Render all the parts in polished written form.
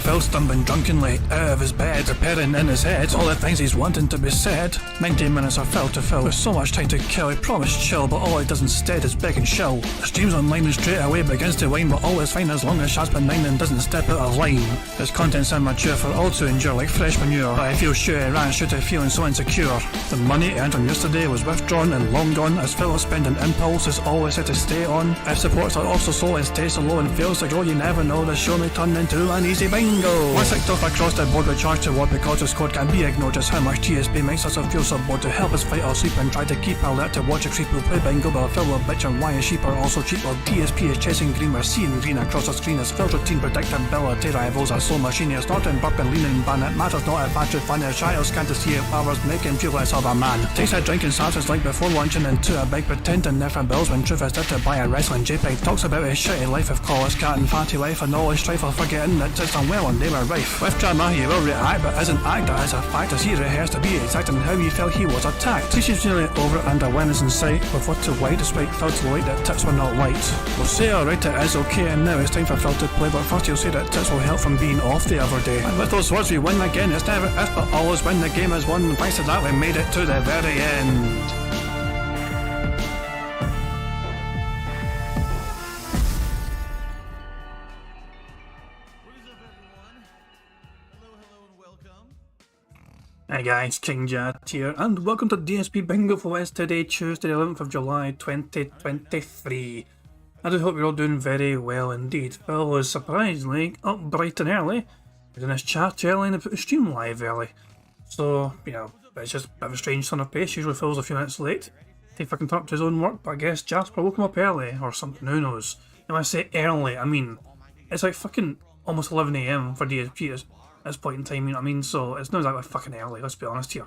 Phil stumbling drunkenly out of his bed, preparing in his head all the things he's wanting to be said. 19 minutes of Phil to Phil, with so much time to kill. He promised chill, but all he does instead is beg and show. The stream's online and straight away begins to whine, but all is fine as long as Shad's benign and doesn't step out of line. His content's immature for all to endure like fresh manure, but I feel sure he ran straight to feeling so insecure. The money he earned on yesterday was withdrawn and long gone, as Phil's spending impulse is always set to stay on. If supports are also slow and stays so low and fails to grow, you never know, the show may turn into an easy bingo. Once kicked off across the board with charge to what because his code can be ignored, just how much DSP makes us feel so bored. To help us fight or sleep and try to keep alert to watch a creep who play bingo, but Phil will bitch on why his sheep are also cheap. While DSP is chasing green, we're seeing green across the screen as Phil's routine predictability rivals a slow machine. It's not in burp and leaning ban, it matters not if battery fun is child scan to see if hours make him feel less of a man. Takes a drink and starts his like before launching into a bike, pretending they're from bills when truth is there to buy a wrestling JPEG. Talks about his shitty life of call his cat and fatty wife and all his strife while forgetting that it's done well and they were rife. With drama he will react but isn't act, that is a fact as he rehearsed to be exact in how he felt he was attacked. She's nearly over it and awareness in sight, with what to white despite Phil to light that tips were not white. We'll say alright it is okay and now it's time for Phil to play, but first he'll say that tips will help from being off the other day. And with those words we win again, it's never if but always when the game is won. Thanks to that we made it to the very end. Hey guys, King Jad here, and welcome to DSP Bingo for Wednesday, Tuesday, 11th of July 2023. I do hope you're all doing very well indeed. Phil was surprisingly up bright and early. He was in his chat early and he put the stream live early. So, you know, it's just a bit of a strange turn of pace. Usually Phil's a few minutes late to fucking turn up to his own work, but I guess Jasper woke him up early or something, who knows. And when I say early, I mean, it's like fucking almost 11 AM for DSP at this point in time, you know what I mean? So it's not exactly fucking early, let's be honest here.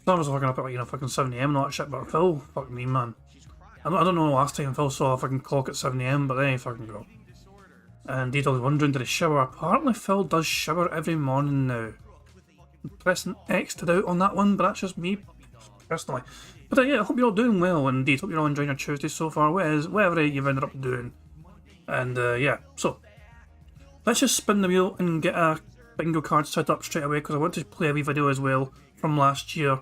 Some of us are fucking up at like, you know, fucking 7 AM and all that shit, but Phil, fuck me, man. I don't know the last time Phil saw a fucking clock at 7 AM, but then he fucking go. And Dito was wondering, did he shower? Apparently Phil does shower every morning now. I'm pressing X to doubt on that one, but that's just me personally. But yeah, I hope you're all doing well indeed. Hope you're all enjoying your Tuesday so far, whatever you've ended up doing. And yeah, so let's just spin the wheel and get a bingo card set up straight away, because I want to play a wee video as well from last year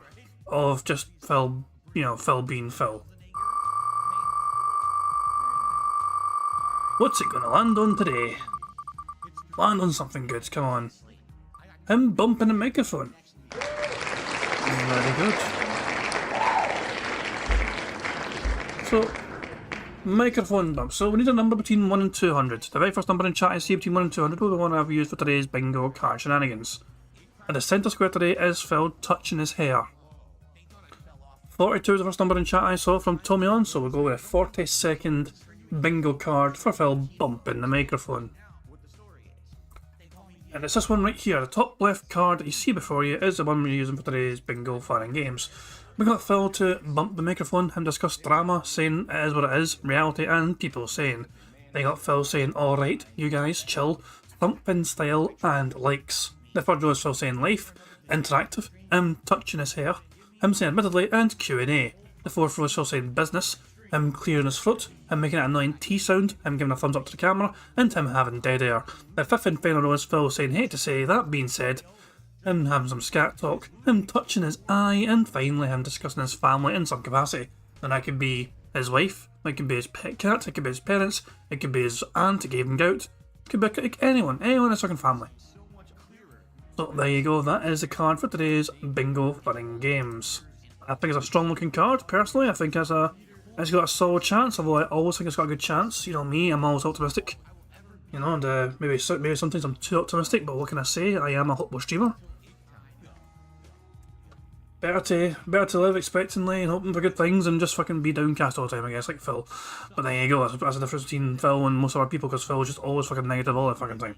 of just Phil, you know, Phil being Phil. What's it gonna land on today? Land on something good, come on. Him bumping a microphone. Very good. So, microphone bump. So we need a number between 1 and 200. The very first number in chat I see between 1 and 200 will be the one I've used for today's bingo card shenanigans. And the centre square today is Phil touching his hair. 42 is the first number in chat I saw from Tommy on, so we'll go with a 40-second bingo card for Phil bumping the microphone. And it's this one right here. The top left card that you see before you is the one we're using for today's bingo fun and games. We got Phil to bump the microphone and discuss drama, saying it is what it is, reality and people saying. They got Phil saying, alright, you guys, chill, thumping style and likes. The third row is Phil saying life, interactive, him touching his hair, him saying admittedly and Q&A. The fourth row is Phil saying business, him clearing his throat, him making an annoying T sound, him giving a thumbs up to the camera, and him having dead air. The fifth and final row is Phil saying hate to say, that being said, him having some scat talk, him touching his eye, and finally him discussing his family in some capacity. And that could be his wife, it could be his pet cat, it could be his parents, it could be his aunt who gave him gout, it could be anyone in his fucking family. So there you go, that is the card for today's bingo fun games. I think it's a strong looking card, personally. I think it's got a solid chance, although I always think it's got a good chance. You know me, I'm always optimistic. You know, and maybe sometimes I'm too optimistic, but what can I say? I am a hopeful streamer. Better to live expectantly and hoping for good things and just fucking be downcast all the time, I guess, like Phil. But there you go, that's the difference between Phil and most of our people, because Phil is just always fucking negative all the fucking time.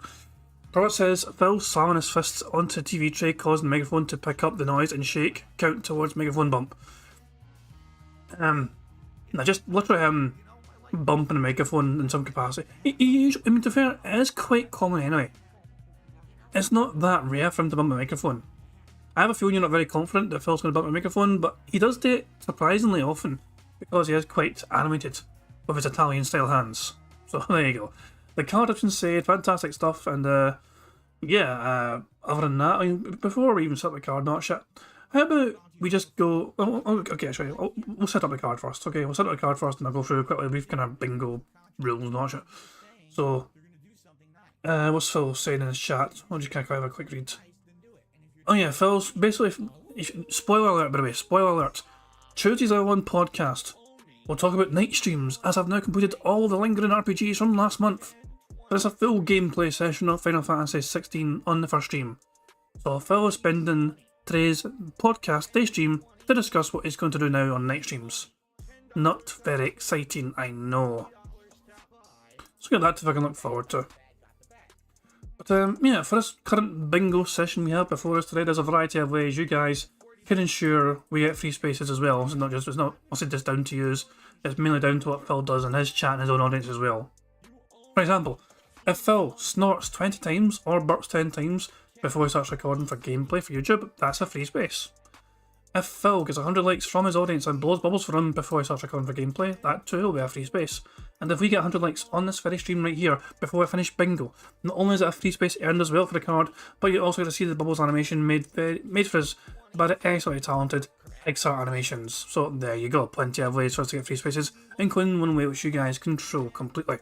Robert says, Phil slamming his fists onto the TV tray causing the microphone to pick up the noise and shake, count towards microphone bump. Now just literally bumping a microphone in some capacity. I mean, to be fair, it is quite common anyway. It's not that rare for him to bump a microphone. I have a feeling you're not very confident that Phil's going to bump a microphone, but he does do it surprisingly often, because he is quite animated with his Italian style hands. So there you go. The card options say fantastic stuff, and yeah, other than that, I mean, before we even set up the card, not shit, how about we just go, okay, actually, we'll set up the card first, okay, we'll set up the card first and I'll go through quickly a brief kind of bingo rules, not shit. So, what's Phil saying in his chat? I'll just kind of have a quick read. Oh yeah, Phil's, basically, spoiler alert by the way, spoiler alert, Tuesday's our one podcast. We'll talk about night streams, as I've now completed all the lingering RPGs from last month. There's a full gameplay session of Final Fantasy 16 on the first stream. So Phil is spending today's podcast day stream to discuss what he's going to do now on night streams. Not very exciting, I know. So get that to fucking look forward to. But yeah, for this current bingo session we have before us today, there's a variety of ways you guys can ensure we get free spaces as well. It's not also just down to use. It's mainly down to what Phil does in his chat and his own audience as well. For example, if Phil snorts 20 times or burps 10 times before he starts recording for gameplay for YouTube, that's a free space. If Phil gets 100 likes from his audience and blows bubbles for him before he starts recording for gameplay, that too will be a free space. And if we get 100 likes on this very stream right here before we finish bingo, not only is it a free space earned as well for the card, but you also get to see the bubbles animation made for us by the excellently talented Pixar Animations. So there you go, plenty of ways for us to get free spaces, including one way which you guys control completely.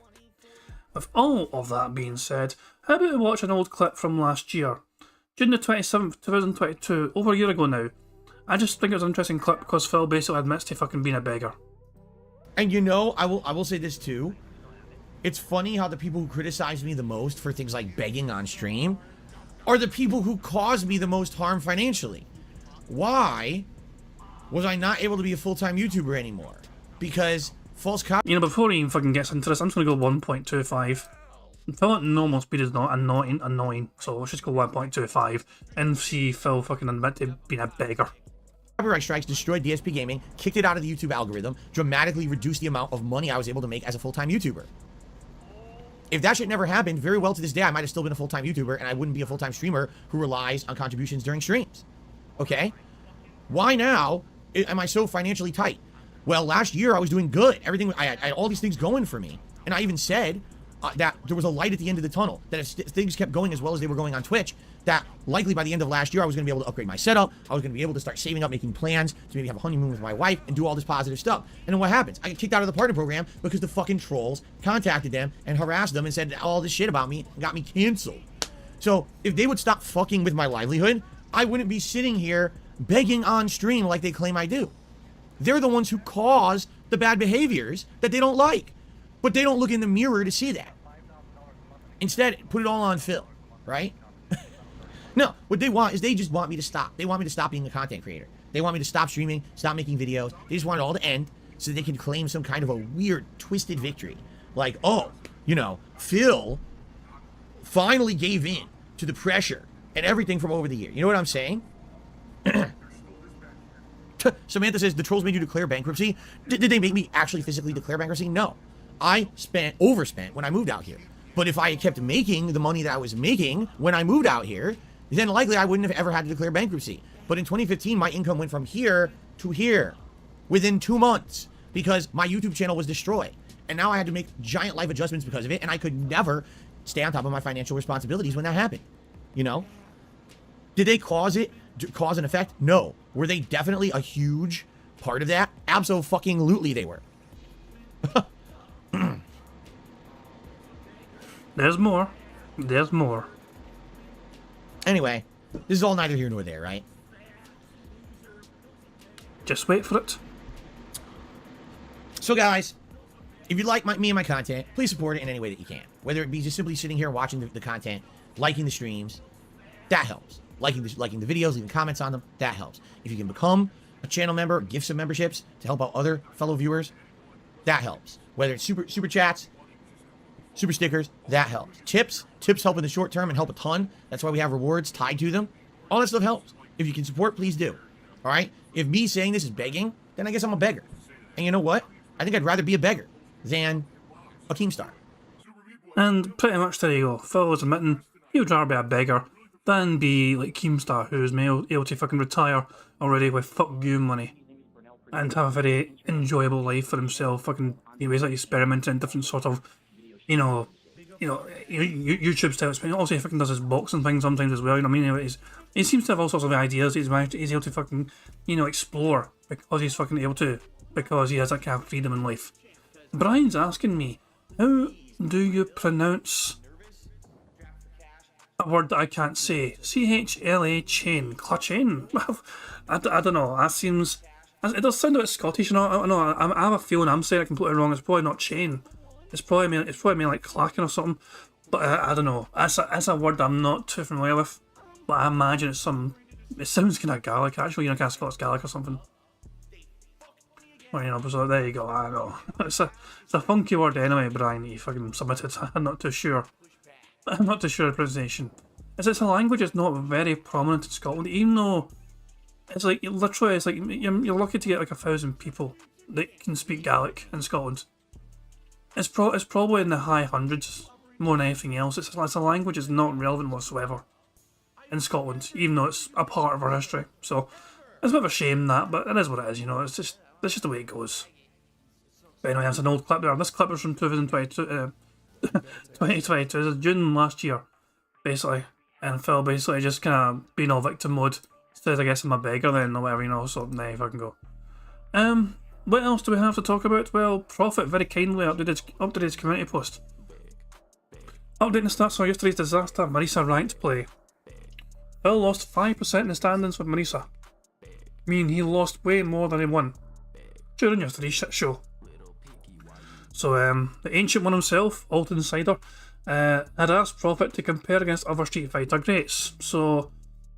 With all of that being said, how about we watch an old clip from last year? June the 27th, 2022, over a year ago now. I just think it was an interesting clip because Phil basically admits to fucking being a beggar. And you know, I will say this too. It's funny how the people who criticize me the most for things like begging on stream are the people who cause me the most harm financially. Why was I not able to be a full-time YouTuber anymore? Because false copy. You know, before he even fucking gets into this, I'm just going to go 1.25. Phil at normal speed is not annoying, so let's just go 1.25 and see Phil fucking admit to being a beggar. Copyright strikes destroyed DSP Gaming, kicked it out of the YouTube algorithm, dramatically reduced the amount of money I was able to make as a full-time YouTuber. If that shit never happened, very well to this day, I might have still been a full-time YouTuber and I wouldn't be a full-time streamer who relies on contributions during streams. Okay? Why now am I so financially tight? Well, last year I was doing good. Everything, I had all these things going for me. And I even said that there was a light at the end of the tunnel, that if things kept going as well as they were going on Twitch, that likely by the end of last year I was going to be able to upgrade my setup, I was going to be able to start saving up, making plans to maybe have a honeymoon with my wife and do all this positive stuff. And then what happens? I get kicked out of the partner program because the fucking trolls contacted them and harassed them and said all this shit about me and got me canceled. So if they would stop fucking with my livelihood, I wouldn't be sitting here begging on stream like they claim I do. They're the ones who cause the bad behaviors that they don't like, but they don't look in the mirror to see that. Instead, put it all on Phil, right? No, what they want is they just want me to stop. They want me to stop being a content creator. They want me to stop streaming, stop making videos. They just want it all to end so they can claim some kind of a weird, twisted victory. Like, oh, you know, Phil finally gave in to the pressure and everything from over the year. You know what I'm saying? Samantha says, the trolls made you declare bankruptcy. Did they make me actually physically declare bankruptcy? No. I overspent when I moved out here. But if I had kept making the money that I was making when I moved out here, then likely I wouldn't have ever had to declare bankruptcy. But in 2015, my income went from here to here within 2 months because my YouTube channel was destroyed. And now I had to make giant life adjustments because of it, and I could never stay on top of my financial responsibilities when that happened. You know? Did they cause an effect? No. Were they definitely a huge part of that? Abso-fucking-lutely they were. There's more. There's more. Anyway, this is all neither here nor there, right? Just wait for it. So guys, if you like me and my content, please support it in any way that you can. Whether it be just simply sitting here watching the content, liking the streams, that helps. Liking the videos, leaving comments on them, that helps. If you can become a channel member, give some memberships to help out other fellow viewers, that helps. Whether it's super chats, super stickers, that helps. Tips help in the short term and help a ton. That's why we have rewards tied to them. All that stuff helps. If you can support, please do. All right? If me saying this is begging, then I guess I'm a beggar. And you know what? I think I'd rather be a beggar than a Keemstar. And pretty much there you go. Phil was admitting he would rather be a beggar than be like Keemstar, who's able to fucking retire already with fuck you money and have a very enjoyable life for himself. Fucking, he's like experimenting in different sort of, you know, YouTube style. Also, he fucking does his boxing thing sometimes as well. You know what I mean? He seems to have all sorts of ideas. He's able to fucking, explore because he's fucking able to, because he has that kind of freedom in life. Brian's asking me, how do you pronounce a word that I can't say? CHLA chain, clutch-in. I don't know. That seems. It does sound a bit Scottish, I have a feeling I'm saying it completely wrong. It's probably not chain. It's probably mean like clacking or something. But I don't know. That's a word I'm not too familiar with. But I imagine it's some. It sounds kind of Gaelic actually, kind of Scots Gaelic or something. Well, so there you go. I know. It's a funky word anyway, Brian. You fucking submitted. I'm not too sure. I'm not too sure of the pronunciation. It's a language that's not very prominent in Scotland, even though. It's like, literally, it's like, you're lucky to get like 1,000 people that can speak Gaelic in Scotland. It's probably in the high hundreds, more than anything else. It's a language that's not relevant whatsoever in Scotland, even though it's a part of our history. So, it's a bit of a shame that, but it is what it is, it's just the way it goes. But anyway, that's an old clip there. This clip was from 2022, 2022, it was June last year, basically. And Phil basically just kind of being all victim mode. Instead, I guess I'm a beggar then, or whatever, so there you fucking go. What else do we have to talk about? Well, Prophet very kindly updated his community post. Updating the stats for yesterday's disaster, Marisa ranked play. Phil lost 5% in the standings with Marisa. Meaning he lost way more than he won during yesterday's shit show. So, the Ancient One himself, Alton Insider, had asked Prophet to compare against other Street Fighter greats. So,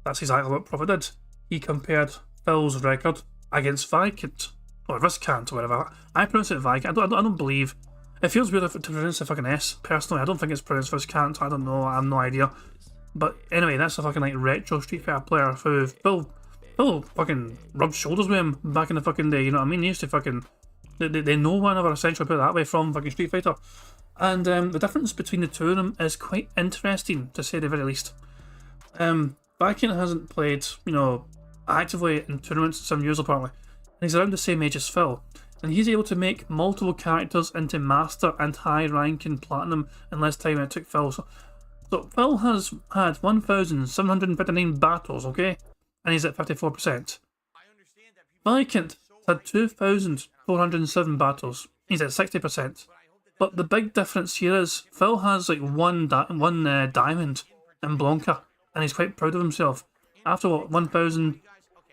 that's exactly what Prophet did. He compared Phil's record against Viscant, or Viscant, or whatever. I pronounce it Viscant. I don't believe. It feels weird to pronounce the fucking S, personally. I don't think it's pronounced Viscant. I don't know. I have no idea. But anyway, that's a fucking like retro Street Fighter player who Phil fucking rubbed shoulders with him back in the fucking day. You know what I mean? He used to fucking. They know one another, essentially, put it that way, from fucking Street Fighter. And the difference between the two of them is quite interesting, to say the very least. Viscant hasn't played, actively in tournaments 7 years apparently, and he's around the same age as Phil, and he's able to make multiple characters into master and high rank in platinum in less time than it took Phil. So Phil has had 1,759 battles, okay, and he's at 54%. Viscant had 2,407 battles, he's at 60%. But the big difference here is Phil has like one diamond in Blanca. And he's quite proud of himself. After what, 1,000,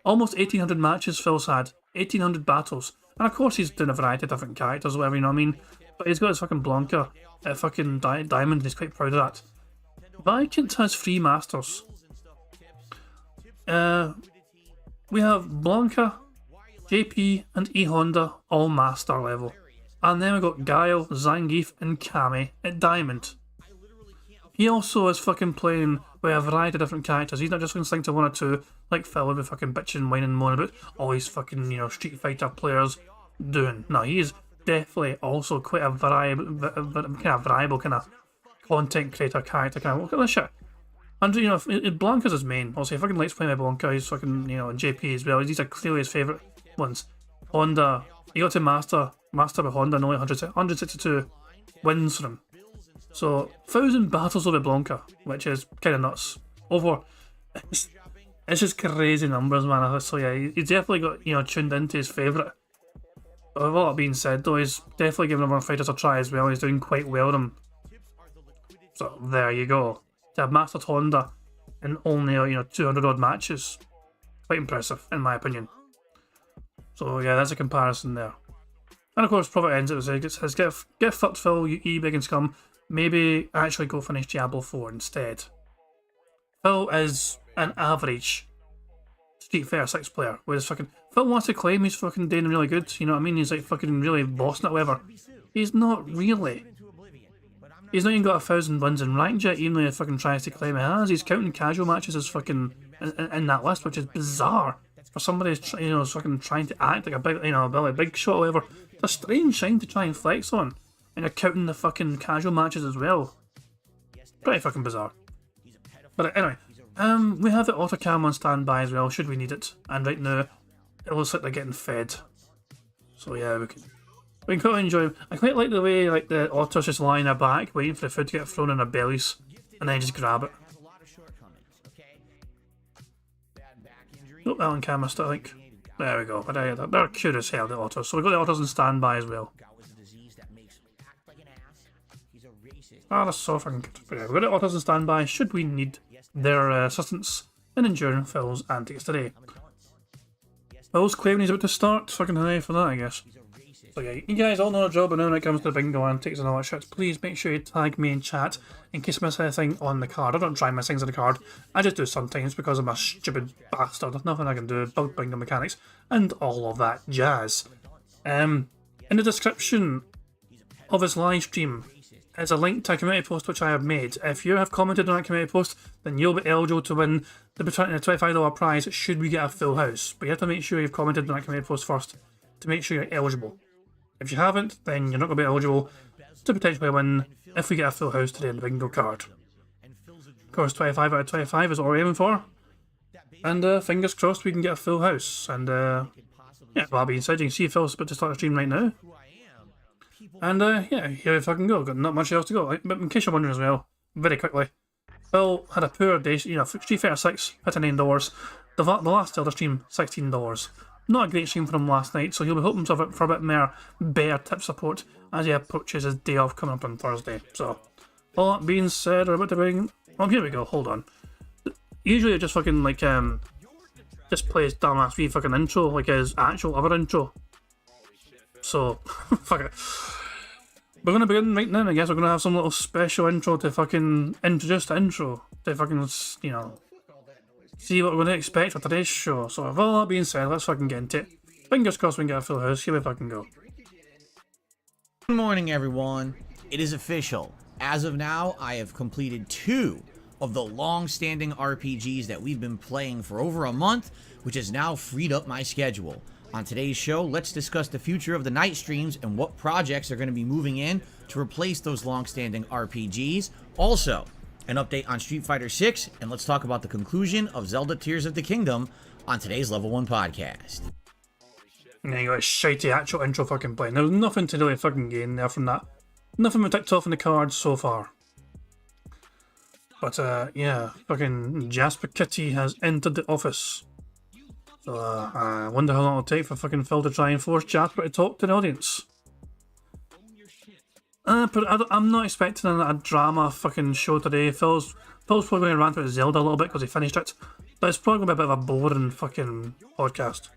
almost 1,800 matches Phil's had, 1,800 battles. And of course he's doing a variety of different characters or whatever, you know what I mean? But he's got his fucking Blanca, fucking diamond, and he's quite proud of that. Viscant has 3 masters. We have Blanca, JP, and E Honda, all master level. And then we've got Guile, Zangief, and Kami at diamond. He also is fucking playing with a variety of different characters. He's not just going to sing to one or two, like Phil would be fucking bitching, whining, moaning about all these fucking, Street Fighter players doing. No, he is definitely also quite a variable kind of content creator character, kind of shit. And, Blanca's his main. Also, he fucking likes playing with Blanca. He's fucking, and JP as well. These are clearly his favourite ones. Honda, he got to master with Honda, and only 162 wins for him. So, 1,000 battles over Blanca, which is kind of nuts. It's just crazy numbers, man. So yeah, he's definitely got, tuned into his favourite. But with all that being said, though, he's definitely giving other fighters a try as well. He's doing quite well with them. So, there you go. To have mastered Honda in only, 200 odd matches. Quite impressive, in my opinion. So yeah, that's a comparison there. And of course, Prophet ends it with his get fucked Phil, you big and scum. Maybe actually go finish Diablo 4 instead. Phil is an average Street Fighter 6 player, whereas fucking Phil wants to claim he's fucking doing really good, you know what I mean? He's like fucking really bossing it, whatever. He's not really. He's not even got 1,000 wins in ranked yet, even though he fucking tries to claim he has. He's counting casual matches as fucking in that list, which is bizarre. For somebody who's fucking trying to act like a big, a big shot or whatever. It's a strange thing to try and flex on. And you're counting the fucking casual matches as well. Pretty fucking bizarre. But anyway, we have the autocam on standby as well, should we need it. And right now, it looks like they're getting fed. So yeah, we can We can quite enjoy them. I quite like the way like the otters just lie in their back, waiting for the food to get thrown in their bellies, and then just grab it. Oh, that on camera still, I think. There we go. But they're cute as hell, the otters. So we've got the otters on standby as well. Ah, that's so fucking good. But yeah, we've got the otters on standby should we need their assistance in enduring Phil's antics today. Phil's claiming he's about to start. Fucking hooray for that, I guess. So yeah, you guys all know the job, and when it comes to the bingo antics and all that shit, please make sure you tag me in chat in case I miss anything on the card. I don't try and miss things on the card. I just do sometimes because I'm a stupid bastard. There's nothing I can do about bingo mechanics and all of that jazz. In the description of this live stream is a link to a community post which I have made. If you have commented on that community post, then you'll be eligible to win the $25 prize should we get a full house. But you have to make sure you've commented on that community post first to make sure you're eligible. If you haven't, then you're not going to be eligible to potentially win if we get a full house today in the bingo card. Of course, 25 out of 25 is what we're aiming for. And fingers crossed we can get a full house. And yeah, with that being said, you can see Phil's about to start the stream right now. And yeah, here we fucking go. Got not much else to go. But in case you're wondering as well, very quickly, Phil had a poor day. You know, Street Fighter 6 hit $9. The last Zelda stream, $16. Not a great stream for him last night, so he'll be hoping for a bit more better tip support as he approaches his day off coming up on Thursday. So, all that being said, we're about to bring... Well, here we go, hold on. Usually I just fucking, like, just play his dumbass wee fucking intro, like his actual other intro. So, fuck it. We're going to begin right now, I guess. We're going to have some little special intro to fucking introduce the intro. To fucking, you know... see what we're going to expect for today's show. So with all that being said, let's fucking get into it. Fingers crossed we can get a full house. Here we fucking go. Good morning, everyone. It is official. As of now, I have completed 2 of the long-standing RPGs that we've been playing for over a month, which has now freed up my schedule. On today's show, let's discuss the future of the night streams and what projects are going to be moving in to replace those long-standing RPGs. Also, an update on Street Fighter 6, and let's talk about the conclusion of Zelda Tears of the Kingdom on today's Level 1 podcast. And then you got a shitey actual intro fucking playing. There's nothing to really fucking gain there from that. Nothing we ticked off in the cards so far. But yeah, fucking Jasper Kitty has entered the office. So I wonder how long it'll take for fucking Phil to try and force Jasper to talk to the audience. But I'm not expecting a drama fucking show today. Phil's probably going to rant about Zelda a little bit because he finished it. But it's probably going to be a bit of a boring fucking podcast.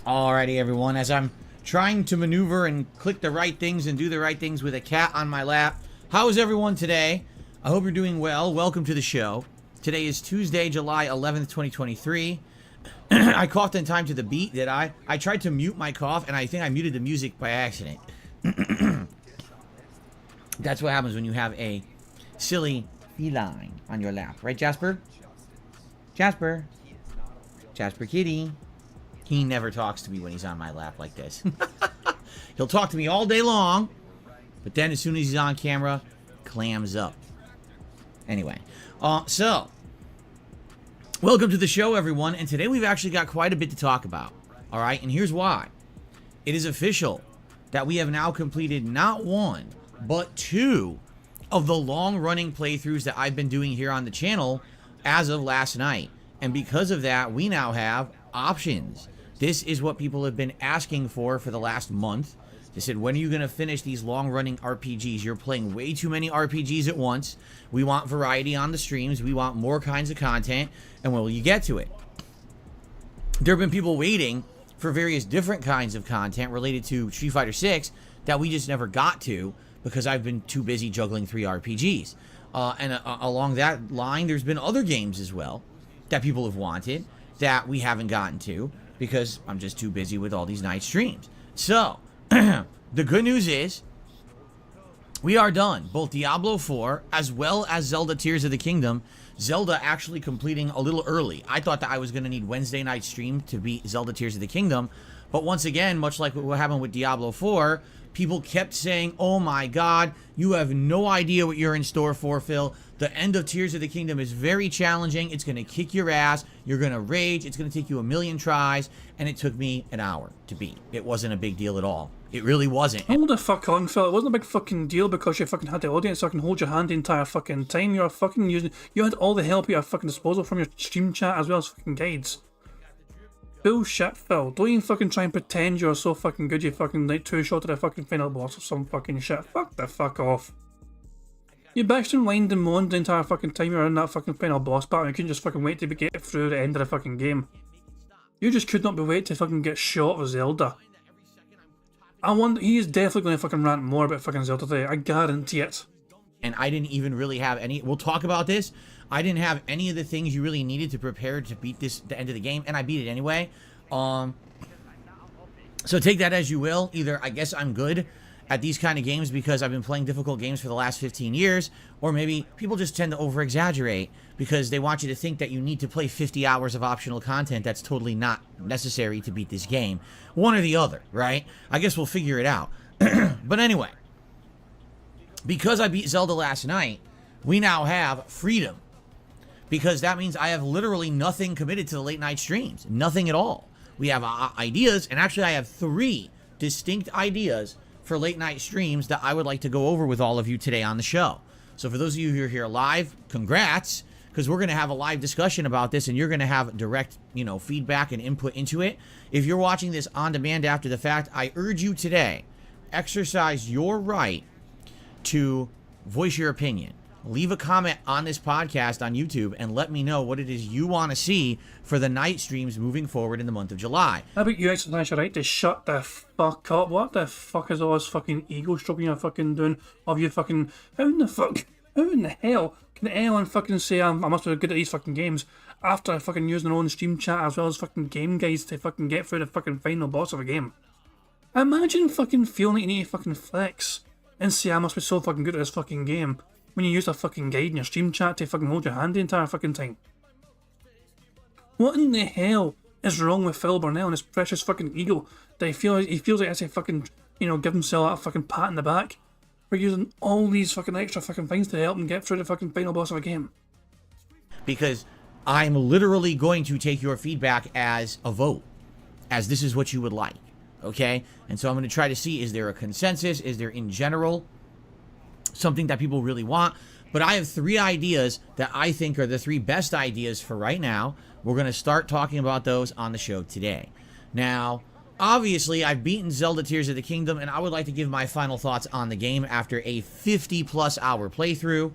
Alrighty, everyone. As I'm trying to maneuver and click the right things and do the right things with a cat on my lap, how is everyone today? I hope you're doing well. Welcome to the show. Today is Tuesday, July 11th, 2023. I coughed in time to the beat, did I? I tried to mute my cough, and I think I muted the music by accident. That's what happens when you have a silly feline on your lap. Right, Jasper? Jasper. Jasper Kitty. He never talks to me when he's on my lap like this. He'll talk to me all day long, but then as soon as he's on camera, clams up. Anyway, so, welcome to the show, everyone. And today we've actually got quite a bit to talk about. All right, and here's why. It is official that we have now completed not 1, but 2 of the long-running playthroughs that I've been doing here on the channel as of last night. And because of that, we now have options. This is what people have been asking for the last month. They said, when are you going to finish these long-running RPGs? You're playing way too many RPGs at once. We want variety on the streams. We want more kinds of content. And when will you get to it? There have been people waiting for various different kinds of content related to Street Fighter 6 that we just never got to because I've been too busy juggling 3 RPGs. Along that line, there's been other games as well that people have wanted that we haven't gotten to because I'm just too busy with all these night streams. So, the good news is we are done. Both Diablo 4 as well as Zelda Tears of the Kingdom Zelda actually completing a little early. I thought that I was going to need Wednesday night stream to beat Zelda Tears of the Kingdom, but once again, much like what happened with Diablo 4, people kept saying, oh my god, you have no idea what you're in store for, Phil. The end of Tears of the Kingdom is very challenging. It's going to kick your ass. You're going to rage. It's going to take you a million tries. And it took me an hour to beat. It wasn't a big deal at all. It really wasn't. Hold the fuck on, Phil. It wasn't a big fucking deal because you fucking had the audience so I can hold your hand the entire fucking time. You had all the help at your fucking disposal from your stream chat as well as fucking guides. Bullshit, Phil. Don't even fucking try and pretend you're so fucking good you fucking like two-shot to the fucking final boss or some fucking shit. Fuck the fuck off. You bitched and whined and moaned the entire fucking time you were in that fucking final boss battle. You couldn't just fucking wait to get through the end of the fucking game. You just could not be wait to fucking get shot with Zelda. I wonder, he is definitely going to fucking rant more about fucking Zelda today. I guarantee it. And I didn't even really have any, we'll talk about this. I didn't have any of the things you really needed to prepare to beat the end of the game, and I beat it anyway. So take that as you will. Either I guess I'm good at these kind of games because I've been playing difficult games for the last 15 years, or maybe people just tend to over-exaggerate because they want you to think that you need to play 50 hours of optional content that's totally not necessary to beat this game. One or the other, right? I guess we'll figure it out. But anyway, because I beat Zelda last night, we now have freedom. Because that means I have literally nothing committed to the late night streams. Nothing at all. We have ideas, and actually I have 3 distinct ideas for late night streams that I would like to go over with all of you today on the show. So for those of you who are here live, congrats, because we're going to have a live discussion about this, and you're going to have direct, feedback and input into it. If you're watching this on demand after the fact, I urge you today, exercise your right to voice your opinion. Leave a comment on this podcast on YouTube and let me know what it is you want to see for the night streams moving forward in the month of July. How about you exercise your right to shut the fuck up? What the fuck is all this fucking ego stroking you're fucking doing of you fucking... How in the hell can anyone fucking say I must be good at these fucking games after fucking using their own stream chat as well as fucking game guides to fucking get through the fucking final boss of a game? Imagine fucking feeling like you need to fucking flex and say I must be so fucking good at this fucking game when you use a fucking guide in your stream chat to fucking hold your hand the entire fucking time. What in the hell is wrong with Phil Burnell and his precious fucking ego that he feels like has to fucking, give himself a fucking pat in the back for using all these fucking extra fucking things to help him get through the fucking final boss of a game? Because I'm literally going to take your feedback as a vote, as this is what you would like, okay? And so I'm going to try to see, is there a consensus? Is there, in general, something that people really want? But I have 3 ideas that I think are the 3 best ideas for right now. We're going to start talking about those on the show today. Now, obviously, I've beaten Zelda Tears of the Kingdom, and I would like to give my final thoughts on the game after a 50-plus hour playthrough.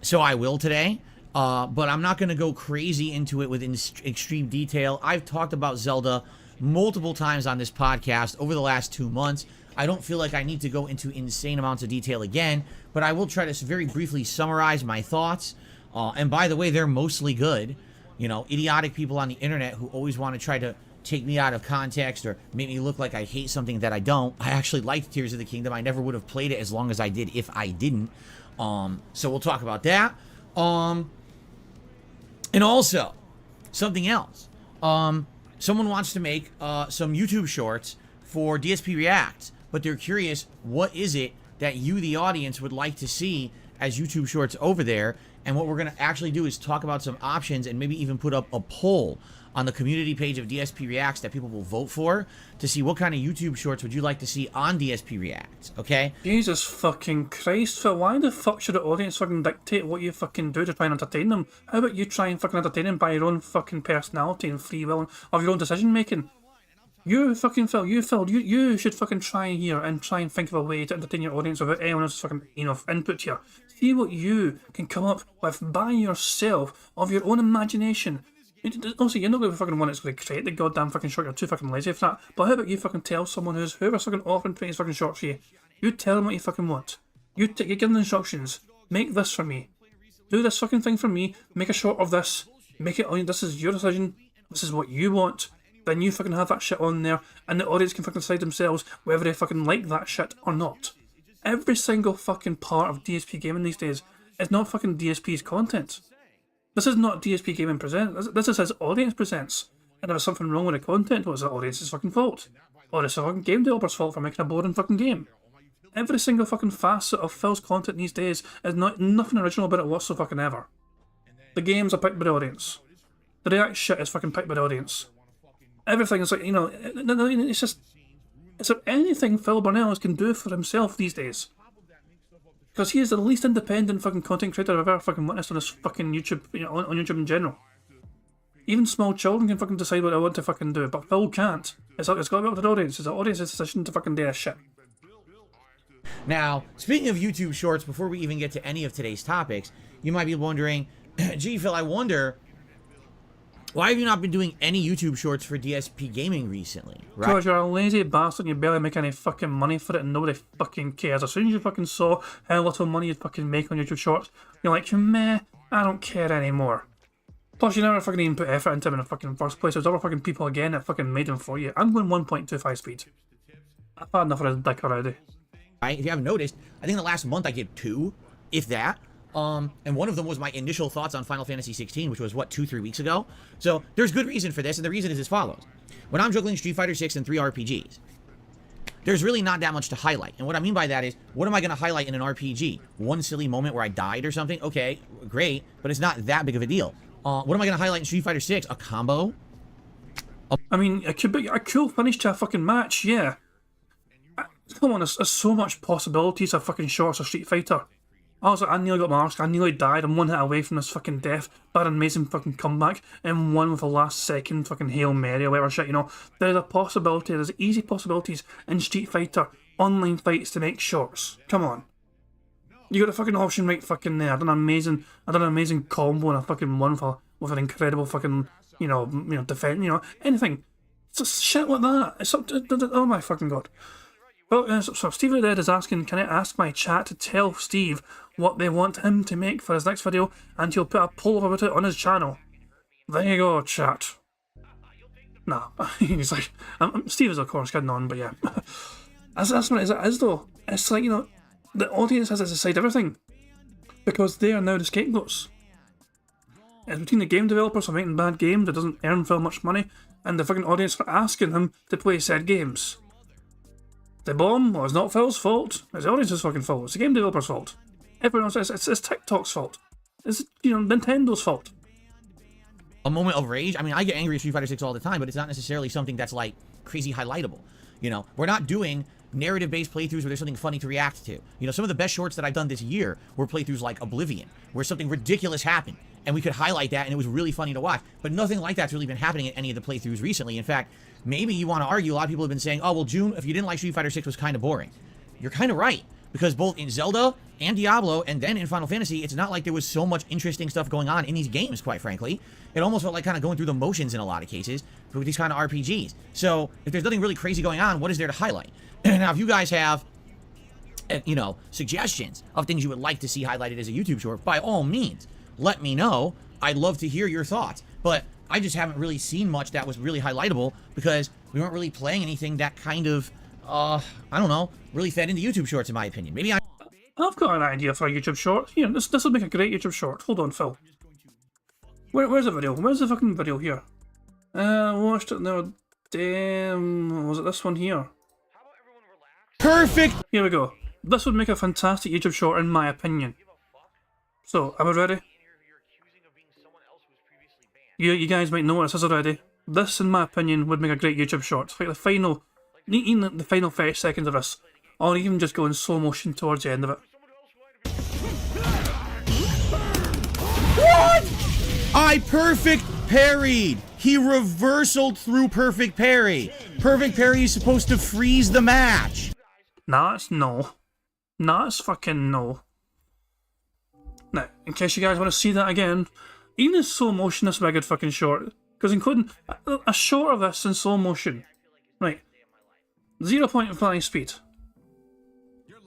So I will today. But I'm not going to go crazy into it with extreme detail. I've talked about Zelda multiple times on this podcast over the last 2 months. I don't feel like I need to go into insane amounts of detail again, but I will try to very briefly summarize my thoughts. And by the way, they're mostly good. Idiotic people on the internet who always want to try to take me out of context or make me look like I hate something that I don't. I actually liked Tears of the Kingdom. I never would have played it as long as I did if I didn't. So we'll talk about that. And also, something else. Someone wants to make some YouTube shorts for DSP Reacts, but they're curious, what is it that you, the audience, would like to see as YouTube shorts over there? And what we're going to actually do is talk about some options and maybe even put up a poll on the community page of DSP Reacts that people will vote for to see what kind of YouTube shorts would you like to see on DSP Reacts, okay? Jesus fucking Christ, Phil, why the fuck should the audience fucking dictate what you fucking do to try and entertain them? How about you try and fucking entertain them by your own fucking personality and free will of your own decision making? You fucking Phil, you should fucking try here and try and think of a way to entertain your audience without anyone else's fucking input here. See what you can come up with by yourself of your own imagination. Also, you're not going to be fucking one that's going to create the goddamn fucking short. You're too fucking lazy for that. But how about you fucking tell someone whoever's fucking offering 20 fucking shorts for you, you tell them what you fucking want. You give them instructions. Make this for me. Do this fucking thing for me. Make a short of this. Make it. This is your decision. This is what you want. Then you fucking have that shit on there, and the audience can fucking decide themselves whether they fucking like that shit or not. Every single fucking part of DSP gaming these days It's not fucking DSP's content. This is not DSP Gaming Presents. This is his audience presents. And if there's something wrong with the content, well, it's the audience's fucking fault. Or it's the fucking game developer's fault for making a boring fucking game. Every single fucking facet of Phil's content these days is nothing original about it whatsoever. The games are picked by the audience. The React shit is fucking picked by the audience. Everything is like, you know, it's just... Is there anything Phil Burnell can do for himself these days? Because he is the least independent fucking content creator I've ever fucking witnessed on this fucking YouTube, you know, on YouTube in general. Even small children can fucking decide what they want to fucking do, but Phil can't. It's got to be up to the audience. It's the audience's decision to fucking do this shit. Now, speaking of YouTube Shorts, before we even get to any of today's topics, you might be wondering, gee, Phil, I wonder, why have you not been doing any YouTube Shorts for DSP Gaming recently? Right? Because you're a lazy bastard and you barely make any fucking money for it and nobody fucking cares. As soon as you fucking saw how little money you fucking make on YouTube Shorts, you're like, meh, I don't care anymore. Plus, you never fucking even put effort into them in the fucking first place. There's other fucking people again that fucking made them for you. I'm going 1.25 speed. I've had enough of this dick already. Right? If you haven't noticed, I think in the last month I gave 2, if that. And one of them was my initial thoughts on Final Fantasy 16, which was, what, 2-3 weeks ago? So, there's good reason for this, and the reason is as follows. When I'm juggling Street Fighter 6 and 3 RPGs, there's really not that much to highlight. And what I mean by that is, what am I going to highlight in an RPG? One silly moment where I died or something? Okay, great, but it's not that big of a deal. What am I going to highlight in Street Fighter 6? A combo? I mean, it could be a cool finish to a fucking match, yeah. Come on, there's so much possibilities of fucking shorts of Street Fighter. I was like, I nearly got my arse, I nearly died, I'm 1 hit away from this fucking death, but an amazing fucking comeback, and one with a last second fucking Hail Mary or whatever shit, you know. There's a possibility, there's easy possibilities in Street Fighter online fights to make shorts. Come on. You got the fucking option right fucking there. I done an amazing combo and a fucking one with an incredible fucking, you know, defense, you know, anything. It's just shit like that. It's up to, oh my fucking god. Well, so Steve the Dead is asking, can I ask my chat to tell Steve what they want him to make for his next video, and he'll put a poll about it on his channel. There you go, chat. Nah, he's like, Steve is of course kidding on, but yeah. That's what it is though. It's like, you know, the audience has to decide everything, because they are now the scapegoats. It's between the game developers for making bad games that doesn't earn Phil much money, and the fucking audience for asking him to play said games. The bomb was not Phil's fault. It's the audience's fucking fault. It's the game developer's fault. Everyone else, it's TikTok's fault. It's, you know, Nintendo's fault. A moment of rage? I mean, I get angry at Street Fighter 6 all the time, but it's not necessarily something that's, like, crazy highlightable. You know, we're not doing narrative-based playthroughs where there's something funny to react to. You know, some of the best shorts that I've done this year were playthroughs like Oblivion, where something ridiculous happened, and we could highlight that, and it was really funny to watch. But nothing like that's really been happening in any of the playthroughs recently. In fact, maybe you want to argue, a lot of people have been saying, oh, well, June, if you didn't like Street Fighter 6, was kind of boring. You're kind of right, because both in Zelda and Diablo, and then in Final Fantasy, it's not like there was so much interesting stuff going on in these games, quite frankly. It almost felt like kind of going through the motions in a lot of cases with these kind of RPGs. So, if there's nothing really crazy going on, what is there to highlight? Now, if you guys have, you know, suggestions of things you would like to see highlighted as a YouTube short, by all means, let me know. I'd love to hear your thoughts. But I just haven't really seen much that was really highlightable, because we weren't really playing anything that kind of, I don't know, really fed into YouTube shorts, in my opinion. Maybe I've got an idea for a YouTube short. Here, this will make a great YouTube short. Hold on, Phil. Where's the video? Where's the fucking video here? I watched it now. Damn, was it this one here? Perfect! Here we go. This would make a fantastic YouTube short, in my opinion. So, are we ready? You guys might know what this is already. This, in my opinion, would make a great YouTube short. Like the final 30 seconds of this, or even just go in slow motion towards the end of it. What? I perfect parried. He reversaled through perfect parry. Perfect parry is supposed to freeze the match. Nah, it's no. Nah, it's fucking no. Now, in case you guys want to see that again, even in slow motion, this would be a good fucking short. Because including a short of this in slow motion. Right. 0.5 speed.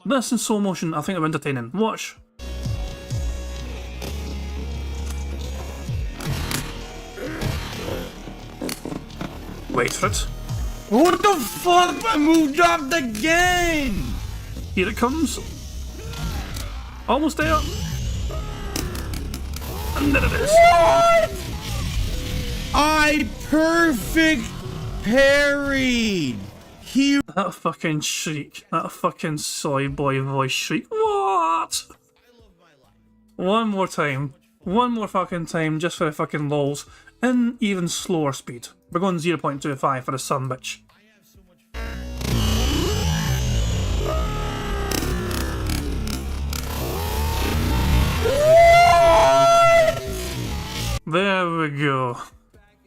This in slow motion, I think it'll be entertaining. Watch. Wait for it. What the fuck? I moved up the game! Here it comes. Almost there. And there it is. I perfect parried. He That fucking shriek. That fucking soy boy voice shriek. What? One more time. One more fucking time just for the fucking lols. In even slower speed. We're going 0.25 for the son bitch. There we go.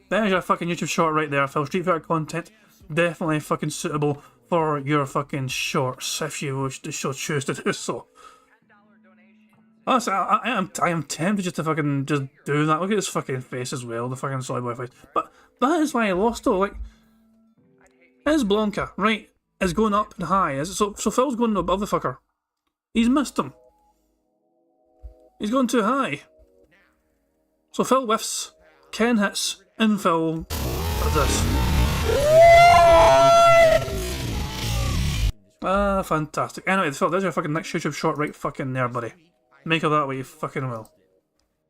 There's your fucking YouTube short right there, Phil. Street Fighter content. Definitely fucking suitable for your fucking shorts if you wish to choose to do so. Honestly, I am tempted just to fucking just do that. Look at his fucking face as well, the fucking soy boy face. But that is why I lost though. Like, is Blanca right? Is going up and high? So Phil's going above the fucker. He's missed him. He's going too high. So Phil whiffs, Ken hits, and Phil does this. Ah, fantastic. Anyway, Phil, there's your fucking next YouTube short right fucking there, buddy. Make of that what you fucking will.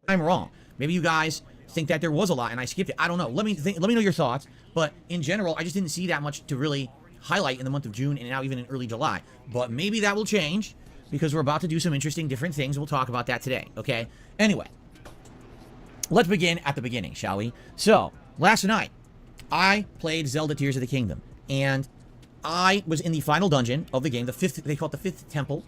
I'm wrong. Maybe you guys think that there was a lot and I skipped it. I don't know. Let me know your thoughts. But in general, I just didn't see that much to really highlight in the month of June and now even in early July. But maybe that will change because we're about to do some interesting different things. We'll talk about that today, okay? Anyway, let's begin at the beginning, shall we? So, last night, I played Zelda Tears of the Kingdom. And I was in the final dungeon of the game, the fifth, they call it the fifth temple.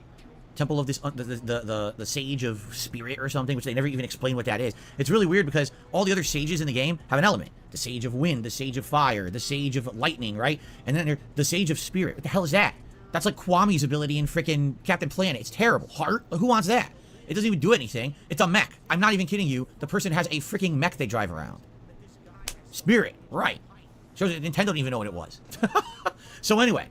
Temple of this, the Sage of Spirit or something, which they never even explain what that is. It's really weird because all the other sages in the game have an element. The Sage of Wind, the Sage of Fire, the Sage of Lightning, right? And then there's the Sage of Spirit. What the hell is that? That's like Kwame's ability in frickin' Captain Planet. It's terrible. Heart? Who wants that? It doesn't even do anything. It's a mech. I'm not even kidding you. The person has a freaking mech they drive around. Spirit, right. Shows that Nintendo didn't even know what it was. So anyway,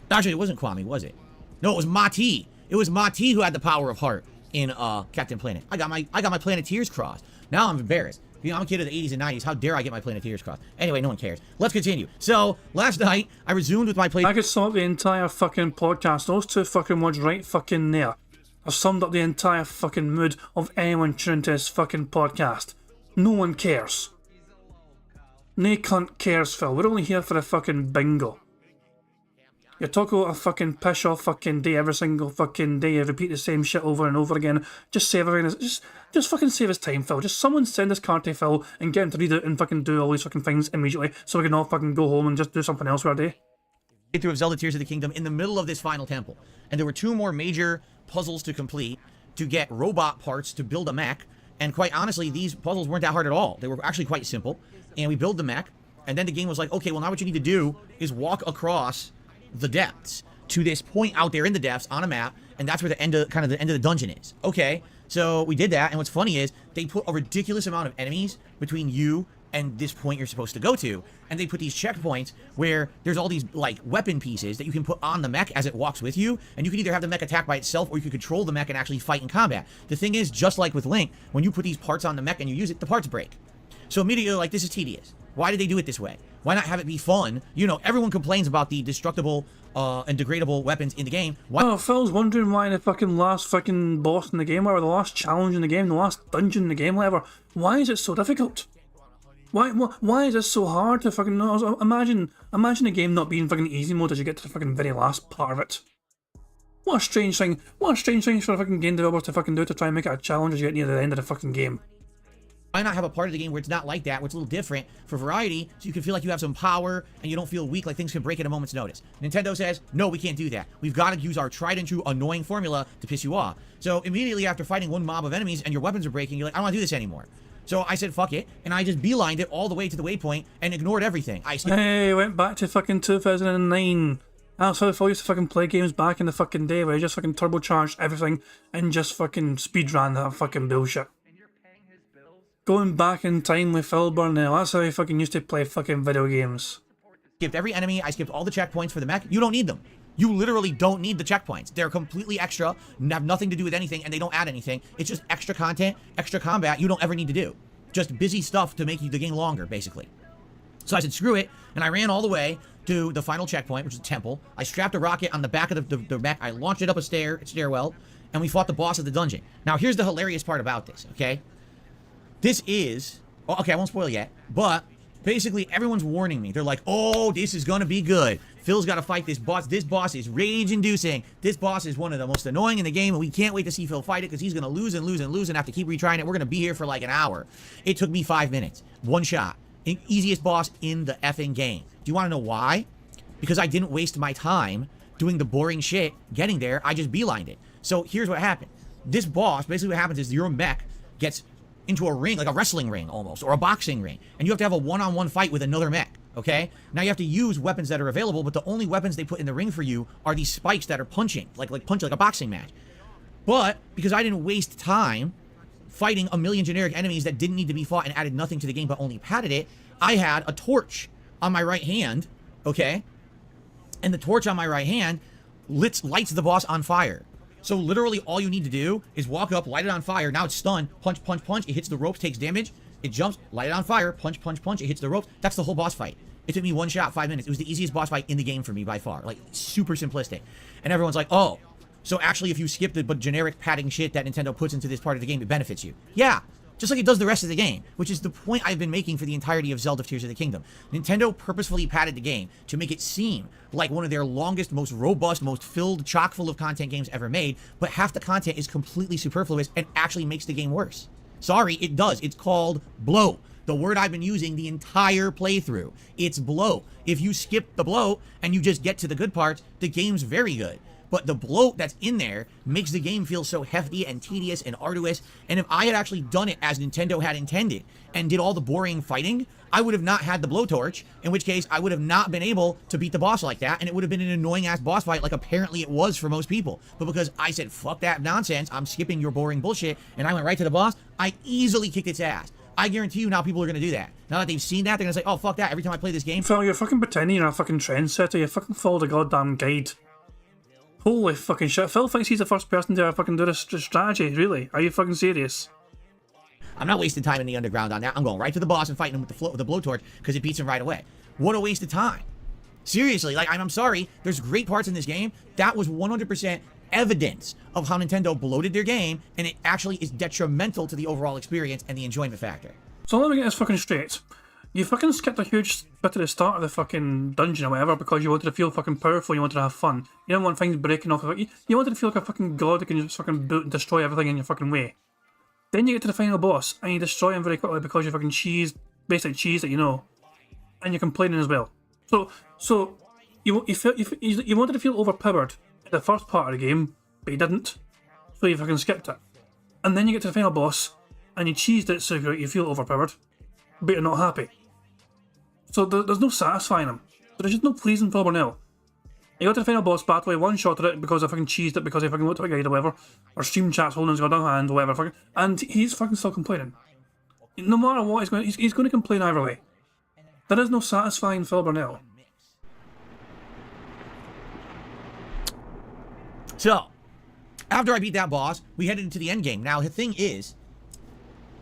actually it wasn't Kwame, was it? No, it was Mati. It was Mati who had the power of heart in Captain Planet. I got my Planeteers crossed. Now I'm embarrassed. You know, I'm a kid of the 80s and 90s. How dare I get my Planeteers crossed? Anyway, no one cares. Let's continue. So, last night, I resumed with my play. I could sum up the entire fucking podcast. Those two fucking words right fucking there. I've summed up the entire fucking mood of anyone tuning to this fucking podcast. No one cares. No cunt cares, Phil. We're only here for the fucking bingo. You talk about a fucking piss off fucking day every single fucking day. You repeat the same shit over and over again. Just save everything. Just fucking save his time, Phil. Just someone send this card to Phil and get him to read it and fucking do all these fucking things immediately so we can all fucking go home and just do something else for our day. Through of Zelda Tears of the Kingdom in the middle of this final temple. And there were two more major puzzles to complete to get robot parts to build a mech. And quite honestly, these puzzles weren't that hard at all. They were actually quite simple. And we build the mech. And then the game was like, okay, well now what you need to do is walk across the depths to this point out there in the depths on a map, and that's where the end of the dungeon is. Okay, so we did that, and what's funny is they put a ridiculous amount of enemies between you and this point you're supposed to go to, and they put these checkpoints where there's all these like weapon pieces that you can put on the mech as it walks with you, and you can either have the mech attack by itself or you can control the mech and actually fight in combat. The thing is, just like with Link, when you put these parts on the mech and you use it, the parts break. So immediately you're like, this is tedious. Why did they do it this way? Why not have it be fun? You know, everyone complains about the destructible and degradable weapons in the game. Why? Oh, Phil's wondering why the fucking last fucking boss in the game, or the last challenge in the game, the last dungeon in the game, whatever. Why is it so difficult? Why is this so hard to fucking know? Imagine the game not being fucking easy mode as you get to the fucking very last part of it. What a strange thing. What a strange thing for a fucking game developer to fucking do to try and make it a challenge as you get near the end of the fucking game. Why not have a part of the game where it's not like that, where it's a little different for variety, so you can feel like you have some power and you don't feel weak, like things can break at a moment's notice? Nintendo says, no, we can't do that. We've got to use our tried and true annoying formula to piss you off. So immediately after fighting one mob of enemies and your weapons are breaking, you're like, I don't want to do this anymore. So I said, fuck it, and I just beelined it all the way to the waypoint and ignored everything. Hey, went back to fucking 2009. That's how Phil used to fucking play games back in the fucking day where he just fucking turbocharged everything and just fucking speedran that fucking bullshit. Going back in time with Phil Burnell, that's how he fucking used to play fucking video games. Skipped every enemy, I skipped all the checkpoints for the mech. You don't need them. You literally don't need the checkpoints. They're completely extra, have nothing to do with anything, and they don't add anything. It's just extra content, extra combat you don't ever need to do. Just busy stuff to make the game longer, basically. So I said, screw it, and I ran all the way to the final checkpoint, which is a temple. I strapped a rocket on the back of the mech, I launched it up a stairwell, and we fought the boss of the dungeon. Now, here's the hilarious part about this, okay? This is... Oh, okay, I won't spoil yet, but basically everyone's warning me. They're like, oh, this is gonna be good. Phil's got to fight this boss. This boss is rage-inducing. This boss is one of the most annoying in the game, and we can't wait to see Phil fight it because he's going to lose and lose and lose and have to keep retrying it. We're going to be here for like an hour. It took me 5 minutes. One shot. Easiest boss in the effing game. Do you want to know why? Because I didn't waste my time doing the boring shit getting there. I just beelined it. So here's what happened. This boss, basically what happens is your mech gets into a ring, like a wrestling ring almost, or a boxing ring, and you have to have a one-on-one fight with another mech. Okay? Now you have to use weapons that are available, but the only weapons they put in the ring for you are these spikes that are punching, like a boxing match. But because I didn't waste time fighting a million generic enemies that didn't need to be fought and added nothing to the game but only padded it, I had a torch on my right hand, okay? And the torch on my right hand lights the boss on fire. So literally all you need to do is walk up, light it on fire. Now it's stunned. Punch, punch, punch. It hits the ropes, takes damage. It jumps, light it on fire, punch, punch, punch. It hits the ropes. That's the whole boss fight. It took me one shot, 5 minutes. It was the easiest boss fight in the game for me by far. Like, super simplistic. And everyone's like, oh, so actually if you skip the generic padding shit that Nintendo puts into this part of the game, it benefits you. Yeah, just like it does the rest of the game, which is the point I've been making for the entirety of Zelda Tears of the Kingdom. Nintendo purposefully padded the game to make it seem like one of their longest, most robust, most filled, chock full of content games ever made, but half the content is completely superfluous and actually makes the game worse. Sorry, it does. It's called bloat. The word I've been using the entire playthrough. It's bloat. If you skip the bloat and you just get to the good parts, the game's very good. But the bloat that's in there makes the game feel so hefty and tedious and arduous. And if I had actually done it as Nintendo had intended and did all the boring fighting, I would have not had the blowtorch, in which case I would have not been able to beat the boss like that, and it would have been an annoying ass boss fight like apparently it was for most people. But because I said, fuck that nonsense, I'm skipping your boring bullshit, and I went right to the boss, I easily kicked its ass. I guarantee you now people are going to do that. Now that they've seen that, they're going to say, oh, fuck that, every time I play this game. Phil, you're fucking pretending you're a fucking trendsetter. You fucking follow the goddamn guide. Holy fucking shit. Phil thinks he's the first person to fucking do this strategy, really? Are you fucking serious? I'm not wasting time in the underground on that. I'm going right to the boss and fighting him with the blowtorch because it beats him right away. What a waste of time. Seriously, like, I'm sorry. There's great parts in this game. That was 100% evidence of how Nintendo bloated their game, and it actually is detrimental to the overall experience and the enjoyment factor. So let me get this fucking straight. You fucking skipped a huge bit at the start of the fucking dungeon or whatever because you wanted to feel fucking powerful, you wanted to have fun. You didn't want things breaking off. You wanted to feel like a fucking god that can just fucking boot and destroy everything in your fucking way. Then you get to the final boss and you destroy him very quickly because you're fucking basically cheese that you know. And you're complaining as well. So you wanted to feel overpowered in the first part of the game, but you didn't. So you fucking skipped it. And then you get to the final boss and you cheesed it so you feel overpowered, but you're not happy. So there's no satisfying him. There's just no pleasing Phil Burnell. You got to the final boss battle, he one-shotted it because I fucking cheesed it because I fucking looked at a guide or whatever, or stream chat's holding his goddamn hand or whatever, and he's fucking still complaining. No matter what, he's going to complain either way. There is no satisfying Phil Burnell. So, after I beat that boss, we headed into the end game. Now, the thing is,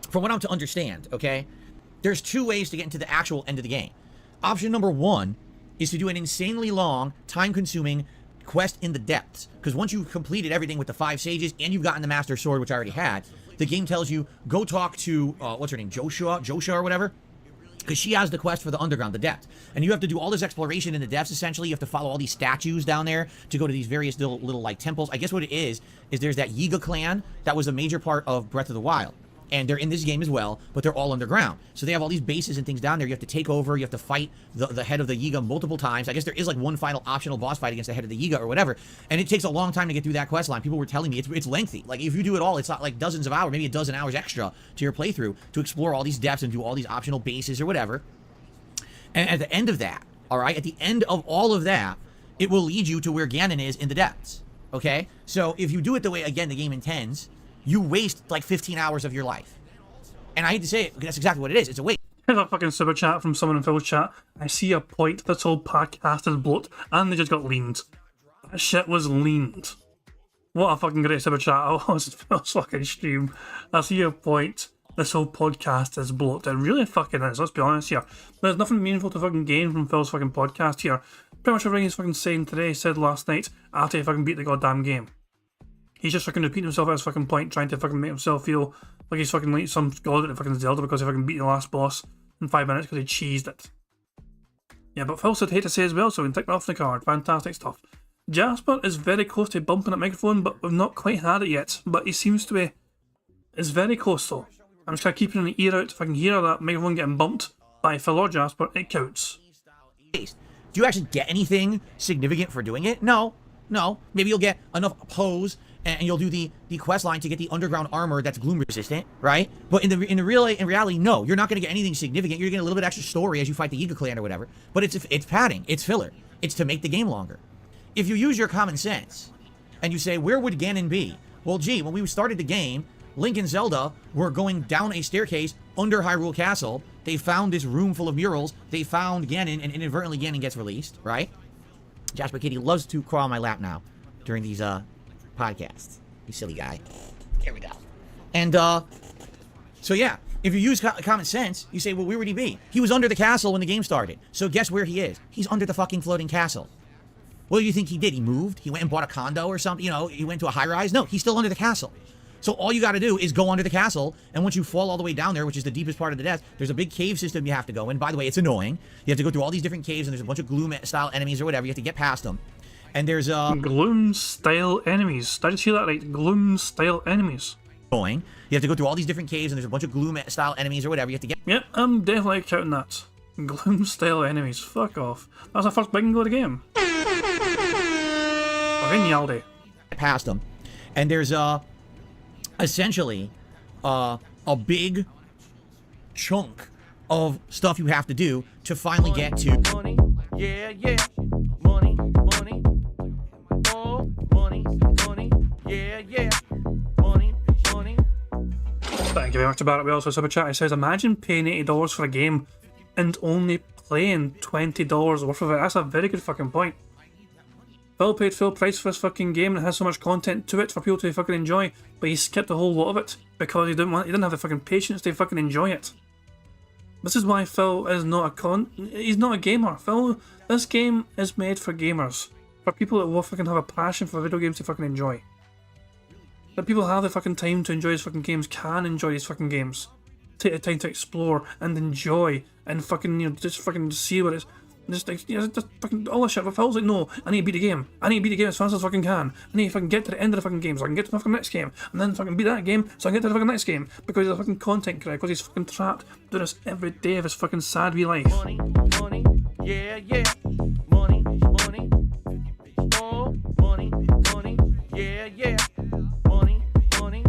from what I'm to understand, okay, there's two ways to get into the actual end of the game. Option number one is to do an insanely long, time-consuming quest in the depths. Because once you've completed everything with the 5 sages and you've gotten the Master Sword, which I already had, the game tells you, go talk to, what's her name, Joshua or whatever? Because she has the quest for the underground, the depth. And you have to do all this exploration in the depths, essentially. You have to follow all these statues down there to go to these various little like, temples. I guess what it is there's that Yiga clan that was a major part of Breath of the Wild. And they're in this game as well, but they're all underground. So they have all these bases and things down there. You have to take over. You have to fight the head of the Yiga multiple times. I guess there is like one final optional boss fight against the head of the Yiga or whatever. And it takes a long time to get through that quest line. People were telling me it's lengthy. Like if you do it all, it's not like dozens of hours, maybe a dozen hours extra to your playthrough to explore all these depths and do all these optional bases or whatever. And at the end of that, all right, at the end of all of that, it will lead you to where Ganon is in the depths. Okay? So if you do it the way, again, the game intends, you waste like 15 hours of your life. And I hate to say it, because that's exactly what it is. It's a waste. Here's a fucking super chat from someone in Phil's chat. I see a point. This whole podcast is bloat. And they just got leaned. That shit was leaned. What a fucking great super chat. I was Phil's fucking stream. I see a point. This whole podcast is bloat. It really fucking is. Let's be honest here. There's nothing meaningful to fucking gain from Phil's fucking podcast here. Pretty much everything he's fucking saying today, said last night after he fucking beat the goddamn game. he's just fucking repeating himself at his fucking point, trying to fucking make himself feel like he's fucking like some god at fucking Zelda because he fucking beat the last boss in 5 minutes because he cheesed it. Yeah, but Phil said hate to say as well, so we can tick that off the card. Fantastic stuff. Jasper is very close to bumping that microphone, but we've not quite had it yet. But he seems to be... It's very close though. I'm just kind of keeping an ear out. If I can hear that microphone getting bumped by Phil or Jasper, it counts. Do you actually get anything significant for doing it? No. No. Maybe you'll get enough pose and you'll do the quest line to get the underground armor that's gloom resistant, right? But in reality, no, you're not going to get anything significant. You're going to get a little bit extra story as you fight the Yiga clan or whatever. But it's padding, it's filler, it's to make the game longer. If you use your common sense and you say, where would Ganon be? Well, gee, when we started the game, Link and Zelda were going down a staircase under Hyrule Castle. They found this room full of murals. They found Ganon, and inadvertently Ganon gets released, right? Jasper Kitty loves to crawl on my lap now during these podcasts. You silly guy. Here we go. And so yeah, if you use common sense, you say, well, where would he be? He was under the castle when the game started. So guess where he is? He's under the fucking floating castle. What do you think he did? He moved? He went and bought a condo or something? You know, he went to a high-rise? No, he's still under the castle. So all you got to do is go under the castle, and once you fall all the way down there, which is the deepest part of the depth, there's a big cave system you have to go in. By the way, it's annoying. You have to go through all these different caves, and there's a bunch of gloom-style enemies or whatever. You have to get past them. And there's Gloom-style enemies. Did I just hear that right? Gloom-style enemies. You have to go through all these different caves, and there's a bunch of gloom-style enemies or whatever. You have to get... Yep, I'm definitely counting that. Gloom-style enemies. Fuck off. That's the first bingo of the game. Fucking Yaldi. Past them. And there's essentially a big chunk of stuff you have to do to finally get to money, yeah, yeah, money, money, oh, money, money, yeah, yeah, money, money. Thank you very much about it. We also have a chat. It says, imagine paying $80 for a game and only playing $20 worth of it. That's a very good fucking point. Phil paid full price for this fucking game and it has so much content to it for people to fucking enjoy, but he skipped a whole lot of it because he didn't have the fucking patience to fucking enjoy it. This is why Phil is not he's not a gamer. This game is made for gamers, for people that will fucking have a passion for video games to fucking enjoy. That people have the fucking time to enjoy these fucking games, can enjoy these fucking games. Take the time to explore and enjoy and fucking, you know, just fucking see what it's. Just like, you know, just fucking all that shit. But Phil's like, no, I need to beat the game. I need to beat the game as fast as I fucking can. I need to fucking get to the end of the fucking game so I can get to the fucking next game. And then fucking beat that game so I can get to the fucking next game. Because he's a fucking content creator. Because he's fucking trapped doing this every day of his fucking sad wee life. Money, money, yeah, yeah, money, money, oh, money, money, yeah, yeah, money, money.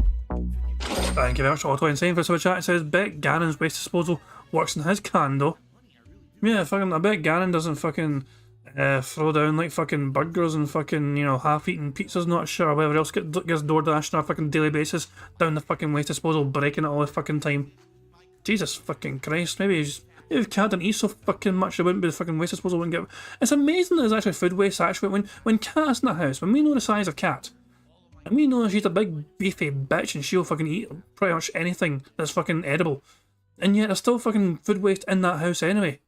Thank you very much, Auto Insane, for super chat. It says, bet Ganon's waste disposal works in his can though. Yeah, fucking, I bet Ganon doesn't fucking throw down like fucking burgers and fucking, you know, half-eaten pizzas, not sure, or whatever else gets DoorDashed on a fucking daily basis down the fucking waste disposal, breaking it all the fucking time. Jesus fucking Christ, maybe if Cat didn't eat so fucking much, there wouldn't be the fucking waste disposal wouldn't get... It's amazing that there's actually food waste, actually, when Cat's in the house, when we know the size of Cat, and we know she's a big beefy bitch and she'll fucking eat pretty much anything that's fucking edible, and yet there's still fucking food waste in that house anyway.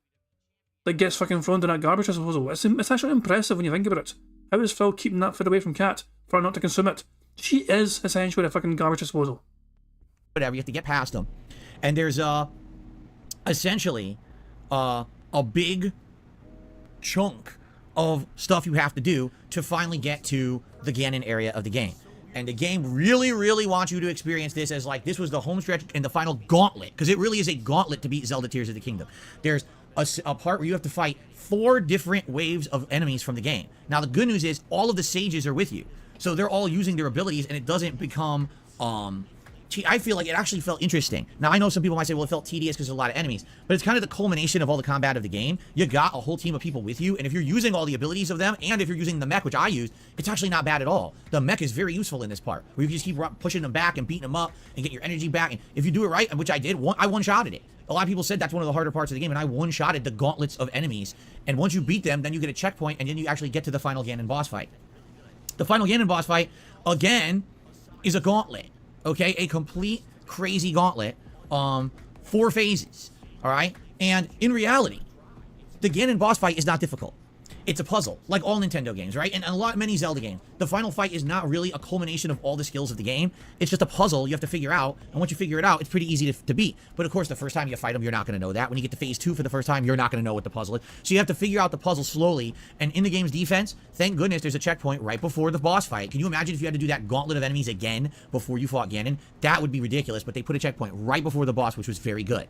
That gets fucking thrown down that garbage disposal. It's actually impressive when you think about it. How is Phil keeping that food away from Cat for her not to consume it? She is essentially a fucking garbage disposal. Whatever, you have to get past them. And there's essentially a big chunk of stuff you have to do to finally get to the Ganon area of the game. And the game really, really wants you to experience this as like this was the home stretch and the final gauntlet. Because it really is a gauntlet to beat Zelda Tears of the Kingdom. There's a part where you have to fight 4 different waves of enemies from the game. Now the good news is all of the sages are with you, so they're all using their abilities, and it doesn't become I feel like it actually felt interesting. Now I know some people might say, well, it felt tedious because there's a lot of enemies, but it's kind of the culmination of all the combat of the game. You got a whole team of people with you, and if you're using all the abilities of them, and if you're using the mech, which I used, it's actually not bad at all. The mech is very useful in this part, where you can just keep pushing them back and beating them up and get your energy back, and if you do it right, which I did, I one-shotted it. A lot of people said that's one of the harder parts of the game, and I one-shotted the gauntlets of enemies. And once you beat them, then you get a checkpoint, and then you actually get to the final Ganon boss fight. The final Ganon boss fight, again, is a gauntlet. Okay? A complete, crazy gauntlet. 4 phases. Alright? And in reality, the Ganon boss fight is not difficult. It's a puzzle, like all Nintendo games, right? And many Zelda games. The final fight is not really a culmination of all the skills of the game. It's just a puzzle you have to figure out, and once you figure it out, it's pretty easy to beat. But of course, the first time you fight them, you're not going to know that. When you get to phase 2 for the first time, you're not going to know what the puzzle is. So you have to figure out the puzzle slowly, and in the game's defense, thank goodness there's a checkpoint right before the boss fight. Can you imagine if you had to do that gauntlet of enemies again before you fought Ganon? That would be ridiculous, but they put a checkpoint right before the boss, which was very good.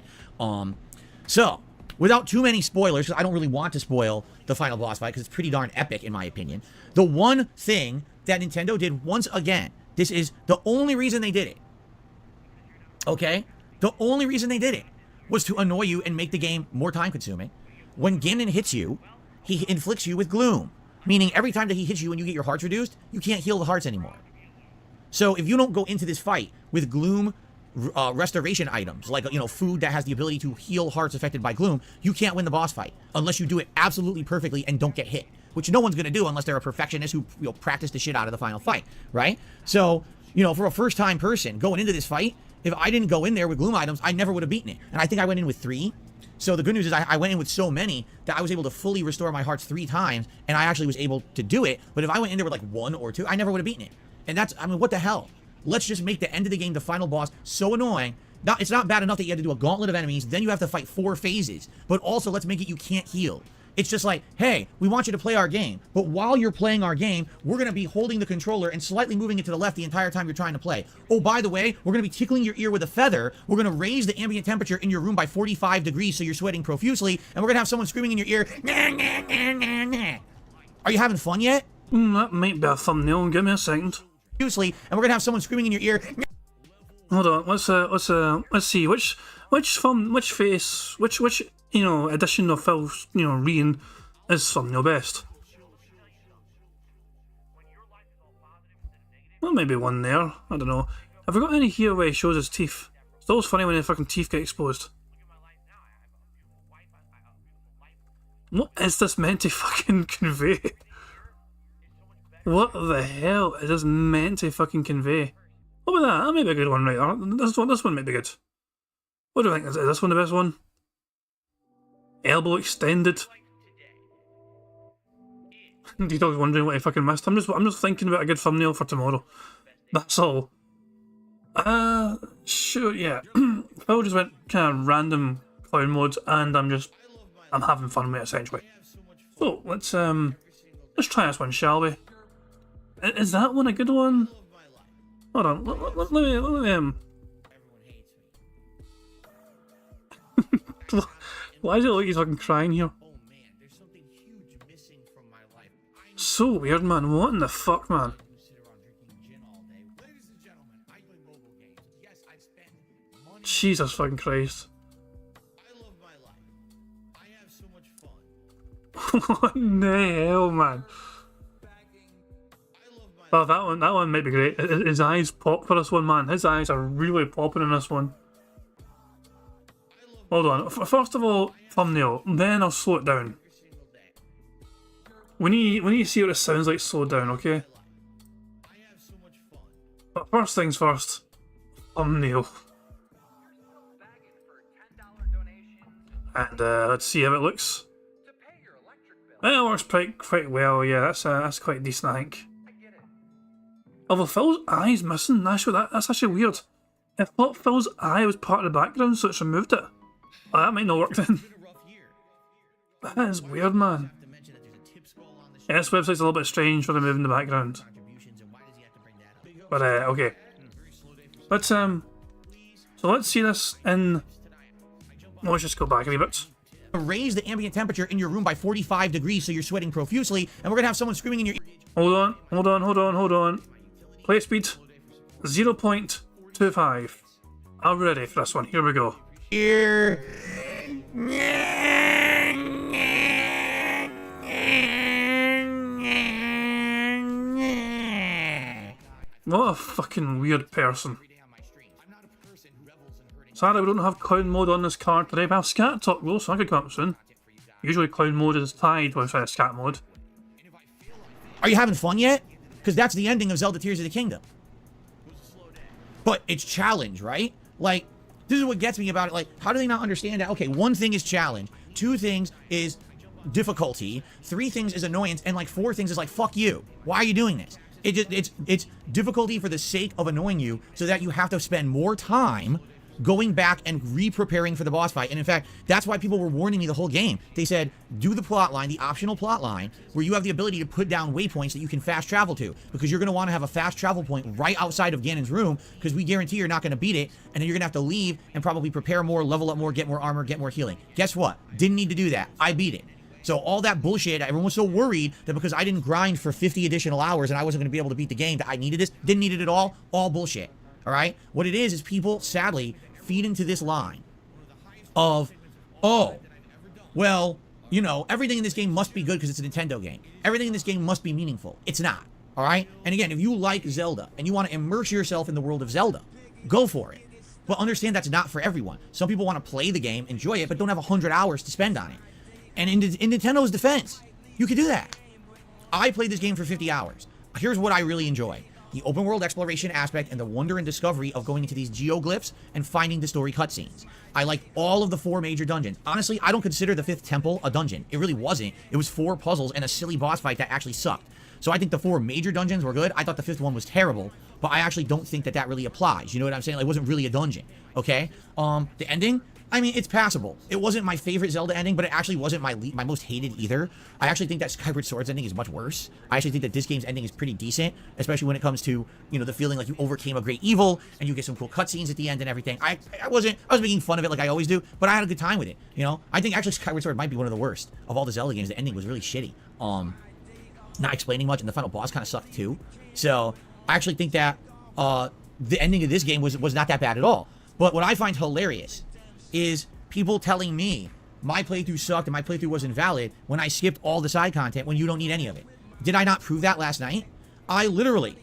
So, without too many spoilers, because I don't really want to spoil the final boss fight, because it's pretty darn epic, in my opinion. The one thing that Nintendo did once again, this is the only reason they did it, okay? The only reason they did it was to annoy you and make the game more time-consuming. When Ganon hits you, he inflicts you with gloom, meaning every time that he hits you and you get your hearts reduced, you can't heal the hearts anymore. So if you don't go into this fight with gloom restoration items, like, you know, food that has the ability to heal hearts affected by gloom, you can't win the boss fight unless you do it absolutely perfectly and don't get hit, which no one's going to do unless they're a perfectionist who, you know, practice the shit out of the final fight, right? So, you know, for a first-time person going into this fight, if I didn't go in there with gloom items, I never would have beaten it. And I think I went in with 3. So the good news is I went in with so many that I was able to fully restore my hearts 3 times, and I actually was able to do it. But if I went in there with like 1 or 2, I never would have beaten it. And that's, I mean, what the hell? Let's just make the end of the game, the final boss, so annoying. It's not bad enough that you have to do a gauntlet of enemies, then you have to fight 4 phases. But also, let's make it you can't heal. It's just like, hey, we want you to play our game, but while you're playing our game, we're going to be holding the controller and slightly moving it to the left the entire time you're trying to play. Oh, by the way, we're going to be tickling your ear with a feather. We're going to raise the ambient temperature in your room by 45 degrees so you're sweating profusely, and we're going to have someone screaming in your ear, nah, nah, nah, nah, nah. Are you having fun yet? That might be a thumbnail. Give me a second. Profusely, and we're going to have someone screaming in your ear. Hold on. Let's see which you know edition of Phil's, you know, reading is thumbnail best. Well, maybe one there. I don't know. Have we got any here where he shows his teeth? It's always funny when his fucking teeth get exposed. What is this meant to fucking convey? What the hell is this meant to fucking convey? What about that? That might be a good one right there. This one might be good. What do you think? Is this one the best one? Elbow extended. You dog's wondering what I fucking missed. I'm just thinking about a good thumbnail for tomorrow. That's all. Sure, yeah. Phil just went kind of random clown mode, and I'm having fun with it essentially. So let's try this one, shall we? Is that one a good one? Hold on, let me Why does it look like he's fucking crying here? So weird, man. What in the fuck, man? Jesus fucking Christ. What in the hell, man? Oh, that one might be great. His eyes pop for this one, man. His eyes are really popping in this one. Hold on. First of all, thumbnail. Then I'll slow it down. When you see what it sounds like, slow it down, okay? But first things first. Thumbnail. And let's see how it looks. It works quite well. Yeah, that's quite decent, I think. Although Phil's eye's missing, that's actually weird. I thought Phil's eye was part of the background, so it's removed it. Oh, that might not work then. That is weird, man. Yeah, this website's a little bit strange for removing the background. But okay. So let's see this in. Well, let's just go back a wee bit. Raise the ambient temperature in your room by 45 degrees so you're sweating profusely, and we're gonna have someone screaming in your ear. Hold on. Play speed 0.25. I'm ready for this one. Here we go. Here. What a fucking weird person. Sorry, we don't have clown mode on this card today, but I have scat talk rules, so I could come up soon. Usually clown mode is tied with scat mode. Are you having fun yet? Because that's the ending of Zelda Tears of the Kingdom. But it's challenge, right? Like, this is what gets me about it. Like, how do they not understand that? Okay, one thing is challenge. Two things is difficulty, 3 things is annoyance, and like 4 things is like, fuck you. Why are you doing this? It's difficulty for the sake of annoying you so that you have to spend more time going back and re-preparing for the boss fight. And in fact, that's why people were warning me the whole game. They said, do the plot line, the optional plot line, where you have the ability to put down waypoints that you can fast travel to, because you're going to want to have a fast travel point right outside of Ganon's room, because we guarantee you're not going to beat it, and then you're going to have to leave and probably prepare more, level up more, get more armor, get more healing. Guess what? Didn't need to do that. I beat it. So all that bullshit, everyone was so worried that because I didn't grind for 50 additional hours and I wasn't going to be able to beat the game, that I needed this, didn't need it at all bullshit. All right? What it is people, sadly, feed into this line of, oh, well, you know, everything in this game must be good because it's a Nintendo game. Everything in this game must be meaningful. It's not. All right? And again, if you like Zelda and you want to immerse yourself in the world of Zelda, go for it. But understand that's not for everyone. Some people want to play the game, enjoy it, but don't have 100 hours to spend on it. And in Nintendo's defense, you could do that. I played this game for 50 hours. Here's what I really enjoy. The open world exploration aspect and the wonder and discovery of going into these geoglyphs and finding the story cutscenes. I liked all of the 4 major dungeons. Honestly, I don't consider the 5th temple a dungeon. It really wasn't. It was 4 puzzles and a silly boss fight that actually sucked. So I think the 4 major dungeons were good. I thought the 5th one was terrible, but I actually don't think that that really applies. You know what I'm saying? Like, it wasn't really a dungeon, okay? The ending, I mean, it's passable. It wasn't my favorite Zelda ending, but it actually wasn't my most hated either. I actually think that Skyward Sword's ending is much worse. I actually think that this game's ending is pretty decent, especially when it comes to, you know, the feeling like you overcame a great evil and you get some cool cutscenes at the end and everything. I was making fun of it like I always do, but I had a good time with it, you know? I think actually Skyward Sword might be one of the worst of all the Zelda games. The ending was really shitty. Not explaining much, and the final boss kind of sucked too. So I actually think that the ending of this game was not that bad at all. But what I find hilarious is people telling me my playthrough sucked and my playthrough was invalid when I skipped all the side content when you don't need any of it. Did I not prove that last night? I literally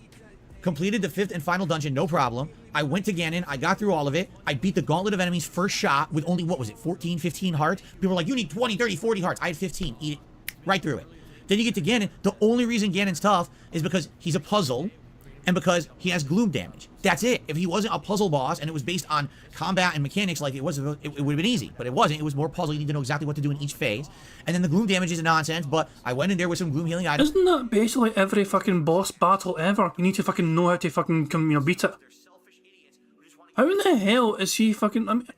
completed the 5th and final dungeon, no problem. I went to Ganon, I got through all of it, I beat the gauntlet of enemies first shot with only, what was it, 14, 15 hearts? People were like, you need 20, 30, 40 hearts. I had 15, eat it, right through it. Then you get to Ganon, the only reason Ganon's tough is because he's a puzzle, and because he has gloom damage. That's it. If he wasn't a puzzle boss and it was based on combat and mechanics like it was, it would have been easy. But it wasn't. It was more puzzle. You need to know exactly what to do in each phase. And then the gloom damage is nonsense, but I went in there with some gloom healing items. Isn't that basically every fucking boss battle ever? You need to fucking know how to fucking, beat it. How in the hell is he fucking... I mean,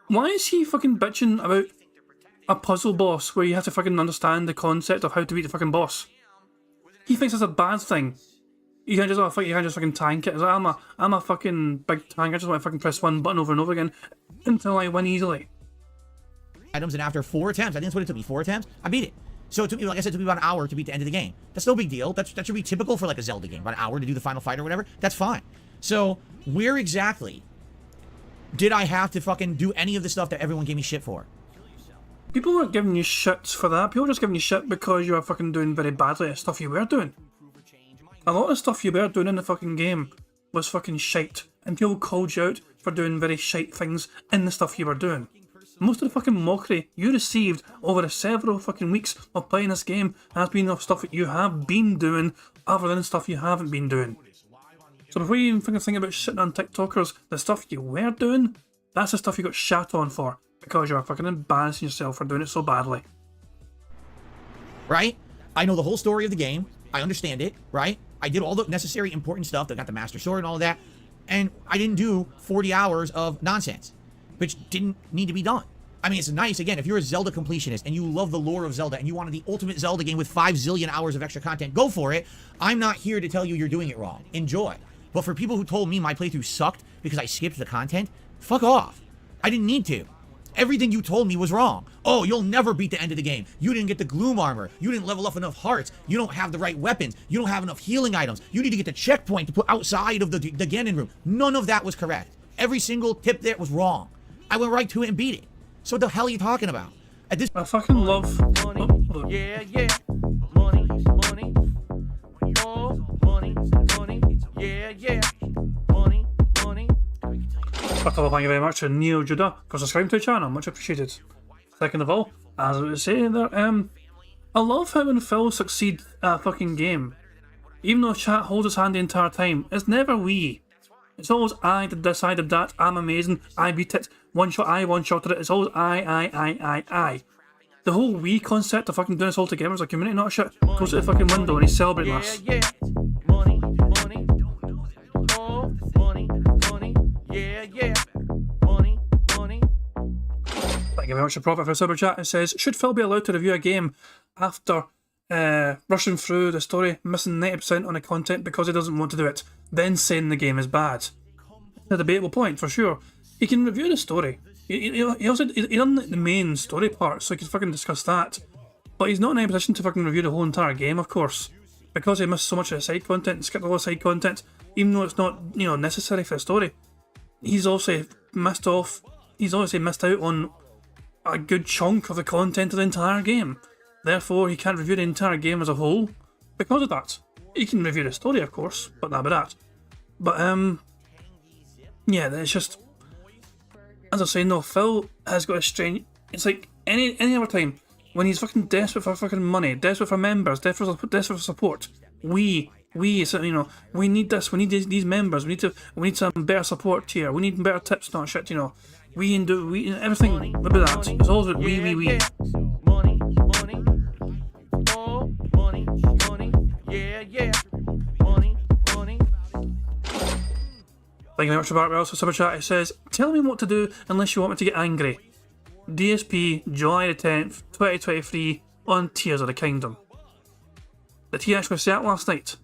why is he fucking bitching about a puzzle boss where you have to fucking understand the concept of how to beat the fucking boss? He thinks that's a bad thing. You can't just fucking tank it. It's like, I'm a fucking big tank. I just want to fucking press one button over and over again until I win easily. Items, and after 4 attempts, I think that's what it took me, 4 attempts, I beat it. So it took me, like I said, it took me about an hour to beat the end of the game. That's no big deal. That should be typical for like a Zelda game. About an hour to do the final fight or whatever. That's fine. So where exactly did I have to fucking do any of the stuff that everyone gave me shit for? People weren't giving you shits for that. People were just giving you shit because you were fucking doing very badly at stuff you were doing. A lot of stuff you were doing in the fucking game was fucking shite, and people called you out for doing very shite things in the stuff you were doing. Most of the fucking mockery you received over the several fucking weeks of playing this game has been of stuff that you have been doing other than stuff you haven't been doing. So before you even fucking think about shitting on TikTokers, the stuff you were doing, that's the stuff you got shat on for, because you are fucking embarrassing yourself for doing it so badly. Right? I know the whole story of the game. I understand it, right? I did all the necessary important stuff. I got the Master Sword and all of that. And I didn't do 40 hours of nonsense, which didn't need to be done. I mean, it's nice, again, if you're a Zelda completionist and you love the lore of Zelda and you wanted the ultimate Zelda game with 5 zillion hours of extra content, go for it. I'm not here to tell you you're doing it wrong. Enjoy. But for people who told me my playthrough sucked because I skipped the content, fuck off. I didn't need to. Everything you told me was wrong. Oh, you'll never beat the end of the game. You didn't get the gloom armor. You didn't level up enough hearts. You don't have the right weapons. You don't have enough healing items. You need to get the checkpoint to put outside of the Ganon room. None of that was correct. Every single tip there was wrong. I went right to it and beat it. So what the hell are you talking about? At this I fucking love... Money, yeah, yeah. Money, money. Oh, money, money. Yeah, yeah. Money, money. First of all, thank you very much to Neo Judah for subscribing to the channel, much appreciated. Second of all, as I was saying there, I love how when Phil succeeds at a fucking game, even though chat holds his hand the entire time, it's never we. It's always I that decided that, I'm amazing, I beat it, one shot it, it's always I. The whole we concept of fucking doing this all together as a community, not shit. Goes to the fucking window and he's celebrating us. Yeah, money, money, oh, money, money, yeah, money, money. Thank you very much for Profit for a super chat. It says, should Phil be allowed to review a game after rushing through the story, missing 90% on the content because he doesn't want to do it, then saying the game is bad? A debatable point, for sure. He can review the story. He done the main story part, so he can fucking discuss that. But he's not in any position to fucking review the whole entire game, of course. Because he missed so much of the side content and skipped all the side content, even though it's not, you know, necessary for the story. He's also missed out on a good chunk of the content of the entire game. Therefore, he can't review the entire game as a whole because of that. He can review the story, of course, but not about that. But, yeah, it's just... As I was saying, though, Phil has got a strange... It's like any other time, when he's fucking desperate for fucking money, desperate for members, desperate for support, we need this, we need these members, we need some better support here, we need better tips, not shit, you know. Everything about that. It's all about we. Money, money, oh, money, money, yeah, money, money. Thank you very much for Barbara also super chat. It says, tell me what to do unless you want me to get angry. DSP, July the 10th, 2023, on Tears of the Kingdom. Did he actually say that last night?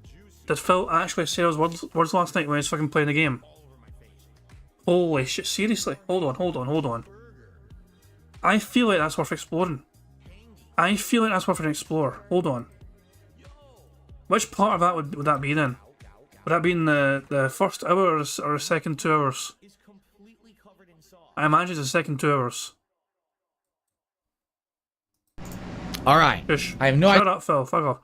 Did Phil actually say those words last night when he was fucking playing the game? Holy shit, seriously? Hold on. I feel like that's worth exploring. Hold on. Which part of that would that be then? Would that be in the first hour or the second 2 hours? I imagine it's the second 2 hours. Alright. Shush. I have no idea. Shut up, Phil. Fuck off.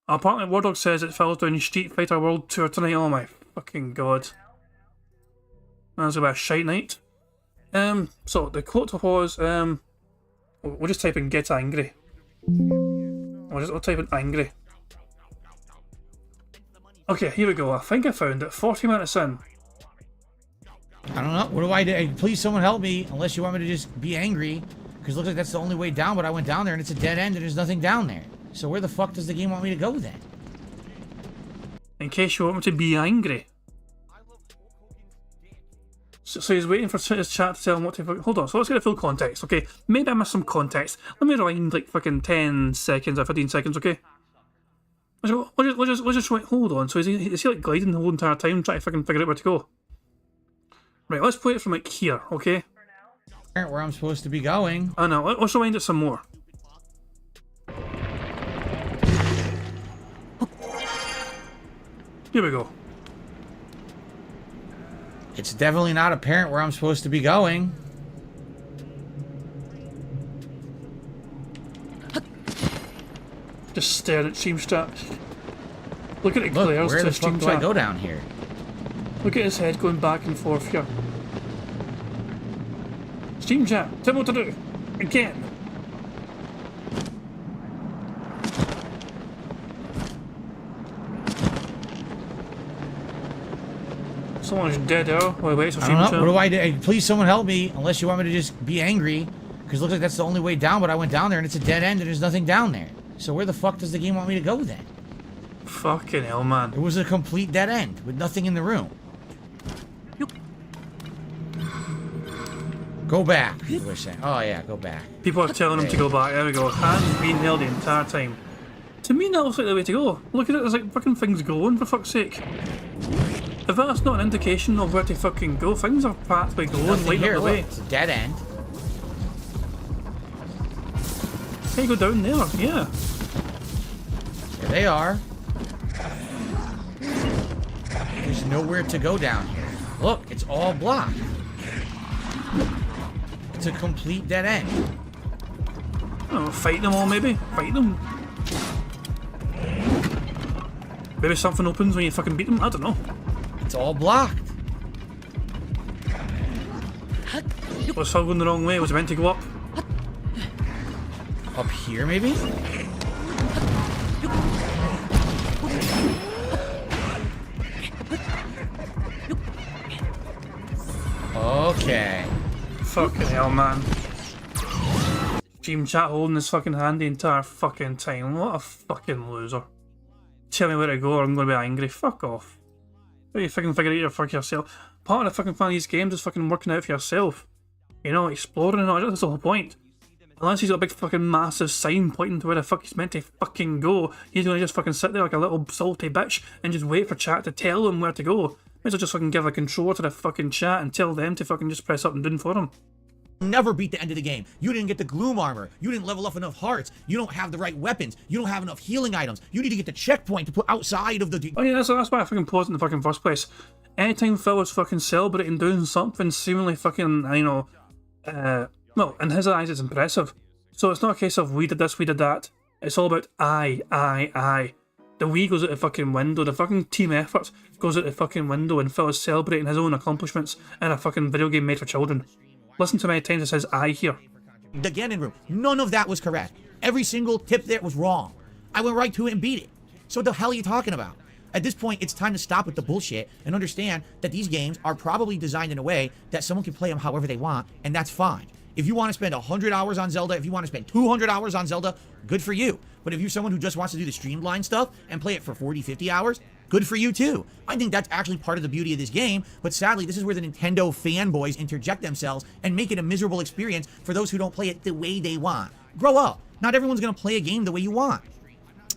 Apparently, Wardog says that Phil's doing Street Fighter World Tour tonight. Oh my fucking god. That's about a shite night. So the quote was, we'll just type in get angry. We'll type in angry. Okay, here we go. I think I found it. 40 minutes in. I don't know. What do I do? Please, someone help me. Unless you want me to just be angry. Because it looks like that's the only way down, but I went down there and it's a dead end and there's nothing down there. So where the fuck does the game want me to go then? In case you want me to be angry. So he's waiting for his chat to tell him what to... Hold on, so let's get a full context, okay? Maybe I missed some context. Let me rewind like fucking 10 seconds or 15 seconds, okay? We'll just wait. Hold on, so is he like gliding the whole entire time trying to fucking figure out where to go? Right, let's play it from like here, okay? Where I'm supposed to be going. I know, let's rewind it some more. Here we go. It's definitely not apparent where I'm supposed to be going. Just staring at Steam Chat. Look at it Look, glares where to the Steam fuck do I Chat. go down here? Look at his head going back and forth here. Steam Chat, tell me what to do. Again. Someone's dead there. Wait, so I don't know. What do I do? Please, someone help me. Unless you want me to just be angry. Because it looks like that's the only way down, but I went down there and it's a dead end and there's nothing down there. So where the fuck does the game want me to go then? Fucking hell, man. It was a complete dead end with nothing in the room. Go back. We're saying. Oh yeah, go back. People are telling him to go back. There we go. Hands being held the entire time. To me, that looks like the way to go. Look at it, there's like fucking things glowing, for fuck's sake. If that's not an indication of where to fucking go, things are practically glowing, lighting up the way. It's a dead end. Hey, go down there, yeah. There they are. There's nowhere to go down here. Look, it's all blocked. It's a complete dead end. Oh, fight them all, maybe? Fight them. Maybe something opens when you fucking beat them? I don't know. It's all blocked. Was Phil going the wrong way? Was he meant to go up? Up here, maybe? Okay. Fucking hell, man. Stream chat holding his fucking hand the entire fucking time. What a fucking loser. Tell me where to go or I'm gonna be angry. Fuck off. But you fucking figure it out for yourself. Part of the fucking fun of these games is fucking working out for yourself. You know, exploring and all, that's the whole point. Unless he's got a big fucking massive sign pointing to where the fuck he's meant to fucking go, he's gonna just fucking sit there like a little salty bitch and just wait for chat to tell him where to go. Might as well just fucking give a controller to the fucking chat and tell them to fucking just press up and down for him. Never beat the end of the game. You didn't get the gloom armor. You didn't level up enough hearts. You don't have the right weapons. You don't have enough healing items. You need to get the checkpoint to put outside of the... Oh yeah, that's why I fucking paused in the fucking first place. Anytime Phil was fucking celebrating doing something seemingly fucking, you know, well, in his eyes it's impressive. So it's not a case of we did this, we did that. It's all about I. The we goes out the fucking window, the fucking team effort goes out the fucking window and Phil is celebrating his own accomplishments in a fucking video game made for children. Listen to how many times it says I here. The Ganon room. None of that was correct. Every single tip there was wrong. I went right to it and beat it. So what the hell are you talking about? At this point, it's time to stop with the bullshit and understand that these games are probably designed in a way that someone can play them however they want, and that's fine. If you want to spend 100 hours on Zelda, if you want to spend 200 hours on Zelda, good for you. But if you're someone who just wants to do the streamline stuff and play it for 40, 50 hours, good for you too. I think that's actually part of the beauty of this game, but sadly, this is where the Nintendo fanboys interject themselves and make it a miserable experience for those who don't play it the way they want. Grow up. Not everyone's going to play a game the way you want.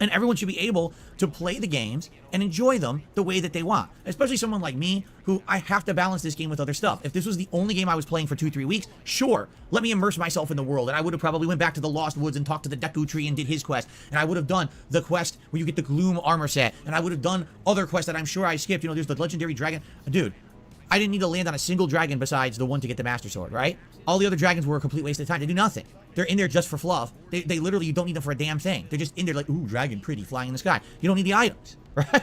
And everyone should be able to play the games and enjoy them the way that they want. Especially someone like me, who I have to balance this game with other stuff. If this was the only game I was playing for 2-3 weeks, sure, let me immerse myself in the world. And I would have probably went back to the Lost Woods and talked to the Deku Tree and did his quest. And I would have done the quest where you get the Gloom armor set. And I would have done other quests that I'm sure I skipped. You know, there's the Legendary Dragon. Dude, I didn't need to land on a single dragon besides the one to get the Master Sword, right? All the other dragons were a complete waste of time. They do nothing. They're in there just for fluff. They literally, you don't need them for a damn thing. They're just in there like, ooh, dragon pretty flying in the sky. You don't need the items, right?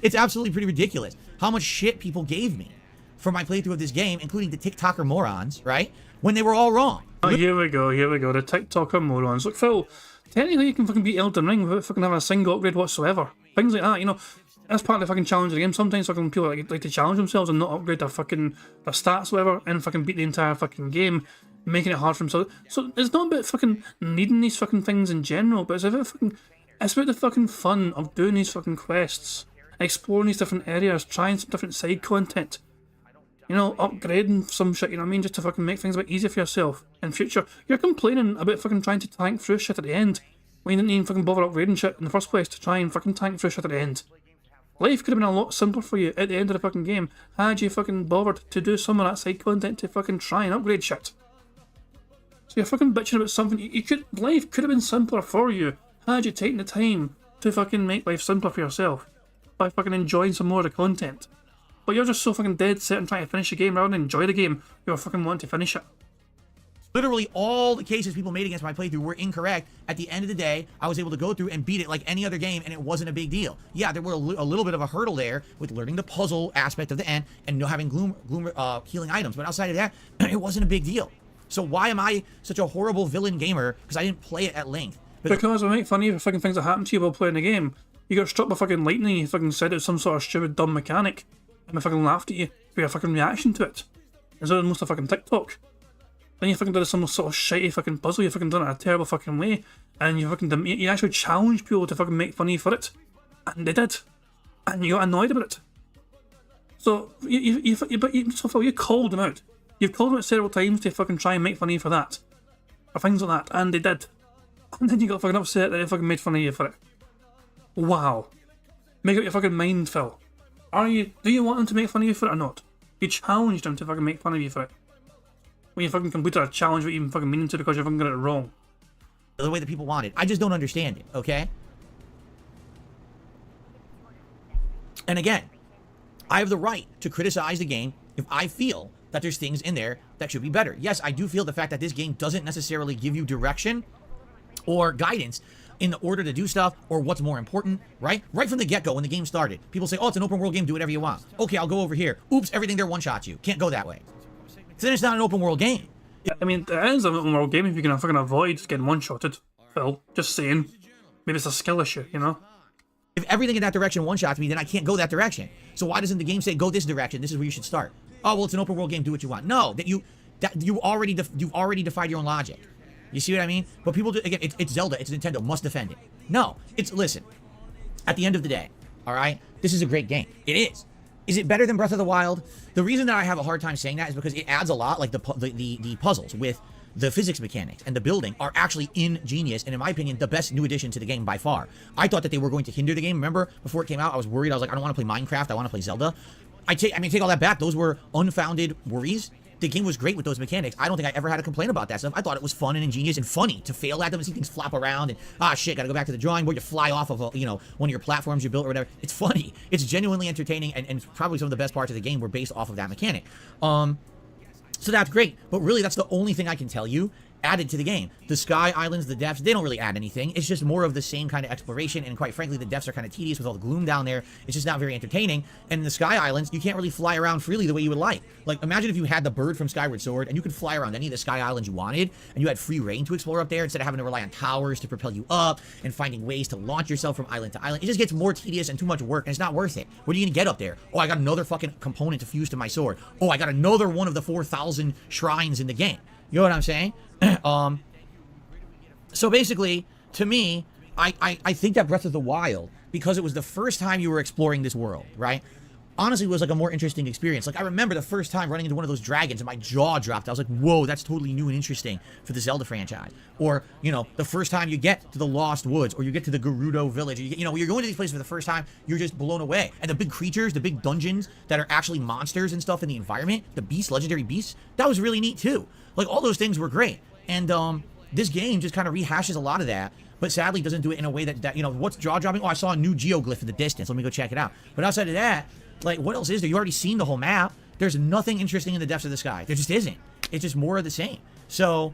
It's absolutely pretty ridiculous how much shit people gave me for my playthrough of this game, including the TikToker morons, right? When they were all wrong. Oh, here we go, the TikToker morons. Look, Phil, technically you can fucking beat Elden Ring without fucking having a single upgrade whatsoever. Things like that, you know. That's part of the fucking challenge of the game. Sometimes fucking people like to challenge themselves and not upgrade their stats, whatever, and fucking beat the entire fucking game, making it hard for themselves. So it's not about fucking needing these fucking things in general, but it's about the fucking fun of doing these fucking quests, exploring these different areas, trying some different side content. You know, upgrading some shit, you know what I mean, just to fucking make things a bit easier for yourself in future. You're complaining about fucking trying to tank through shit at the end, when you didn't even fucking bother upgrading shit in the first place to try and fucking tank through shit at the end. Life could have been a lot simpler for you at the end of the fucking game had you fucking bothered to do some of that side content to fucking try and upgrade shit. So you're fucking bitching about something life could have been simpler for you had you taken the time to fucking make life simpler for yourself by fucking enjoying some more of the content. But you're just so fucking dead set on trying to finish the game rather than enjoy the game. You're fucking wanting to finish it. Literally all the cases people made against my playthrough were incorrect. At the end of the day, I was able to go through and beat it like any other game, and it wasn't a big deal. Yeah, there were a little bit of a hurdle there with learning the puzzle aspect of the end and having gloom healing items, but outside of that, it wasn't a big deal. So why am I such a horrible villain gamer? Because I didn't play it at length. Because we make fun of you for fucking things that happen to you while playing the game. You got struck by fucking lightning, you fucking said it was some sort of stupid dumb mechanic, and we fucking laughed at you for your fucking reaction to it. As well as most of fucking TikTok. Then you fucking did some sort of shitty fucking puzzle, you fucking done it in a terrible fucking way, and you actually challenged people to fucking make fun of you for it. And they did. And you got annoyed about it. So, Phil, you called them out. You've called them out several times to fucking try and make fun of you for that. Or things like that, and they did. And then you got fucking upset that they fucking made fun of you for it. Wow. Make up your fucking mind, Phil. Do you want them to make fun of you for it or not? You challenged them to fucking make fun of you for it. When you fucking completed a challenge without even fucking meaning to because you fucking got it wrong. The way that people want it. I just don't understand it, okay? And again, I have the right to criticize the game if I feel that there's things in there that should be better. Yes, I do feel the fact that this game doesn't necessarily give you direction or guidance in the order to do stuff or what's more important, right? Right from the get-go when the game started, people say, oh, it's an open world game, do whatever you want. Okay, I'll go over here. Oops, everything there one-shots you. Can't go that way. Then it's not an open world game. I mean, it is an open world game if you can fucking avoid getting one-shotted. Phil, just saying. Maybe it's a skill issue, you know? If everything in that direction one-shots me, then I can't go that direction. So why doesn't the game say, go this direction, this is where you should start? Oh, well, it's an open world game, do what you want. No, you've already defied your own logic. You see what I mean? But people do, again, it's Zelda, it's Nintendo, must defend it. No, listen, at the end of the day, all right, this is a great game. It is. Is it better than Breath of the Wild? The reason that I have a hard time saying that is because it adds a lot, like the puzzles with the physics mechanics and the building are actually ingenious, and in my opinion, the best new addition to the game by far. I thought that they were going to hinder the game. Remember, before it came out, I was worried. I was like, I don't want to play Minecraft. I want to play Zelda. Take all that back. Those were unfounded worries. The game was great with those mechanics. I don't think I ever had a complaint about that stuff. I thought it was fun and ingenious and funny to fail at them and see things flop around and, shit, gotta go back to the drawing board. You fly off of, one of your platforms you built or whatever. It's funny. It's genuinely entertaining, and probably some of the best parts of the game were based off of that mechanic. So that's great, but really that's the only thing I can tell you added to the game. The sky islands, the depths, they don't really add anything. It's just more of the same kind of exploration, and quite frankly, the depths are kind of tedious with all the gloom down there. It's just not very entertaining. And the sky islands, you can't really fly around freely the way you would like. Like, imagine if you had the bird from Skyward Sword, and you could fly around any of the sky islands you wanted, and you had free reign to explore up there instead of having to rely on towers to propel you up, and finding ways to launch yourself from island to island. It just gets more tedious and too much work, and it's not worth it. What are you gonna get up there? Oh, I got another fucking component to fuse to my sword. Oh, I got another one of the 4,000 shrines in the game. You know what I'm saying? So basically, to me, I think that Breath of the Wild, because it was the first time you were exploring this world, right? Honestly, it was like a more interesting experience. Like, I remember the first time running into one of those dragons and my jaw dropped. I was like, whoa, that's totally new and interesting for the Zelda franchise. Or, the first time you get to the Lost Woods, or you get to the Gerudo Village, you're going to these places for the first time, you're just blown away. And the big creatures, the big dungeons that are actually monsters and stuff in the environment, the beasts, legendary beasts, that was really neat too. Like, all those things were great. And, this game just kind of rehashes a lot of that, but sadly doesn't do it in a way that what's jaw-dropping? Oh, I saw a new geoglyph in the distance. Let me go check it out. But outside of that, like, what else is there? You've already seen the whole map. There's nothing interesting in the depths of the sky. There just isn't. It's just more of the same. So,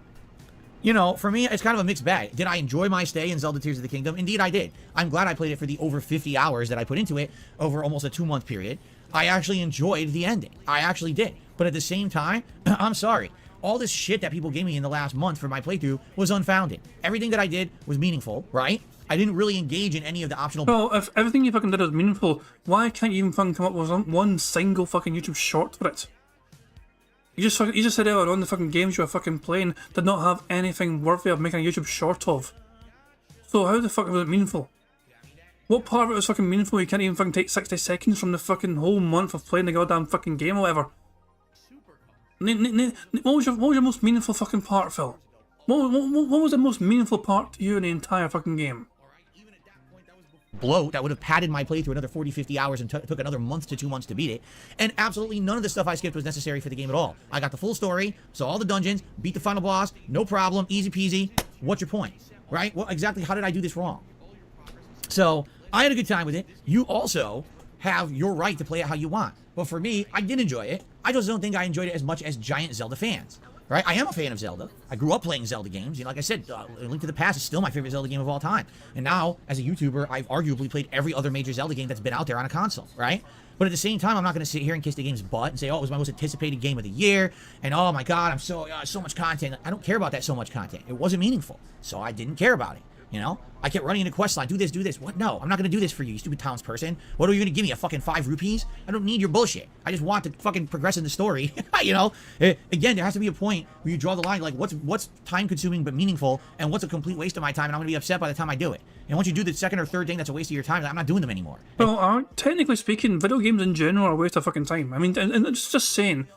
for me, it's kind of a mixed bag. Did I enjoy my stay in Zelda Tears of the Kingdom? Indeed, I did. I'm glad I played it for the over 50 hours that I put into it over almost a 2-month period. I actually enjoyed the ending. I actually did. But at the same time, I'm sorry. All this shit that people gave me in the last month for my playthrough was unfounded. Everything that I did was meaningful, right? I didn't really engage in any of the optional... Well, if everything you fucking did was meaningful, why can't you even fucking come up with one single fucking YouTube short for it? You just said earlier on the fucking games you were fucking playing did not have anything worthy of making a YouTube short of. So how the fuck was it meaningful? What part of it was fucking meaningful? You can't even fucking take 60 seconds from the fucking whole month of playing the goddamn fucking game or whatever. What was your most meaningful fucking part, Phil? What was the most meaningful part to you in the entire fucking game? Bloat that would have padded my playthrough another 40, 50 hours and took another month to 2 months to beat it. And absolutely none of the stuff I skipped was necessary for the game at all. I got the full story, saw all the dungeons, beat the final boss, no problem, easy peasy. What's your point? Right? Well, exactly how did I do this wrong? So, I had a good time with it. You also have your right to play it how you want. But for me, I did enjoy it. I just don't think I enjoyed it as much as giant Zelda fans. Right? I am a fan of Zelda. I grew up playing Zelda games. Like I said, Link to the Past is still my favorite Zelda game of all time. And now, as a YouTuber, I've arguably played every other major Zelda game that's been out there on a console, right? But at the same time, I'm not going to sit here and kiss the game's butt and say, oh, it was my most anticipated game of the year, and oh my god, I'm so much content. I don't care about that so much content. It wasn't meaningful, so I didn't care about it. I kept running into quest line, do this. What? No, I'm not going to do this for you, you stupid townsperson. What are you going to give me, a fucking 5 rupees? I don't need your bullshit. I just want to fucking progress in the story, Again, there has to be a point where you draw the line, like, what's time-consuming but meaningful, and what's a complete waste of my time, and I'm going to be upset by the time I do it. And once you do the second or third thing that's a waste of your time, I'm not doing them anymore. Well, technically speaking, video games in general are a waste of fucking time. I mean, and it's just saying,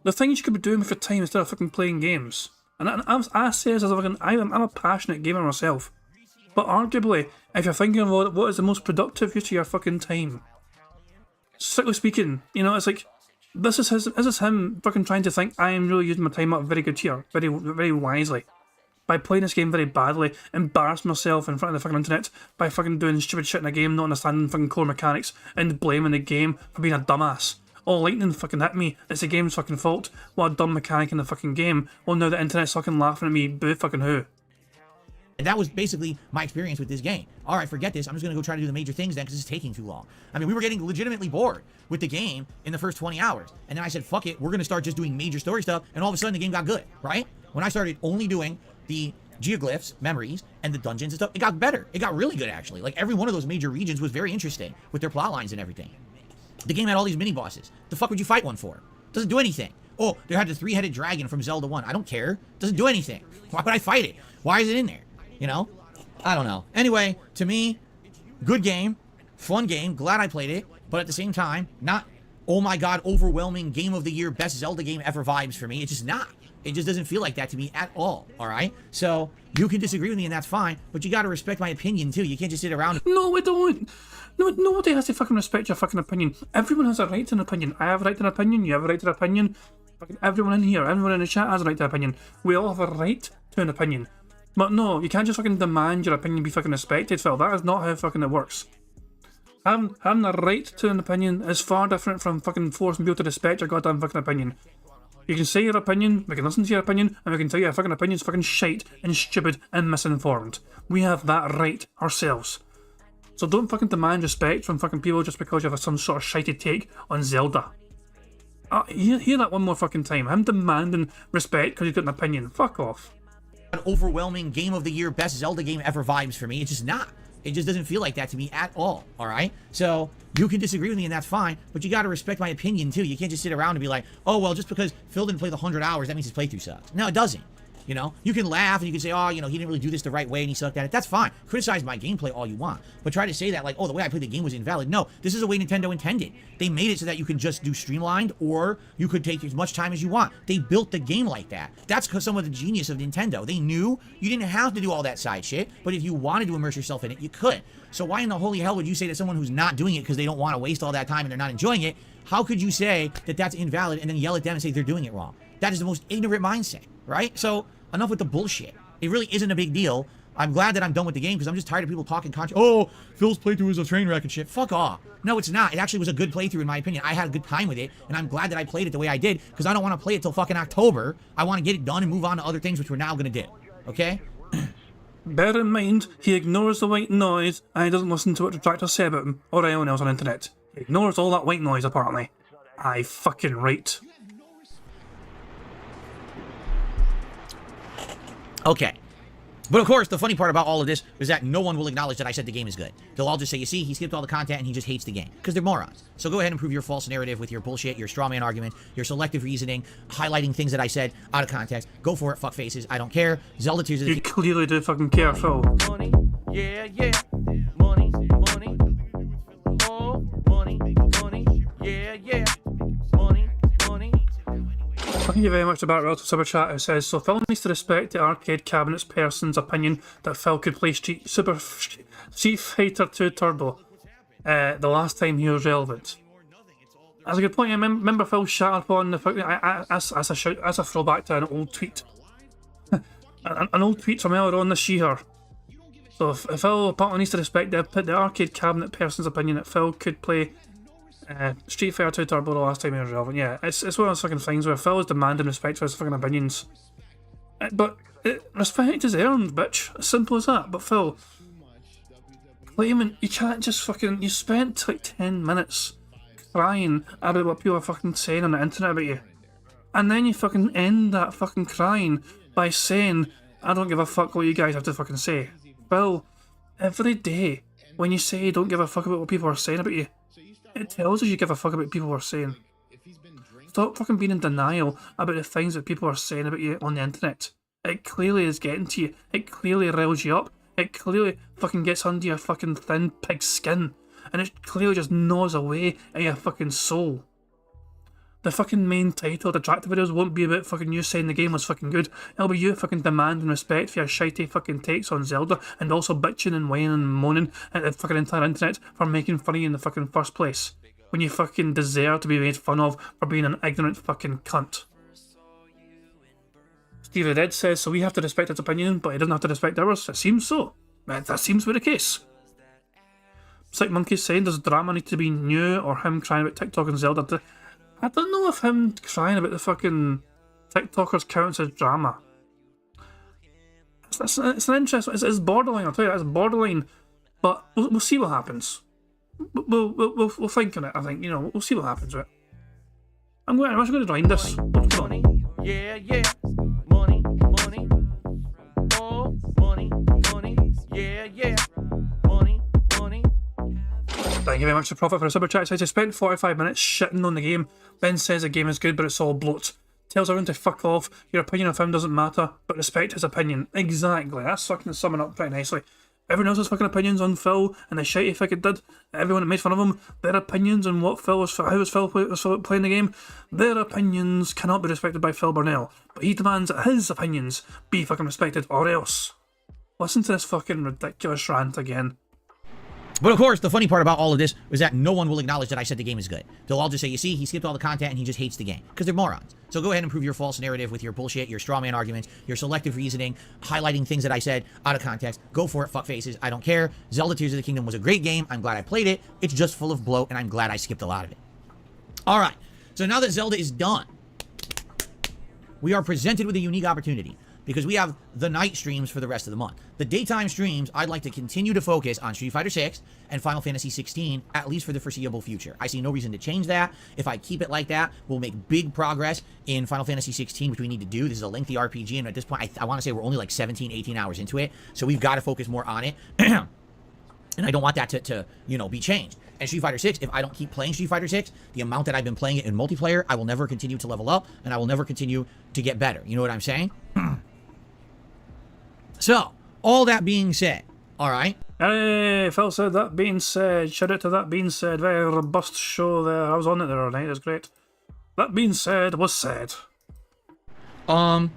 the things you could be doing with your time instead of fucking playing games. And I say this as I'm a passionate gamer myself. But arguably, if you're thinking about what is the most productive use of your fucking time, strictly speaking, it's like, this is him fucking trying to think, I am really using my time up very good here, very, very wisely, by playing this game very badly, embarrassing myself in front of the fucking internet, by fucking doing stupid shit in a game, not understanding fucking core mechanics, and blaming the game for being a dumbass. Oh, lightning fucking hit me, it's the game's fucking fault, what a dumb mechanic in the fucking game, well now the internet's fucking laughing at me, boo fucking who. And that was basically my experience with this game. All right, forget this. I'm just going to go try to do the major things then because it's taking too long. I mean, we were getting legitimately bored with the game in the first 20 hours. And then I said, fuck it, we're going to start just doing major story stuff. And all of a sudden, the game got good, right? When I started only doing the geoglyphs, memories, and the dungeons and stuff, it got better. It got really good, actually. Like, every one of those major regions was very interesting with their plot lines and everything. The game had all these mini-bosses. The fuck would you fight one for? Doesn't do anything. Oh, they had the three-headed dragon from Zelda 1. I don't care. It doesn't do anything. Why would I fight it? Why is it in there? You know? I don't know. Anyway, to me, good game, fun game, glad I played it, but at the same time, not, oh my god, overwhelming game of the year, best Zelda game ever vibes for me. It's just not. It just doesn't feel like that to me at all, alright? So, you can disagree with me and that's fine, but you gotta respect my opinion too. You can't just sit around. No, we don't. No, nobody has to fucking respect your fucking opinion. Everyone has a right to an opinion. I have a right to an opinion. You have a right to an opinion. Fucking everyone in here, everyone in the chat has a right to an opinion. We all have a right to an opinion. But no, you can't just fucking demand your opinion be fucking respected, Phil. That is not how fucking it works. Having a right to an opinion is far different from fucking forcing people to respect your goddamn fucking opinion. You can say your opinion, we can listen to your opinion, and we can tell you your fucking opinion's fucking shite and stupid and misinformed. We have that right ourselves. So don't fucking demand respect from fucking people just because you have some sort of shitey take on Zelda. Hear that one more fucking time. I'm demanding respect because you've got an opinion. Fuck off. An overwhelming game of the year, best Zelda game ever vibes for me. It's just not. It just doesn't feel like that to me at all, alright? So, you can disagree with me and that's fine, but you gotta respect my opinion too. You can't just sit around and be like, oh, well, just because Phil didn't play the 100 hours, that means his playthrough sucks. No, it doesn't. You know, you can laugh and you can say, oh, you know, he didn't really do this the right way and he sucked at it. That's fine. Criticize my gameplay all you want. But try to say that like, oh, the way I played the game was invalid. No, this is the way Nintendo intended. They made it so that you can just do streamlined or you could take as much time as you want. They built the game like that. That's because some of the genius of Nintendo. They knew you didn't have to do all that side shit, but if you wanted to immerse yourself in it, you could. So why in the holy hell would you say to someone who's not doing it because they don't want to waste all that time and they're not enjoying it, how could you say that that's invalid and then yell at them and say they're doing it wrong? That is the most ignorant mindset, right? So enough with the bullshit. It really isn't a big deal. I'm glad that I'm done with the game because I'm just tired of people talking oh, Phil's playthrough is a train wreck and shit. Fuck off. No, it's not. It actually was a good playthrough in my opinion. I had a good time with it and I'm glad that I played it the way I did because I don't want to play it till fucking October. I want to get it done and move on to other things which we're now going to do. Okay? Bear in mind, he ignores the white noise and he doesn't listen to what detractors say about him or anyone else on the internet. He ignores all that white noise apparently. Aye, fucking right. Okay. But of course, the funny part about all of this is that no one will acknowledge that I said the game is good. They'll all just say, you see, he skipped all the content and he just hates the game. Because they're morons. So go ahead and prove your false narrative with your bullshit, your straw man argument, your selective reasoning, highlighting things that I said out of context. Go for it, fuck faces. I don't care. Zelda Tears of the You clearly do fucking care, Phil. Money, yeah, yeah. Money, money. Oh, money, money. Yeah, yeah. Money, money. Thank you very much to Battle Super Chat who says, so Phil needs to respect the arcade cabinet's person's opinion that Phil could play Street Fighter 2 Turbo the last time he was relevant. That's a good point. I remember Phil shat upon the as a throwback to an old tweet. an old tweet from earlier on this year. So if Phil apparently needs to respect the arcade cabinet person's opinion that Phil could play Street Fighter 2 Turbo the last time he was relevant. Yeah, it's one of those fucking things where Phil is demanding respect for his fucking opinions. But respect is earned, bitch. As simple as that. But Phil, claiming you can't just fucking... You spent like 10 minutes crying about what people are fucking saying on the internet about you. And then you fucking end that fucking crying by saying, I don't give a fuck what you guys have to fucking say. Phil, every day when you say you don't give a fuck about what people are saying about you, it tells us you give a fuck about what people are saying. Stop fucking being in denial about the things that people are saying about you on the internet. It clearly is getting to you. It clearly riles you up. It clearly fucking gets under your fucking thin pig skin. And it clearly just gnaws away at your fucking soul. The fucking main title of the Detractor videos won't be about fucking you saying the game was fucking good. It'll be you fucking demanding respect for your shitey fucking takes on Zelda and also bitching and whining and moaning at the fucking entire internet for making fun of you in the fucking first place. When you fucking deserve to be made fun of for being an ignorant fucking cunt. Steve the Dead says, so we have to respect his opinion, but he doesn't have to respect ours. It seems so. That seems to be the case. Psych Monkey's saying, does drama need to be new or him crying about TikTok and Zelda? I don't know if him crying about the fucking TikTokers counts as drama. It's an interesting... It's borderline, I'll tell you that. It's borderline. But we'll see what happens. We'll think on it, I think. You know, we'll see what happens with it. I'm actually going to join this. Money, yeah, yeah. Money, money. Oh, money, money. Yeah, yeah. Money, money. Thank you very much to Prophet for a super chat. Says he spent 45 minutes shitting on the game. Ben says the game is good, but it's all bloat. tells everyone to fuck off, your opinion of him doesn't matter, but respect his opinion. Exactly, that's fucking summing up pretty nicely. Everyone else's fucking opinions on Phil and the shit he fucking did, everyone that made fun of him, their opinions on what Phil was, how was Phil playing the game, their opinions cannot be respected by Phil Burnell. But he demands that his opinions be fucking respected, or else. Listen to this fucking ridiculous rant again. But of course, the funny part about all of this is that no one will acknowledge that I said the game is good. They'll all just say, you see, he skipped all the content and he just hates the game. Because they're morons. So go ahead and prove your false narrative with your bullshit, your straw man arguments, your selective reasoning, highlighting things that I said out of context. Go for it, fuckfaces. I don't care. Zelda Tears of the Kingdom was a great game. I'm glad I played it. It's just full of bloat, and I'm glad I skipped a lot of it. All right. So now that Zelda is done, we are presented with a unique opportunity. Because we have the night streams for the rest of the month. The daytime streams, I'd like to continue to focus on Street Fighter 6 and Final Fantasy 16, at least for the foreseeable future. I see no reason to change that. If I keep it like that, we'll make big progress in Final Fantasy 16, which we need to do. This is a lengthy RPG, and at this point, I want to say we're only like 17, 18 hours into it, so we've got to focus more on it. And I don't want that to be changed. And Street Fighter 6, if I don't keep playing Street Fighter 6, the amount that I've been playing it in multiplayer, I will never continue to level up, and I will never continue to get better. You know what I'm saying? So, all that being said, all right? Hey, Phil said, that being said, shout out to that being said, very robust show there. I was on it the other night, it was great. That being said was said. What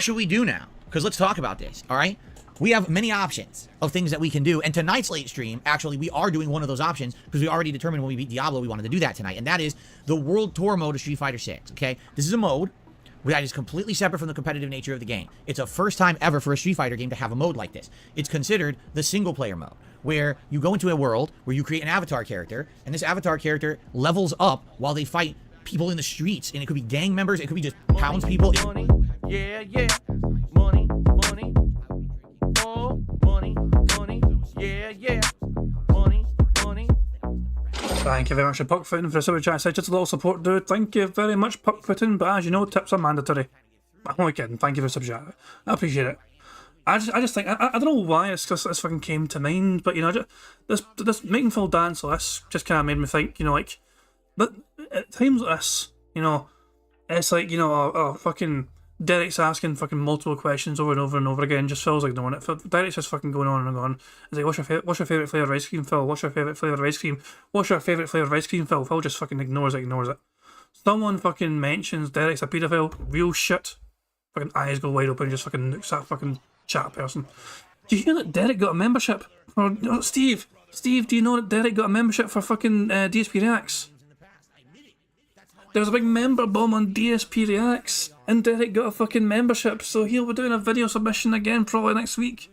should we do now? Because let's talk about this, all right? We have many options of things that we can do, and tonight's late stream, actually, we are doing one of those options, because we already determined when we beat Diablo we wanted to do that tonight, and that is the World Tour mode of Street Fighter 6, okay? This is a mode that is completely separate from the competitive nature of the game. It's a first time ever for a Street Fighter game to have a mode like this. It's considered the single player mode, where you go into a world where you create an avatar character, and this avatar character levels up while they fight people in the streets, and it could be gang members, it could be just townspeople. Money, yeah, yeah. Money, money. Oh, money, money. Yeah, yeah. Money, money. Thank you very much to Puckfootin for the super chat. Just a little support, dude. Thank you very much, Puckfootin. But as you know, tips are mandatory. I'm only kidding. Thank you for the super chat. I appreciate it. I just think I don't know why it's just this fucking came to mind, but this making Phil dance list just kind of made me think, like, but at times like this, it's like fucking Derek's asking fucking multiple questions over and over and over again. Just Phil's ignoring it. Derek's just fucking going on and on. He's like, what's your favourite flavour of ice cream, Phil? What's your favourite flavour of ice cream? What's your favourite flavour of ice cream, Phil? Phil just fucking ignores it. Someone fucking mentions Derek's a paedophile. Real shit. Fucking eyes go wide open, just fucking nukes that fucking chat person. Do you hear that Derek got a membership? Steve, do you know that Derek got a membership for fucking DSP Reacts? There was a big member bomb on DSP Reacts, and Derek got a fucking membership, so he'll be doing a video submission again probably next week.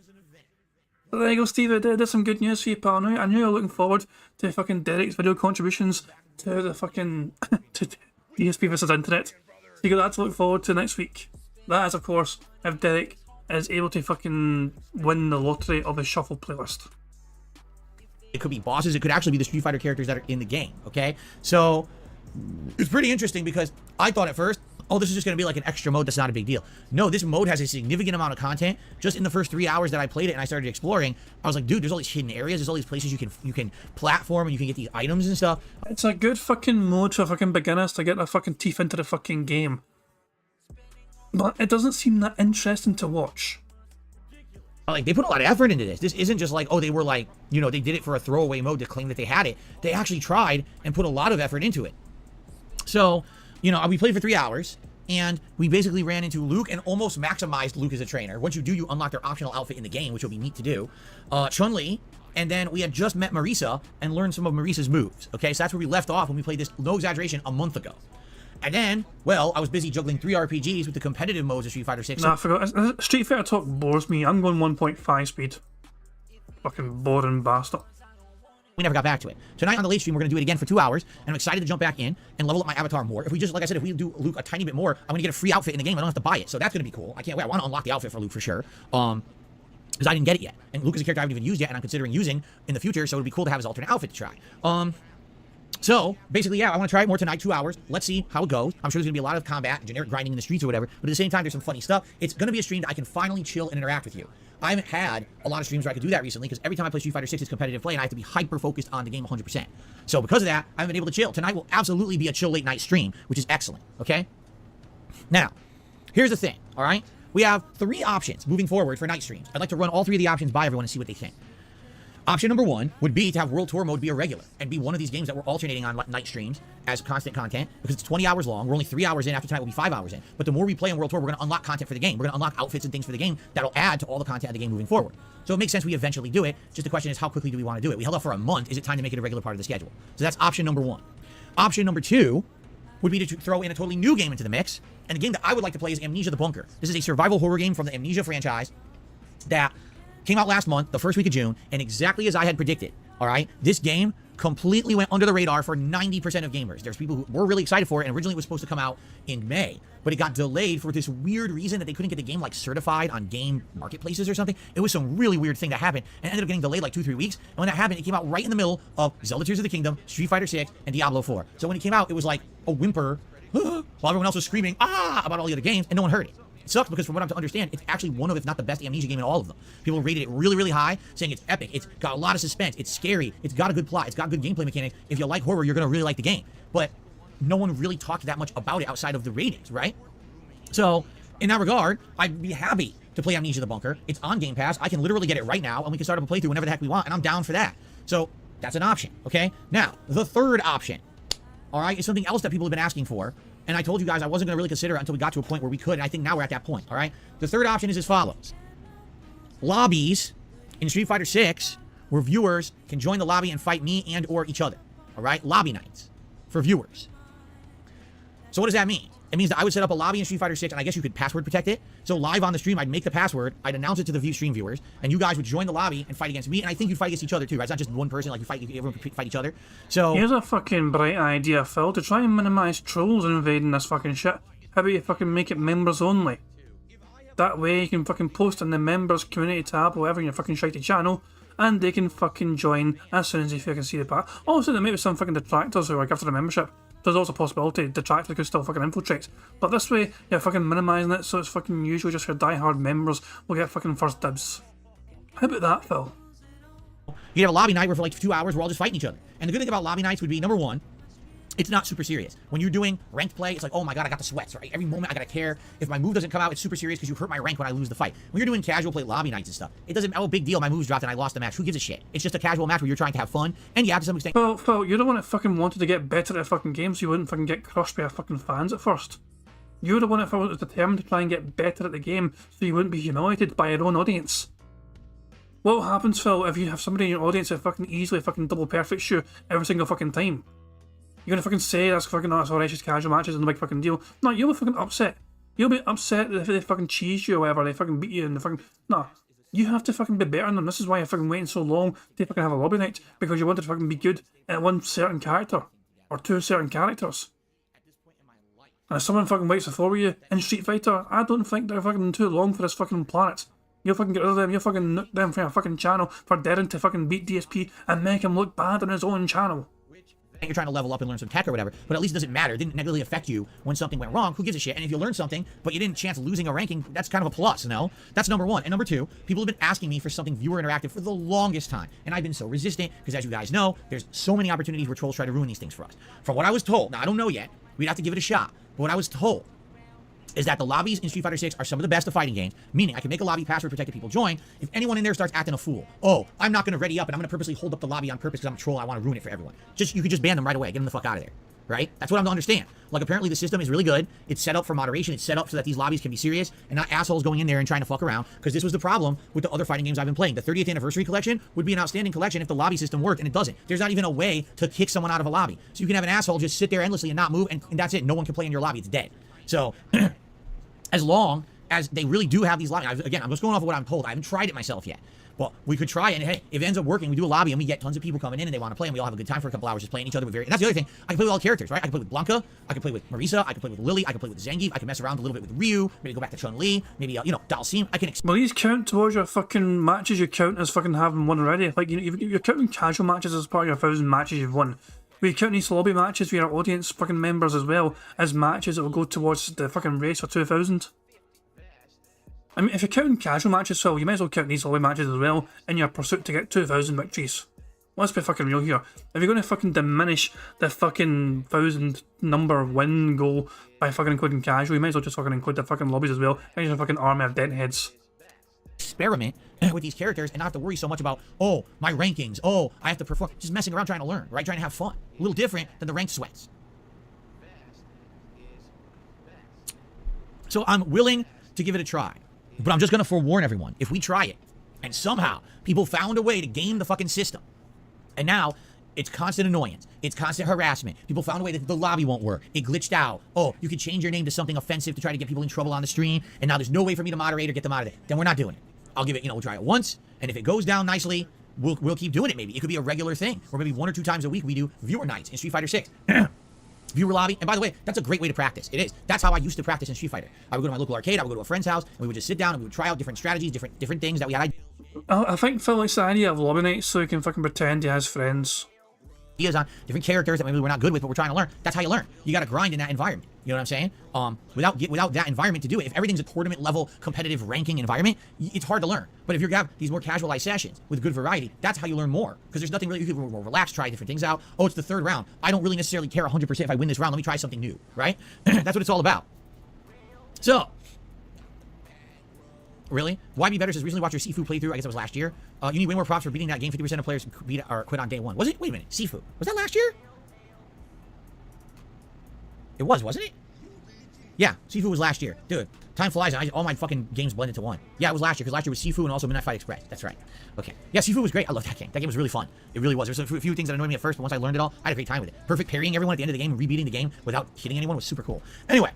So there you go, Steve, I did some good news for you, pal. I knew you were looking forward to fucking Derek's video contributions to the fucking to DSP vs. Internet. So you got that to look forward to next week. That is, of course, if Derek is able to fucking win the lottery of his shuffle playlist. It could be bosses, it could actually be the Street Fighter characters that are in the game, okay? So it's pretty interesting because I thought at first, oh, this is just going to be like an extra mode that's not a big deal. No, this mode has a significant amount of content. Just in the first 3 hours that I played it and I started exploring, I was like, dude, there's all these hidden areas, there's all these places you can platform and you can get these items and stuff. It's a good fucking mode for fucking beginners to get their fucking teeth into the fucking game. But it doesn't seem that interesting to watch. Like, they put a lot of effort into this. This isn't just like, oh, they were like, they did it for a throwaway mode to claim that they had it. They actually tried and put a lot of effort into it. So, we played for 3 hours, and we basically ran into Luke and almost maximized Luke as a trainer. Once you do, you unlock their optional outfit in the game, which will be neat to do. Chun-Li, and then we had just met Marisa and learned some of Marisa's moves. Okay, so that's where we left off when we played this, no exaggeration, a month ago. And then, well, I was busy juggling 3 RPGs with the competitive modes of Street Fighter 6. Nah, I forgot. Street Fighter talk bores me. I'm going 1.5 speed. Fucking boring bastard. We never got back to it. Tonight on the late stream, we're going to do it again for 2 hours, and I'm excited to jump back in and level up my avatar more. If we just, like I said, if we do Luke a tiny bit more, I'm going to get a free outfit in the game. I don't have to buy it, so that's going to be cool. I can't wait. I want to unlock the outfit for Luke for sure. Because I didn't get it yet. And Luke is a character I haven't even used yet, and I'm considering using in the future, so it would be cool to have his alternate outfit to try. So, basically, yeah, I want to try it more tonight, 2 hours. Let's see how it goes. I'm sure there's going to be a lot of combat, generic grinding in the streets or whatever, but at the same time, there's some funny stuff. It's going to be a stream that I can finally chill and interact with you. I haven't had a lot of streams where I could do that recently because every time I play Street Fighter 6, it's competitive play and I have to be hyper-focused on the game 100%. So because of that, I haven't been able to chill. Tonight will absolutely be a chill late night stream, which is excellent, okay? Now, here's the thing, all right? We have 3 options moving forward for night streams. I'd like to run all 3 of the options by everyone and see what they think. Option number 1 would be to have World Tour mode be a regular and be one of these games that we're alternating on night streams as constant content because it's 20 hours long. We're only 3 hours in. After tonight, we'll be 5 hours in. But the more we play on World Tour, we're going to unlock content for the game. We're going to unlock outfits and things for the game that'll add to all the content of the game moving forward. So it makes sense we eventually do it. Just the question is, how quickly do we want to do it? We held off for a month. Is it time to make it a regular part of the schedule? So that's option number 1. Option number 2 would be to throw in a totally new game into the mix. And the game that I would like to play is Amnesia the Bunker. This is a survival horror game from the Amnesia franchise that came out last month, the first week of June, and exactly as I had predicted, all right, this game completely went under the radar for 90% of gamers. There's people who were really excited for it, and originally it was supposed to come out in May, but it got delayed for this weird reason that they couldn't get the game like certified on game marketplaces or something. It was some really weird thing that happened, and ended up getting delayed like 2-3 weeks, and when that happened, it came out right in the middle of Zelda Tears of the Kingdom, Street Fighter 6, and Diablo 4. So when it came out, it was like a whimper, while everyone else was screaming, about all the other games, and no one heard it. It sucks because from what I'm to understand, it's actually one of, if not the best Amnesia game in all of them. People rated it really, really high, saying it's epic, it's got a lot of suspense, it's scary, it's got a good plot, it's got good gameplay mechanics. If you like horror, you're going to really like the game. But no one really talked that much about it outside of the ratings, right? So, in that regard, I'd be happy to play Amnesia the Bunker. It's on Game Pass. I can literally get it right now, and we can start up a playthrough whenever the heck we want, and I'm down for that. So, that's an option, okay? Now, the third option, all right, is something else that people have been asking for. And I told you guys I wasn't going to really consider it until we got to a point where we could, and I think now we're at that point, all right? The third option is as follows. Lobbies in Street Fighter 6 where viewers can join the lobby and fight me and or each other, all right? Lobby nights for viewers. So what does that mean? It means that I would set up a lobby in Street Fighter 6, and I guess you could password protect it. So live on the stream, I'd make the password, I'd announce it to the stream viewers, and you guys would join the lobby and fight against me, and I think you'd fight against each other too, right? It's not just one person, like everyone could fight each other. So here's a fucking bright idea, Phil, to try and minimise trolls invading this fucking shit. How about you fucking make it members only? That way you can fucking post in the members community tab or whatever in your fucking shitey channel, and they can fucking join as soon as they fucking see the pack. Also, there may be some fucking detractors who are gifted a membership. There's also a possibility detractor could still fucking infiltrate. But this way, you're fucking minimising it, so it's fucking usually just your die-hard members will get fucking first dibs. How about that, Phil? you have a lobby night where for like 2 hours we're all just fighting each other. And the good thing about lobby nights would be, number one, it's not super serious. When you're doing ranked play, it's like, oh my god, I got the sweats, right? Every moment I gotta care. If my move doesn't come out, it's super serious because you hurt my rank when I lose the fight. When you're doing casual play lobby nights and stuff, it doesn't, oh, big deal, my moves dropped and I lost the match. Who gives a shit? It's just a casual match where you're trying to have fun, and yeah, to some extent. Phil, you're the one that fucking wanted to get better at a fucking game so you wouldn't fucking get crushed by your fucking fans at first. You're the one that was determined to try and get better at the game so you wouldn't be humiliated by your own audience. What happens, Phil, if you have somebody in your audience that fucking easily fucking double perfects you every single fucking time? You're gonna fucking say that's fucking not alright, just casual matches and no big fucking deal. No, you'll be fucking upset. You'll be upset if they fucking cheese you or whatever, they fucking beat you and they fucking... No. You have to fucking be better than them. This is why you're fucking waiting so long to fucking have a lobby night, because you wanted to fucking be good at one certain character. Or two certain characters. And if someone fucking waits before you in Street Fighter, I don't think they're fucking too long for this fucking planet. You'll fucking get rid of them, you'll fucking nuke them from your fucking channel for daring to fucking beat DSP and make him look bad on his own channel. You're trying to level up and learn some tech or whatever, but at least it doesn't matter. It didn't negatively affect you when something went wrong. Who gives a shit? And if you learn something, but you didn't chance losing a ranking, that's kind of a plus, no? That's number one. And number two, people have been asking me for something viewer interactive for the longest time, and I've been so resistant, because as you guys know, there's so many opportunities where trolls try to ruin these things for us. From what I was told, now I don't know yet, we'd have to give it a shot, but what I was told is that the lobbies in Street Fighter 6 are some of the best of fighting games, meaning I can make a lobby password protected people join. If anyone in there starts acting a fool, oh, I'm not going to ready up and I'm going to purposely hold up the lobby on purpose because I'm a troll, I want to ruin it for everyone. You could just ban them right away, get them the fuck out of there, right? That's what I'm to understand. Like, apparently the system is really good. It's set up for moderation. It's set up so that these lobbies can be serious and not assholes going in there and trying to fuck around, because this was the problem with the other fighting games I've been playing. The 30th anniversary collection would be an outstanding collection if the lobby system worked, and it doesn't. There's not even a way to kick someone out of a lobby. So you can have an asshole just sit there endlessly and not move, and that's it. No one can play in your lobby. It's dead. So... as long as they really do have these lobbies, again, I'm just going off of what I'm told. I haven't tried it myself yet. But we could try it, and hey, if it ends up working, we do a lobby, and we get tons of people coming in, and they want to play, and we all have a good time for a couple hours just playing each other with and that's the other thing. I can play with all characters, right? I can play with Blanca, I can play with Marisa, I can play with Lily, I can play with Zangief, I can mess around a little bit with Ryu, maybe go back to Chun-Li, maybe, Dalsim. I can... Well, these count towards your fucking matches you count as fucking having won already. Like, you're counting casual matches as part of your 1,000 matches you've won. We count these lobby matches with your audience fucking members as well as matches that will go towards the fucking race for 2,000. I mean, if you're counting casual matches, well, you might as well count these lobby matches as well in your pursuit to get 2,000 victories. Let's be fucking real here. If you're going to fucking diminish the fucking 1,000 number win goal by fucking including casual, you might as well just fucking include the fucking lobbies as well. And you're a fucking army of deadheads. Experiment with these characters and not have to worry so much about, oh, my rankings, oh, I have to perform. Just messing around trying to learn, right? Trying to have fun. A little different than the ranked sweats. So I'm willing to give it a try. But I'm just going to forewarn everyone. If we try it, and somehow people found a way to game the fucking system, and now it's constant annoyance, it's constant harassment, people found a way that the lobby won't work, it glitched out, oh, you could change your name to something offensive to try to get people in trouble on the stream, and now there's no way for me to moderate or get them out of it, then we're not doing it. I'll give it, we'll try it once, and if it goes down nicely, we'll keep doing it maybe. It could be a regular thing, or maybe 1 or 2 times a week we do viewer nights in Street Fighter 6. Viewer lobby, and by the way, that's a great way to practice. It is. That's how I used to practice in Street Fighter. I would go to my local arcade, I would go to a friend's house, and we would just sit down and we would try out different strategies, different things that we had I think Phil likes the idea of lobby nights so he can fucking pretend he has friends. ideas on, different characters that maybe we're not good with, but we're trying to learn. That's how you learn. You got to grind in that environment. You know what I'm saying? Without that environment to do it, if everything's a tournament level competitive ranking environment, it's hard to learn. But if you have these more casualized sessions with good variety, that's how you learn more. Because there's nothing really, you can more relaxed, try different things out. Oh, it's the 3rd round. I don't really necessarily care 100% if I win this round. Let me try something new, right? That's what it's all about. So, really? YB Better says, recently watched your Sifu playthrough. I guess that was last year. You need way more props for beating that game. 50% of players beat or quit on day 1. Was it? Wait a minute. Sifu. Was that last year? It was, wasn't it? Yeah, Sifu was last year. Dude, time flies and all my fucking games blended to one. Yeah, it was last year, because last year was Sifu and also Midnight Fight Express. That's right. Okay. Yeah, Sifu was great. I love that game. That game was really fun. It really was. There's a few things that annoyed me at first, but once I learned it all, I had a great time with it. Perfect parrying everyone at the end of the game and rebeating the game without hitting anyone was super cool. Anyway,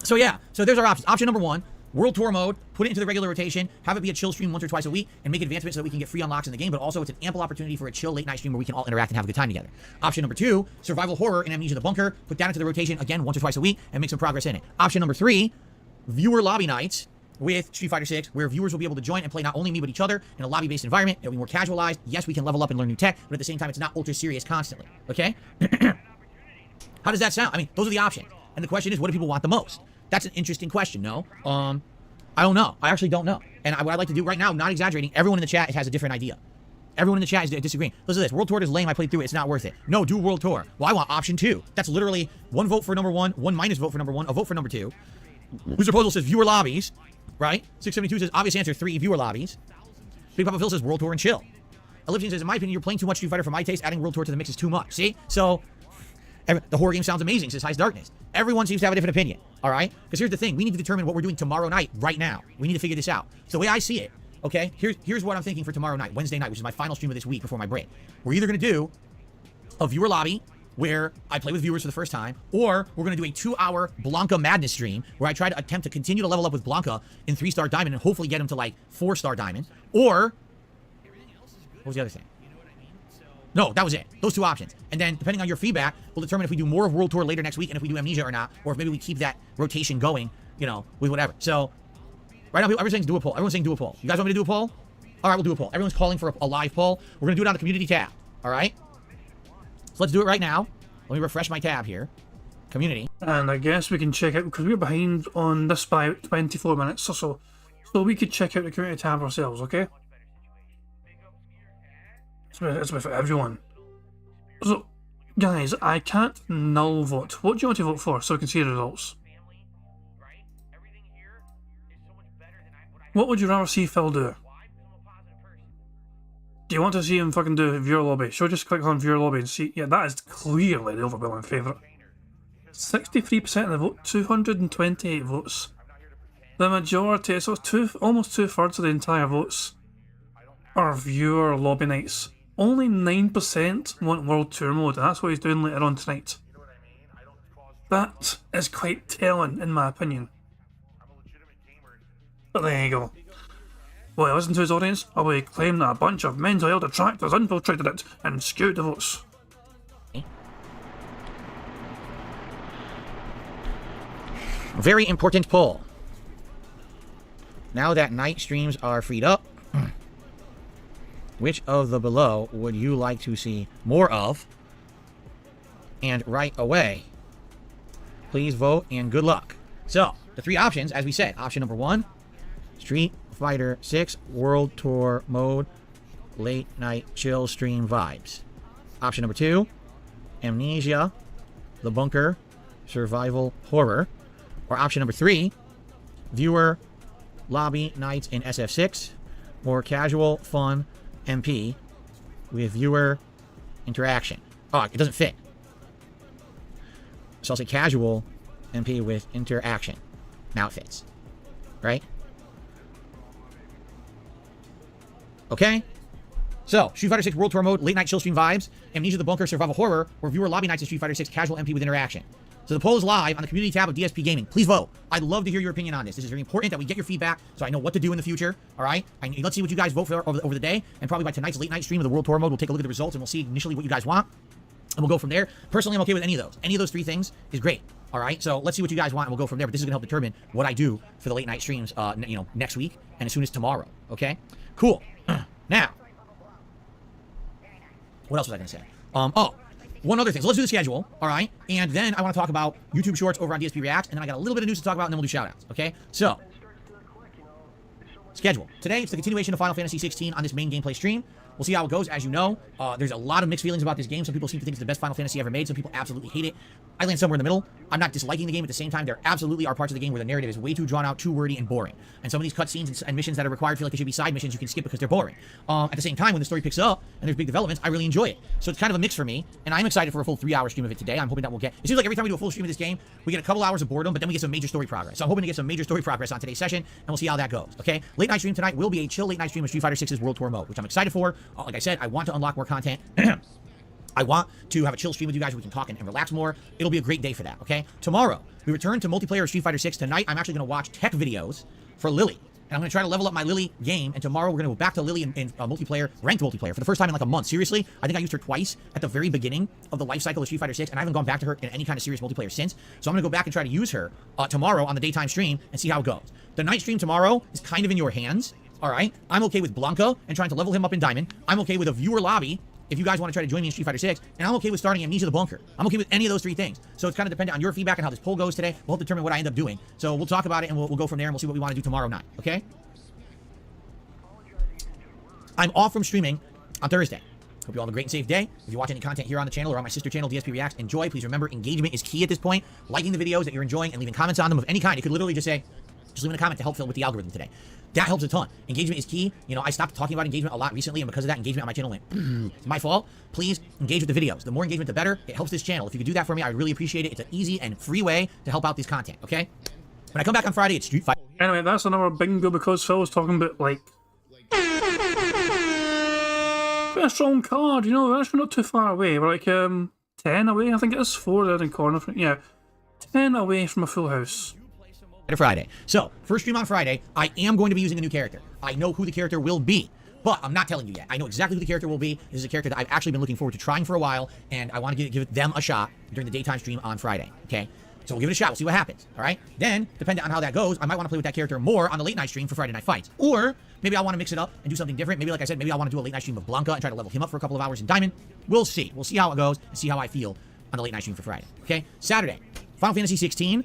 so yeah, so there's our options. Option number 1, World Tour mode, put it into the regular rotation, have it be a chill stream once or twice a week, and make advancements so that we can get free unlocks in the game, but also it's an ample opportunity for a chill late night stream where we can all interact and have a good time together. Option number 2, survival horror in Amnesia the Bunker, put that into the rotation again once or twice a week, and make some progress in it. Option number 3, viewer lobby nights with Street Fighter 6, where viewers will be able to join and play not only me but each other in a lobby-based environment. It'll be more casualized. Yes, we can level up and learn new tech, but at the same time, it's not ultra serious constantly. Okay? How does that sound? I mean, those are the options. And the question is, what do people want the most? That's an interesting question, no? I don't know. I actually don't know. And what I'd like to do right now, not exaggerating, everyone in the chat has a different idea. Everyone in the chat is disagreeing. Listen to this. World Tour is lame. I played through it. It's not worth it. No, do World Tour. Well, I want option 2. That's literally 1 vote for number 1, 1 minus vote for number 1, a vote for number 2. Whose proposal says viewer lobbies, right? 672 says obvious answer 3, viewer lobbies. Big Papa Phil says World Tour and chill. Elliptian says, in my opinion, you're playing too much Street Fighter for my taste. Adding World Tour to the mix is too much. See? So, the horror game sounds amazing, says Highest Darkness. Everyone seems to have a different opinion, all right? Because here's the thing. We need to determine what we're doing tomorrow night, right now. We need to figure this out. So the way I see it, okay, here's what I'm thinking for tomorrow night, Wednesday night, which is my final stream of this week before my break. We're either going to do a viewer lobby where I play with viewers for the first time, or we're going to do a 2-hour Blanca Madness stream where I try to attempt to continue to level up with Blanca in 3-star Diamond and hopefully get him to like 4-star Diamond. Or, what was the other thing? No, that was it. Those 2 options. And then, depending on your feedback, we'll determine if we do more of World Tour later next week and if we do Amnesia or not, or if maybe we keep that rotation going, you know, with whatever. So, right now, everyone's saying do a poll. Everyone's saying do a poll. You guys want me to do a poll? All right, we'll do a poll. Everyone's calling for a live poll. We're going to do it on the community tab. All right? So, let's do it right now. Let me refresh my tab here. Community. And I guess we can check out, because we're behind on this by 24 minutes or so. So we could check out the community tab ourselves, okay? It's with everyone. So, guys, I can't null vote. What do you want to vote for so we can see the results? What would you rather see Phil do? Do you want to see him fucking do viewer lobby? Should we just click on viewer lobby and see? Yeah, that is clearly the overwhelming favourite. 63% of the vote, 228 votes. The majority, so almost 2/3 of the entire votes are viewer lobby nights. Only 9% want World Tour mode, and that's what he's doing later on tonight. That is quite telling, in my opinion. But there you go. Will he listen to his audience, or will he claim that a bunch of mental ill detractors infiltrated it and skewed the votes? Very important poll. Now that night streams are freed up, which of the below would you like to see more of? And right away, please vote and good luck. So, the three options, as we said, option number 1, Street Fighter 6 World Tour Mode, late night chill stream vibes. Option number 2, Amnesia, the Bunker, survival horror. Or option number 3, viewer lobby nights in SF6, more casual, fun MP with viewer interaction. Oh, it doesn't fit. So I'll say casual MP with interaction. Now it fits. Right? Okay? So, Street Fighter 6 World Tour Mode, late night chill stream vibes, Amnesia the Bunker, survival horror, or viewer lobby nights in Street Fighter 6 casual MP with interaction. So the poll is live on the community tab of DSP Gaming. Please vote. I'd love to hear your opinion on this. This is very important that we get your feedback so I know what to do in the future. All right? Let's see what you guys vote for over the day. And probably by tonight's late night stream of the World Tour Mode, we'll take a look at the results and we'll see initially what you guys want. And we'll go from there. Personally, I'm okay with any of those. Any of those three things is great. All right? So let's see what you guys want and we'll go from there. But this is going to help determine what I do for the late night streams, next week and as soon as tomorrow. Okay? Cool. Now, what else was I going to say? One other thing. So let's do the schedule, all right? And then I want to talk about YouTube Shorts over on DSP Reacts, and then I got a little bit of news to talk about, and then we'll do shoutouts, okay? So, schedule. Today, it's the continuation of Final Fantasy 16 on this main gameplay stream. We'll see how it goes. As you know, there's a lot of mixed feelings about this game. Some people seem to think it's the best Final Fantasy ever made. Some people absolutely hate it. I land somewhere in the middle. I'm not disliking the game. At the same time, there absolutely are parts of the game where the narrative is way too drawn out, too wordy, and boring. And some of these cutscenes and missions that are required feel like they should be side missions you can skip because they're boring. At the same time, when the story picks up and there's big developments, I really enjoy it. So it's kind of a mix for me, and I'm excited for a full 3-hour stream of it today. I'm hoping that we'll get... It seems like every time we do a full stream of this game, we get a couple hours of boredom, but then we get some major story progress. So I'm hoping to get some major story progress on today's session, and we'll see how that goes, okay? Late night stream tonight will be a chill late night stream of Street Fighter 6's World Tour Mode, which I'm excited for. Like I said, I want to unlock more content. I want to have a chill stream with you guys where we can talk and relax more. It'll be a great day for that, okay? Tomorrow, we return to multiplayer of Street Fighter 6. Tonight, I'm actually going to watch tech videos for Lily. And I'm going to try to level up my Lily game. And tomorrow, we're going to go back to Lily in multiplayer, ranked multiplayer, for the first time in like a month. Seriously, I think I used her twice at the very beginning of the life cycle of Street Fighter 6. And I haven't gone back to her in any kind of serious multiplayer since. So I'm going to go back and try to use her tomorrow on the daytime stream and see how it goes. The night stream tomorrow is kind of in your hands, all right? I'm okay with Blanca and trying to level him up in Diamond. I'm okay with a viewer lobby if you guys want to try to join me in Street Fighter 6, and I'm okay with starting Amnesia the Bunker. I'm okay with any of those three things. So it's kind of dependent on your feedback and how this poll goes today. We'll determine what I end up doing. So we'll talk about it, and we'll go from there, and we'll see what we want to do tomorrow night, okay? I'm off from streaming on Thursday. Hope you all have a great and safe day. If you watch any content here on the channel or on my sister channel, DSP Reacts, enjoy. Please remember, engagement is key at this point. Liking the videos that you're enjoying and leaving comments on them of any kind. You could literally just say, just leave a comment to help fill with the algorithm today. That helps a ton. Engagement is key. You know, I stopped talking about engagement a lot recently, and because of that, engagement on my channel went, it's my fault. Please engage with the videos. The more engagement, the better. It helps this channel. If you could do that for me, I would really appreciate it. It's an easy and free way to help out this content, okay? When I come back on Friday, it's Street Fighter. Anyway, that's another bingo because Phil was talking about, like... Quite a strong card, you know, we're actually not too far away. We're like, 10 away, I think it is. 4 there in the corner. Yeah, 10 away from a full house. Friday. So, first stream on Friday, I am going to be using a new character. I know who the character will be, but I'm not telling you yet. I know exactly who the character will be. This is a character that I've actually been looking forward to trying for a while, and I want to give them a shot during the daytime stream on Friday, okay? So we'll give it a shot. We'll see what happens, all right? Then, depending on how that goes, I might want to play with that character more on the late night stream for Friday Night Fights. Or maybe I want to mix it up and do something different. Maybe, like I said, maybe I want to do a late night stream of Blanca and try to level him up for a couple of hours in Diamond. We'll see. We'll see how it goes and see how I feel on the late night stream for Friday, okay? Saturday, Final Fantasy 16.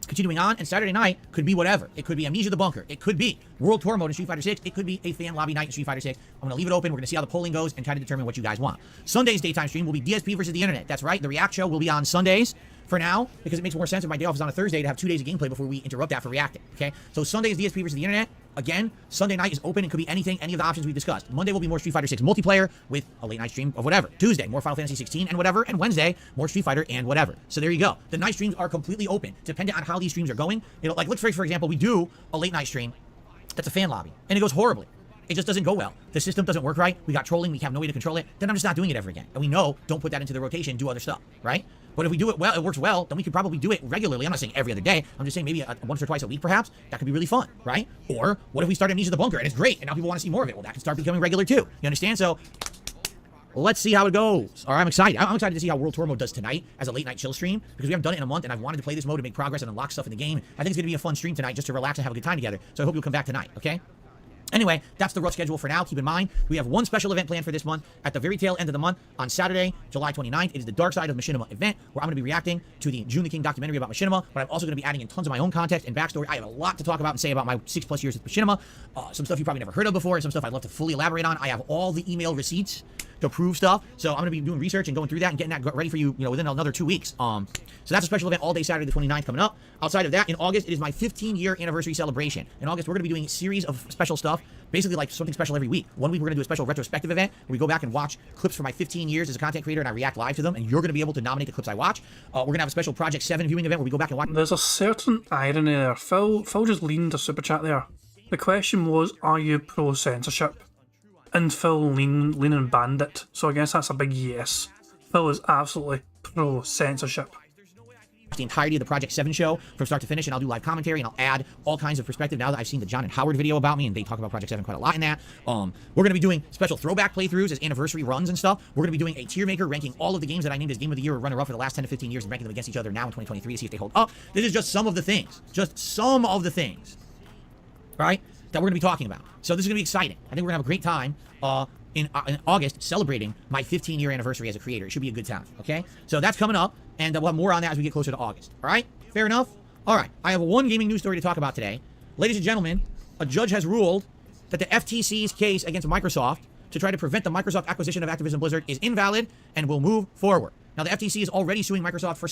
Continuing on, and Saturday night could be whatever. It could be Amnesia the Bunker. It could be World Tour Mode in Street Fighter 6. It could be a fan lobby night in Street Fighter 6. I'm going to leave it open. We're going to see how the polling goes and try to determine what you guys want. Sunday's daytime stream will be DSP versus the internet. That's right. The React show will be on Sundays for now, because it makes more sense if my day off is on a Thursday to have 2 days of gameplay before we interrupt that for reacting, okay? So Sunday is DSP versus the internet. Again, Sunday night is open. It could be anything, any of the options we've discussed. Monday will be more Street Fighter 6 multiplayer with a late night stream of whatever. Tuesday, more Final Fantasy 16 and whatever. And Wednesday, more Street Fighter and whatever. So there you go. The night streams are completely open, depending on how these streams are going. You know, like let's say, for example, we do a late night stream that's a fan lobby, and it goes horribly. It just doesn't go well. The system doesn't work right. We got trolling. We have no way to control it. Then I'm just not doing it ever again. And we know, don't put that into the rotation. Do other stuff, right? But if we do it well, it works well, then we could probably do it regularly. I'm not saying every other day. I'm just saying maybe once or twice a week, perhaps. That could be really fun, right? Or what if we start Amnesia the Bunker and it's great, and now people want to see more of it? Well, that could start becoming regular too. You understand? So let's see how it goes. All right, I'm excited. I'm excited to see how World Tour Mode does tonight as a late night chill stream, because we haven't done it in a month, and I've wanted to play this mode to make progress and unlock stuff in the game. I think it's going to be a fun stream tonight just to relax and have a good time together. So I hope you'll come back tonight, okay? Anyway, that's the rough schedule for now. Keep in mind, we have one special event planned for this month at the very tail end of the month on Saturday, July 29th. It is the Dark Side of Machinima event where I'm going to be reacting to the June the King documentary about Machinima, but I'm also going to be adding in tons of my own context and backstory. I have a lot to talk about and say about my 6+ years with Machinima. Some stuff you probably never heard of before, and some stuff I'd love to fully elaborate on. I have all the email receipts to prove stuff, so I'm going to be doing research and going through that and getting that ready for you, within another 2 weeks. So that's a special event all day Saturday the 29th coming up. Outside of that, in August, it is my 15-year anniversary celebration. In August, we're going to be doing a series of special stuff, basically like something special every week. One week, we're going to do a special retrospective event where we go back and watch clips from my 15 years as a content creator, and I react live to them, and you're going to be able to nominate the clips I watch. We're going to have a special Project 7 viewing event where we go back and watch. There's a certain irony there. Phil just leaned a super chat there. The question was, are you pro censorship? And Phil leaning bandit. So I guess that's a big yes. Phil is absolutely pro censorship. The entirety of the Project 7 show from start to finish, and I'll do live commentary, and I'll add all kinds of perspective now that I've seen the John and Howard video about me, and they talk about Project 7 quite a lot in that. We're going to be doing special throwback playthroughs as anniversary runs and stuff. We're going to be doing a tier maker ranking all of the games that I named as Game of the Year or runner-up for the last 10 to 15 years and ranking them against each other now in 2023 to see if they hold up. This is just some of the things. Just some of the things. Right? That we're going to be talking about. So this is going to be exciting. I think we're going to have a great time in August celebrating my 15-year anniversary as a creator. It should be a good time, okay? So that's coming up, and we'll have more on that as we get closer to August, all right? Fair enough? All right, I have one gaming news story to talk about today. Ladies and gentlemen, a judge has ruled that the FTC's case against Microsoft to try to prevent the Microsoft acquisition of Activision Blizzard is invalid and will move forward. Now, the FTC is already suing Microsoft for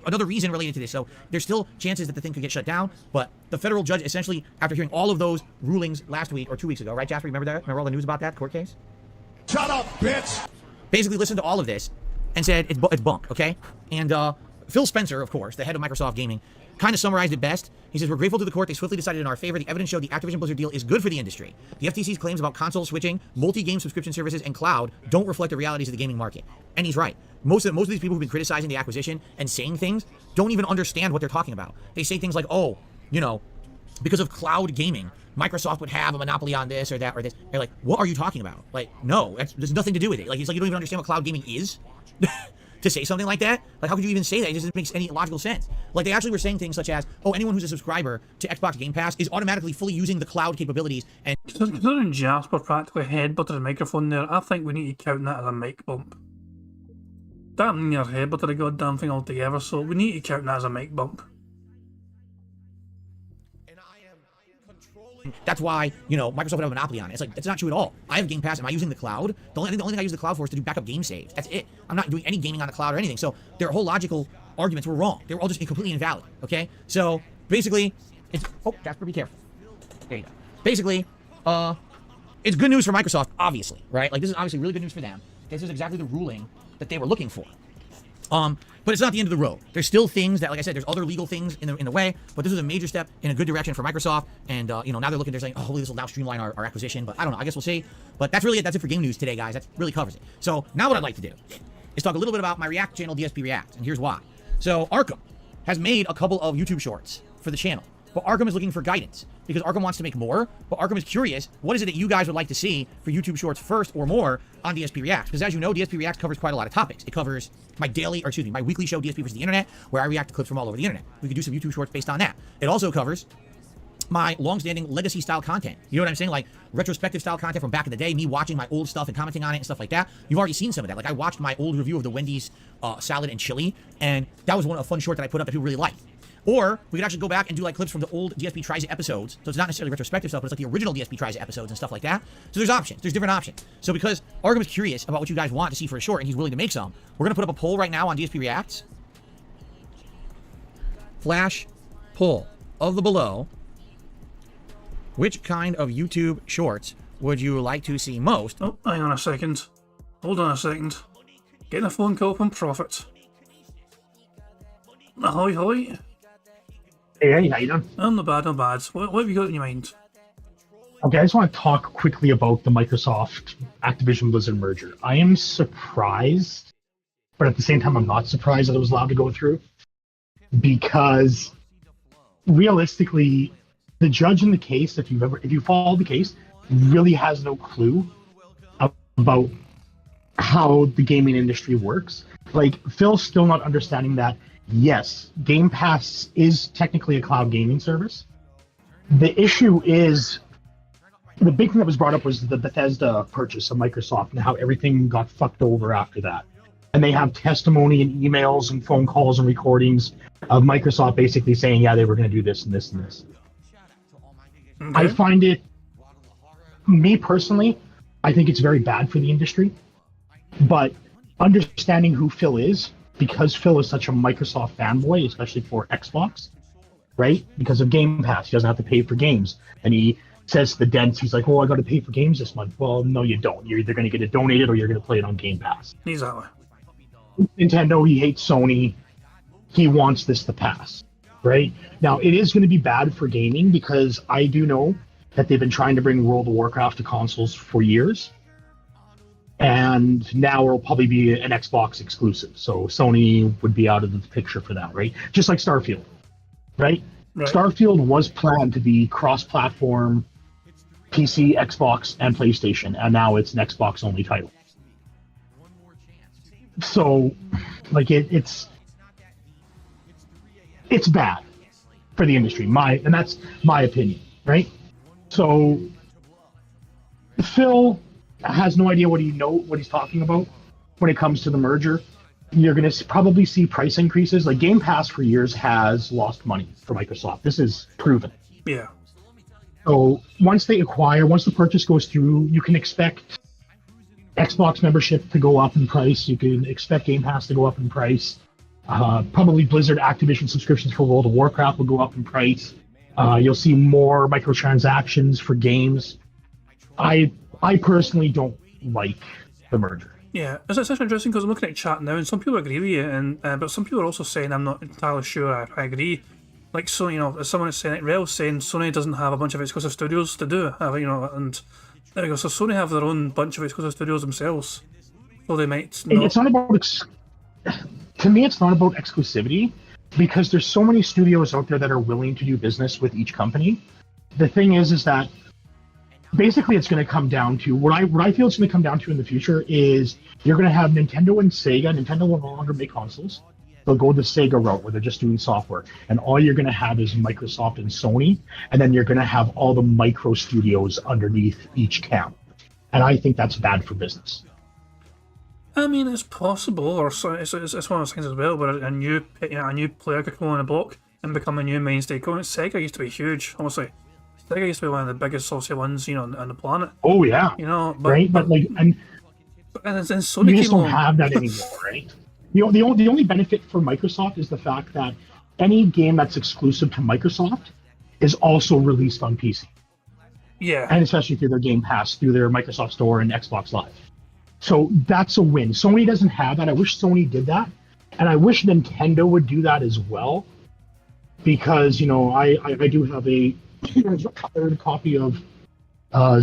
another reason related to this, so there's still chances that the thing could get shut down, but the federal judge essentially, after hearing all of those rulings last week, or 2 weeks ago, right, Jasper? Remember that? Remember all the news about that court case? Shut up, bitch! Basically listened to all of this and said it's bunk, okay? And Phil Spencer, of course, the head of Microsoft Gaming, kind of summarized it best. He says, we're grateful to the court. They swiftly decided in our favor. The evidence showed the Activision Blizzard deal is good for the industry. The FTC's claims about console switching, multi-game subscription services, and cloud don't reflect the realities of the gaming market. And he's right. Most of these people who've been criticizing the acquisition and saying things don't even understand what they're talking about. They say things like, oh, because of cloud gaming, Microsoft would have a monopoly on this or that or this. They're like, what are you talking about? Like, no, there's nothing to do with it. Like, it's like you don't even understand what cloud gaming is to say something like that. Like, how could you even say that? It just doesn't make any logical sense. Like, they actually were saying things such as, oh, anyone who's a subscriber to Xbox Game Pass is automatically fully using the cloud capabilities. And considering Jasper practically headbutted a microphone there, I think we need to count that as a mic bump. That means your headbutted a goddamn thing altogether, so we need to count that as a mic bump. That's why, Microsoft would have a monopoly on it. It's like, that's not true at all. I have Game Pass. Am I using the cloud? The only thing I use the cloud for is to do backup game saves. That's it. I'm not doing any gaming on the cloud or anything. So their whole logical arguments were wrong. They were all just completely invalid, okay? So basically, it's... Oh, Jasper, be careful. There you go. Basically, it's good news for Microsoft, obviously, right? Like, this is obviously really good news for them. This is exactly the ruling that they were looking for. But it's not the end of the road. There's still things that, like I said, there's other legal things in the way, but this was a major step in a good direction for Microsoft, and, now they're saying, oh, hopefully this will now streamline our acquisition, but I don't know, I guess we'll see. But that's really it. That's it for game news today, guys. That really covers it. So now what I'd like to do is talk a little bit about my React channel, DSP React, and here's why. So Arkham has made a couple of YouTube shorts for the channel, but Arkham is looking for guidance, because Arkham wants to make more, but Arkham is curious, what is it that you guys would like to see for YouTube Shorts first or more on DSP React? Because as you know, DSP React covers quite a lot of topics. It covers my weekly show, DSP vs. the Internet, where I react to clips from all over the Internet. We could do some YouTube Shorts based on that. It also covers my long-standing legacy-style content. You know what I'm saying? Like, retrospective-style content from back in the day, me watching my old stuff and commenting on it and stuff like that. You've already seen some of that. Like, I watched my old review of the Wendy's salad and chili, and that was a fun short that I put up that people really liked. Or we could actually go back and do like clips from the old DSP Tries It episodes. So it's not necessarily retrospective stuff, but it's like the original DSP Tries It episodes and stuff like that. So there's options. There's different options. So because Arkham is curious about what you guys want to see for a short and he's willing to make some, we're going to put up a poll right now on DSP Reacts. Flash poll of the below. Which kind of YouTube shorts would you like to see most? Oh, hang on a second. Hold on a second. Getting a phone call from Prophet. Ahoy, hoy. Hey, how you doing? I'm not bad, not bad. What have you got in your mind? Okay, I just want to talk quickly about the Microsoft Activision Blizzard merger. I am surprised, but at the same time, I'm not surprised that it was allowed to go through, because realistically, the judge in the case, if you follow the case, really has no clue about how the gaming industry works. Like, Phil's still not understanding that, yes, Game Pass is technically a cloud gaming service. The issue is the big thing that was brought up was the Bethesda purchase of Microsoft and how everything got fucked over after that. And they have testimony and emails and phone calls and recordings of Microsoft basically saying, yeah, they were going to do this and this and this. Okay. I find it, me personally, I think it's very bad for the industry. But understanding who Phil is, because Phil is such a Microsoft fanboy, especially for Xbox, right? Because of Game Pass, he doesn't have to pay for games. And he says to the dents, he's like, oh, I got to pay for games this month. Well, no, you don't. You're either going to get it donated or you're going to play it on Game Pass. Exactly. Nintendo, he hates Sony. He wants this to pass, right? Now, it is going to be bad for gaming because I do know that they've been trying to bring World of Warcraft to consoles for years. And now it'll probably be an Xbox exclusive. So Sony would be out of the picture for that, right? Just like Starfield, right? Starfield was planned to be cross-platform, PC, Xbox, and PlayStation, and now it's an Xbox-only title. So, like, it's bad for the industry, and that's my opinion, right? So, Phil has no idea what he's talking about when it comes to the merger. You're going to probably see price increases. Like Game Pass for years has lost money for Microsoft. This is proven. Yeah. So once the purchase goes through, you can expect Xbox membership to go up in price. You can expect Game Pass to go up in price. Probably Blizzard Activision subscriptions for World of Warcraft will go up in price. You'll see more microtransactions for games. I personally don't like the merger. Yeah, it's actually interesting because I'm looking at chat now, and some people agree with you, and but some people are also saying I'm not entirely sure I agree. Like, so, you know, someone is saying, like Rel's saying Sony doesn't have a bunch of exclusive studios to do, you know, and there we go. So Sony have their own bunch of exclusive studios themselves, so they might. Not... It's not about to me. It's not about exclusivity because there's so many studios out there that are willing to do business with each company. The thing is that basically it's going to come down to what I feel it's going to come down to in the future is you're going to have Nintendo and Sega. Nintendo will no longer make consoles. They'll go the Sega route where they're just doing software. And all you're going to have is Microsoft and Sony. And then you're going to have all the micro studios underneath each camp. And I think that's bad for business. I mean, it's possible, or so, it's one of those things as well, where a new player could come on the block and become a new mainstay. Sega used to be huge, honestly. Sega used to be one of the biggest social ones, you know, on the planet. Oh yeah, you know, but like, and Sony you just don't have that anymore, right? You know, the only benefit for Microsoft is the fact that any game that's exclusive to Microsoft is also released on PC. Yeah, and especially through their Game Pass, through their Microsoft Store and Xbox Live. So that's a win. Sony doesn't have that. I wish Sony did that, and I wish Nintendo would do that as well, because you know I do have a copy of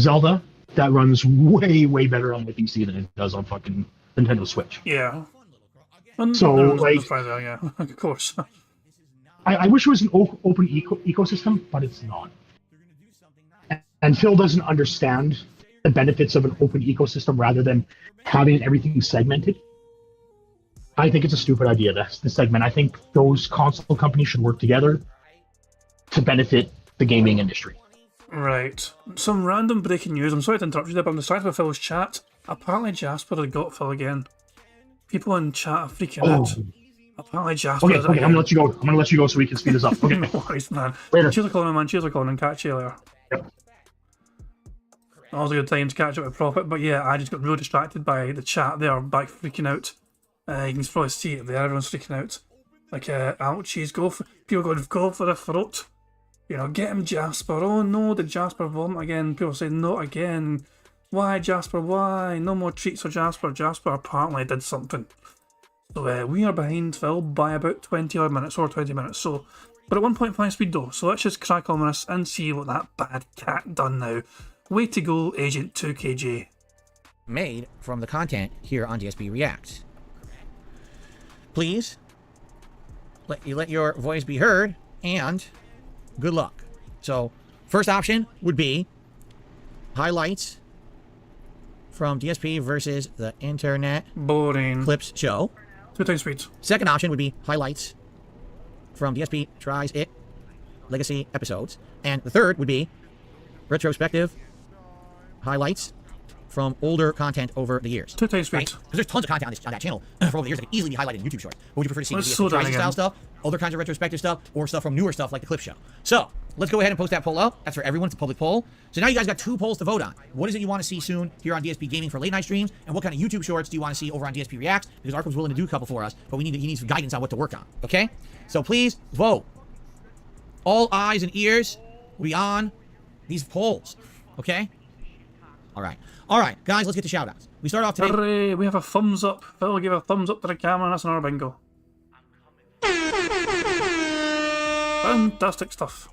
Zelda that runs way better on my PC than it does on fucking Nintendo Switch. Yeah. So like, yeah, of course. I wish it was an open ecosystem, but it's not. And Phil doesn't understand the benefits of an open ecosystem rather than having everything segmented. I think it's a stupid idea, the segment. I think those console companies should work together to benefit the gaming industry. Right. Some random breaking news. I'm sorry to interrupt you there, but I'm distracted by Phil's chat. Apparently Jasper had got Phil again. People in chat are freaking out. Apparently Jasper. Okay, I'm gonna let you go. I'm gonna let you go so we can speed this up. Okay. No worries, man. Later. Cheers for calling, man. Cheers for calling, and catch you later. Yep. Always a good time to catch up with Profit, but yeah, I just got really distracted by the chat there, back freaking out. You can probably see it there, everyone's freaking out. Like, ouchies, people go for the throat. You know, get him, Jasper. Oh no, did Jasper vomit again? People say, not again. Why, Jasper? Why? No more treats for Jasper. Jasper apparently did something. So we are behind Phil by about 20 odd minutes, or 20 minutes. So, but at 1.5 speed though. So let's just crack on with this and see what that bad cat done now. Way to go, Agent 2KJ. Made from the content here on DSP Reacts. Please, let your voice be heard, and good luck. So, first option would be highlights from DSP versus the Internet Boring. Clips Show. 2 times speed. Second option would be highlights from DSP Tries It Legacy episodes. And the third would be retrospective highlights from older content over the years. 2 times speed. Because there's tons of content on that channel for over the years that could easily be highlighted in YouTube Shorts. What would you prefer to see? Let's Maybe slow down DSP again. style stuff, other kinds of retrospective stuff, or stuff from newer stuff like the clip show. So let's go ahead and post that poll up. That's for everyone. It's a public poll. So now you guys got 2 polls to vote on. What is it you want to see soon here on DSP Gaming for late night streams, and what kind of YouTube Shorts do you want to see over on DSP Reacts? Because Arkham's willing to do a couple for us, but he needs some guidance on what to work on. Okay? So please vote. All eyes and ears will be on these polls. Okay? All right. All right, guys, let's get to shout-outs. We start off today. Hooray, we have a thumbs up. Phil gave a thumbs up to the camera, and that's another bingo. Fantastic stuff.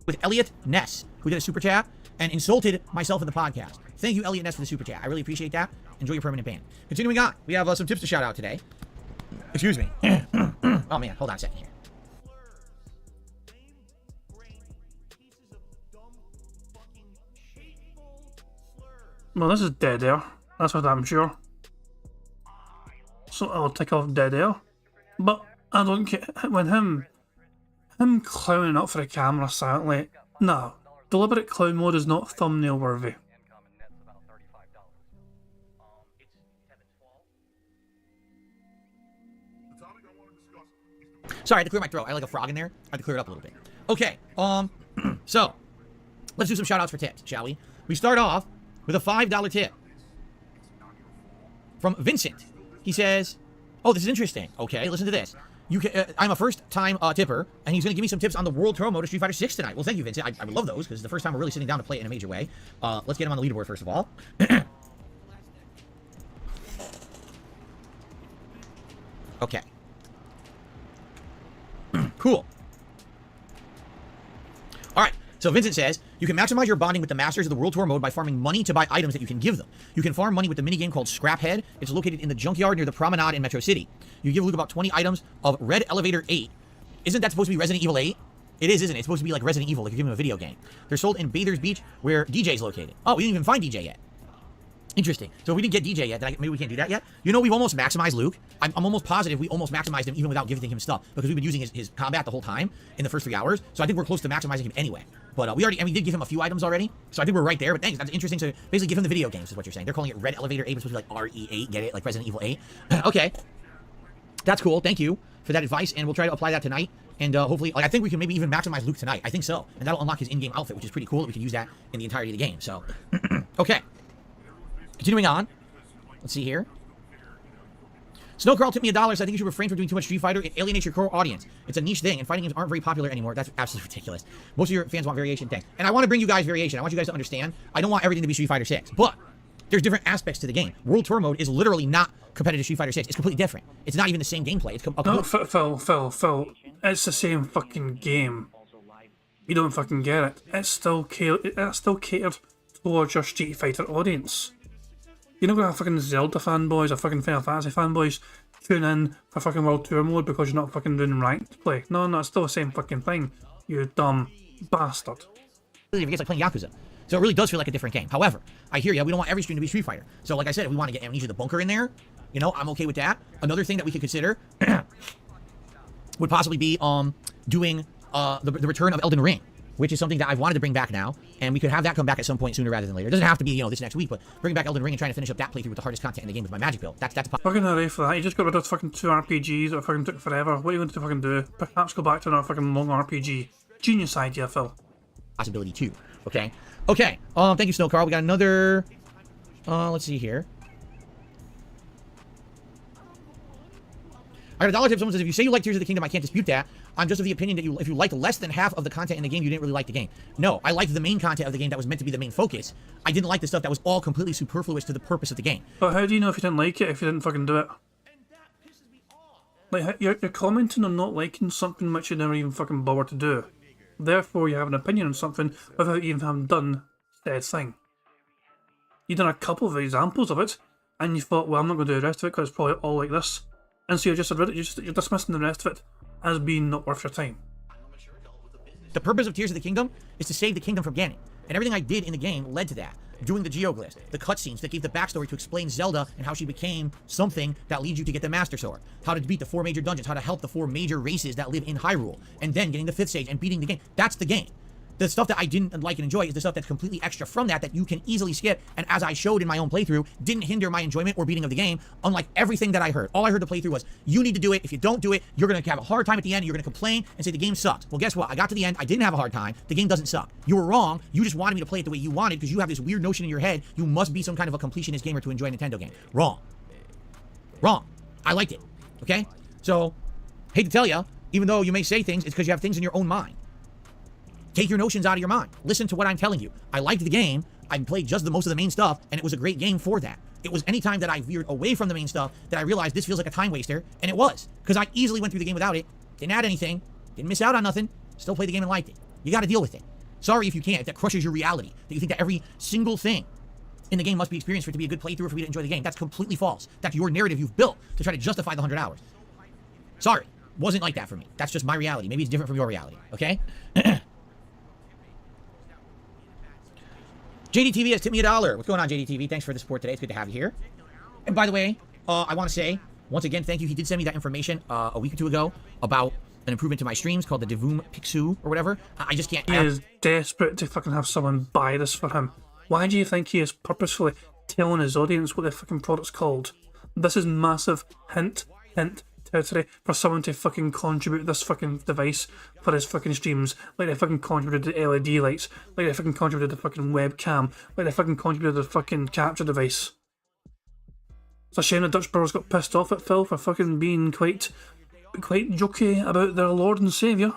With Elliot Ness, who did a super chat and insulted myself in the podcast. Thank you, Elliot Ness, for the super chat. I really appreciate that. Enjoy your permanent ban. Continuing on, we have some tips to shout out today. Excuse me. Oh, man, hold on a second here. Well, this is dead air. That's what I'm sure. So I'll take off dead air. But I don't care. When him clowning up for the camera silently, no. Deliberate clown mode is not thumbnail worthy. Sorry, I had to clear my throat. I had like a frog in there. I had to clear it up a little bit. Okay, so let's do some shout outs for tips, shall we? We start off with a $5 tip from Vincent. He says, oh, this is interesting. Okay, listen to this. I'm a first-time tipper, and he's going to give me some tips on the World Tour mode of Street Fighter 6 tonight. Well, thank you, Vincent. I would love those, because it's the first time we're really sitting down to play it in a major way. Let's get him on the leaderboard, first of all. Okay. Cool. All right. So Vincent says, you can maximize your bonding with the masters of the World Tour mode by farming money to buy items that you can give them. You can farm money with the minigame called Scraphead. It's located in the junkyard near the Promenade in Metro City. You give Luke about 20 items of Red Elevator 8. Isn't that supposed to be Resident Evil 8? It is, isn't it? It's supposed to be like Resident Evil, like you give him a video game. They're sold in Bathers Beach, where DJ's located. Oh, we didn't even find DJ yet. Interesting. So if we didn't get DJ yet, then maybe we can't do that yet. You know, we've almost maximized Luke. I'm almost positive we almost maximized him even without giving him stuff, because we've been using his combat the whole time in the first 3 hours. So I think we're close to maximizing him anyway. But we did give him a few items already. So I think we're right there. But thanks, that's interesting. So basically give him the video games is what you're saying. They're calling it Red Elevator 8, but it's supposed to be like RE8, get it? Like Resident Evil 8. Okay. That's cool. Thank you for that advice, and we'll try to apply that tonight. And hopefully, I think we can maybe even maximize Luke tonight. I think so. And that'll unlock his in-game outfit, which is pretty cool. We can use that in the entirety of the game. So, okay. Continuing on. Let's see here. Snowcrawl tipped me $1, so I think you should refrain from doing too much Street Fighter. It alienates your core audience. It's a niche thing, and fighting games aren't very popular anymore. That's absolutely ridiculous. Most of your fans want variation. Thanks. And I want to bring you guys variation. I want you guys to understand. I don't want everything to be Street Fighter 6, but there's different aspects to the game. World Tour mode is literally not competitive Street Fighter 6. It's completely different. It's not even the same gameplay. It's No, Phil. It's the same fucking game. You don't fucking get it. It's still catered towards your Street Fighter audience. You're not gonna have fucking Zelda fanboys or fucking Final Fantasy fanboys tune in for fucking World Tour mode because you're not fucking doing ranked play. No, it's still the same fucking thing. You dumb bastard. It's like playing Yakuza. So it really does feel like a different game. However, I hear you. We don't want every stream to be Street Fighter. So like I said, if we want to get Amnesia the Bunker in there, you know, I'm okay with that. Another thing that we could consider would possibly be doing the return of Elden Ring, which is something that I've wanted to bring back now, and we could have that come back at some point sooner rather than later. It doesn't have to be, you know, this next week, but bring back Elden Ring and trying to finish up that playthrough with the hardest content in the game with my magic build. That's fucking hooray for that. You just got rid of fucking 2 RPGs that fucking took forever. What are you going to fucking do? Perhaps go back to another fucking long RPG. Genius idea, Phil. possibility too. Okay. Okay. Thank you, Snow Carl. We got another. Let's see here. I got a dollar tip. Someone says, if you say you like Tears of the Kingdom, I can't dispute that. I'm just of the opinion that if you liked less than half of the content in the game, you didn't really like the game. No, I liked the main content of the game that was meant to be the main focus. I didn't like the stuff that was all completely superfluous to the purpose of the game. But how do you know if you didn't like it if you didn't fucking do it? Like, you're commenting on not liking something which you never even fucking bothered to do. Therefore, you have an opinion on something without even having done said thing. You've done a couple of examples of it, and you thought, well, I'm not going to do the rest of it because it's probably all like this. And so you're dismissing the rest of it as being not worth your time. The purpose of Tears of the Kingdom is to save the kingdom from Ganon. And everything I did in the game led to that. Doing the geoglyphs, the cutscenes that gave the backstory to explain Zelda and how she became something that leads you to get the Master Sword. How to beat the 4 major dungeons, how to help the 4 major races that live in Hyrule. And then getting the 5th stage and beating the game. That's the game. The stuff that I didn't like and enjoy is the stuff that's completely extra from that you can easily skip, and as I showed in my own playthrough, didn't hinder my enjoyment or beating of the game, unlike everything that I heard. All I heard the playthrough was, you need to do it. If you don't do it, you're going to have a hard time at the end. You're going to complain and say the game sucks. Well, guess what? I got to the end. I didn't have a hard time. The game doesn't suck. You were wrong. You just wanted me to play it the way you wanted because you have this weird notion in your head you must be some kind of a completionist gamer to enjoy a Nintendo game. Wrong. Wrong. I liked it. Okay? So, hate to tell you, even though you may say things, it's because you have things in your own mind. Take your notions out of your mind. Listen to what I'm telling you. I liked the game. I played just the most of the main stuff, and it was a great game for that. It was any time that I veered away from the main stuff that I realized this feels like a time waster, and it was. Because I easily went through the game without it, didn't add anything, didn't miss out on nothing, still played the game and liked it. You got to deal with it. Sorry if you can't, if that crushes your reality, that you think that every single thing in the game must be experienced for it to be a good playthrough or for you to enjoy the game. That's completely false. That's your narrative you've built to try to justify the 100 hours. Sorry. Wasn't like that for me. That's just my reality. Maybe it's different from your reality. Okay? JDTV has tipped me $1. What's going on, JDTV? Thanks for the support today. It's good to have you here. And by the way, I want to say, once again, thank you. He did send me that information a week or two ago about an improvement to my streams called the Devum Pixu or whatever. I just can't... He is desperate to fucking have someone buy this for him. Why do you think he is purposefully telling his audience what the fucking product's called? This is massive hint territory for someone to fucking contribute this fucking device for his fucking streams, like they fucking contributed the LED lights, like they fucking contributed the fucking webcam, like they fucking contributed the fucking capture device. It's a shame the Dutch brothers got pissed off at Phil for fucking being quite jokey about their Lord and Saviour. I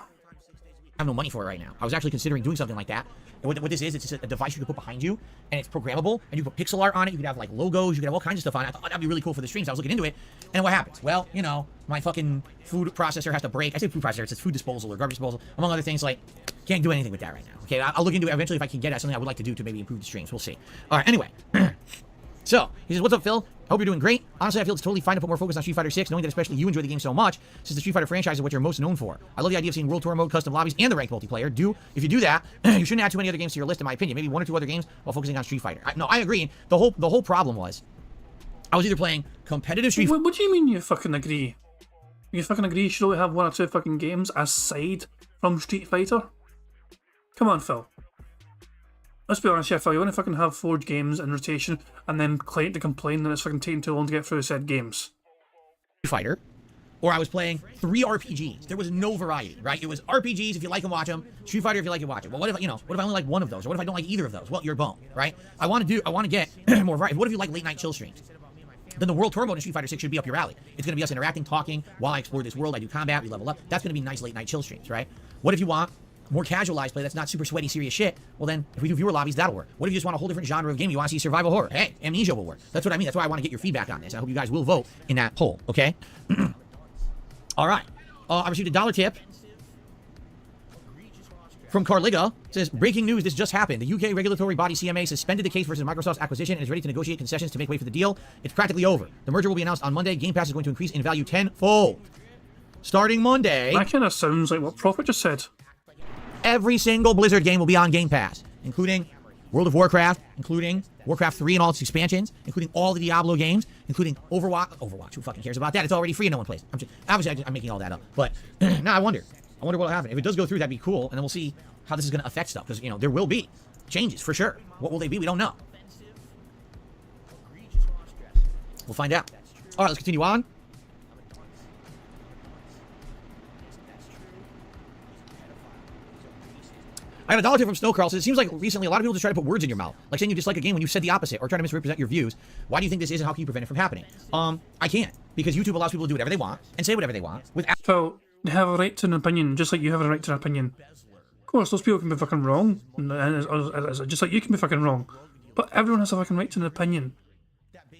have no money for it right now. I was actually considering doing something like that. And what this is, it's just a device you can put behind you, and it's programmable, and you can put pixel art on it, you can have like logos, you can have all kinds of stuff on it. I thought that'd be really cool for the streams. I was looking into it, and what happens? Well, you know, my fucking food processor has to break. I say food processor, it's food disposal or garbage disposal, among other things, like, can't do anything with that right now. Okay, I'll look into it eventually if I can get at something I would like to do to maybe improve the streams. We'll see. All right, anyway. So, he says, what's up, Phil? Hope you're doing great. Honestly, I feel it's totally fine to put more focus on Street Fighter 6, knowing that especially you enjoy the game so much, since the Street Fighter franchise is what you're most known for. I love the idea of seeing World Tour mode, custom lobbies, and the ranked multiplayer. If you do that, you shouldn't add too many other games to your list, in my opinion. Maybe 1 or 2 other games while focusing on Street Fighter. No, I agree. The whole problem was, I was either playing competitive Street Fighter... What do you mean you fucking agree? You fucking agree you should only have 1 or 2 fucking games aside from Street Fighter? Come on, Phil. Let's be honest here, Phil. You want to fucking have 4 games in rotation and then client to complain that it's fucking taking too long to get through said games. Fighter, or I was playing 3 RPGs. There was no variety, right? It was RPGs if you like them, watch them. Street Fighter if you like it, watch it. Well, what if I only like 1 of those? Or what if I don't like either of those? Well, you're boned, right? I want to get more variety. What if you like late night chill streams? Then the World Tour mode in Street Fighter 6 should be up your alley. It's going to be us interacting, talking while I explore this world. I do combat, we level up. That's going to be nice late night chill streams, right? What if you want more casualized play that's not super sweaty, serious shit? Well, then, if we do viewer lobbies, that'll work. What if you just want a whole different genre of game? You want to see survival horror? Hey, Amnesia will work. That's what I mean. That's why I want to get your feedback on this. I hope you guys will vote in that poll, okay? All right. I received a $1 tip from Carliga. It says, breaking news, this just happened. The UK regulatory body CMA suspended the case versus Microsoft's acquisition and is ready to negotiate concessions to make way for the deal. It's practically over. The merger will be announced on Monday. Game Pass is going to increase in value tenfold. Starting Monday... That kind of sounds like what Prophet just said. Every single Blizzard game will be on Game Pass, including World of Warcraft, including Warcraft 3 and all its expansions, including all the Diablo games, including Overwatch. Who fucking cares about that? It's already free and no one plays. Obviously, I'm making all that up. But now I wonder what will happen. If it does go through, that'd be cool, and then we'll see how this is going to affect stuff. Because, you know, there will be changes, for sure. What will they be? We don't know. We'll find out. All right, let's continue on. I got a $1 tip from Snow Carl. Says, it seems like recently a lot of people just try to put words in your mouth, like saying you dislike a game when you said the opposite, or trying to misrepresent your views. Why do you think this is, and how can you prevent it from happening? I can't, because YouTube allows people to do whatever they want and say whatever they want. Phil, they have a right to an opinion, just like you have a right to an opinion. Of course, those people can be fucking wrong, and just like you can be fucking wrong. But everyone has a fucking right to an opinion.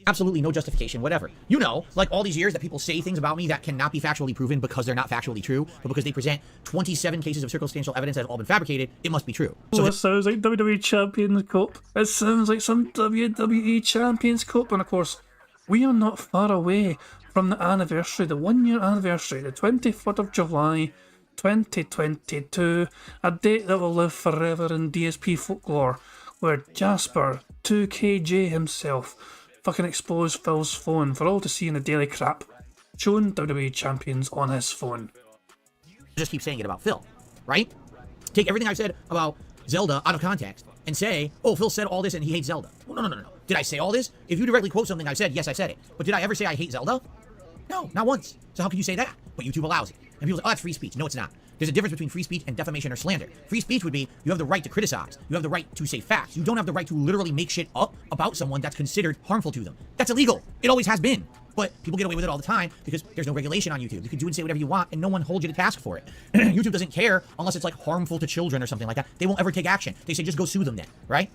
Absolutely no justification, whatever. You know, like all these years that people say things about me that cannot be factually proven because they're not factually true, but because they present 27 cases of circumstantial evidence that have all been fabricated, it must be true. So it sounds like WWE Champions Cup. It sounds like some WWE Champions Cup. And of course, we are not far away from the anniversary, the 1-year anniversary, the 24th of July, 2022, a date that will live forever in DSP folklore, where Jasper, 2KJ himself, fucking exposed Phil's phone for all to see in the Daily Crap, showing WWE Champions on his phone. Just keep saying it about Phil, right? Take everything I've said about Zelda out of context and say, oh, Phil said all this and he hates Zelda. Well, no. Did I say all this? If you directly quote something I said, yes, I said it. But did I ever say I hate Zelda? No, not once. So how can you say that? But YouTube allows it. And people say, oh, that's free speech. No, it's not. There's a difference between free speech and defamation or slander. Free speech would be, you have the right to criticize. You have the right to say facts. You don't have the right to literally make shit up about someone that's considered harmful to them. That's illegal. It always has been. But people get away with it all the time because there's no regulation on YouTube. You can do and say whatever you want and no one holds you to task for it. YouTube doesn't care unless it's like harmful to children or something like that. They won't ever take action. They say just go sue them then, right?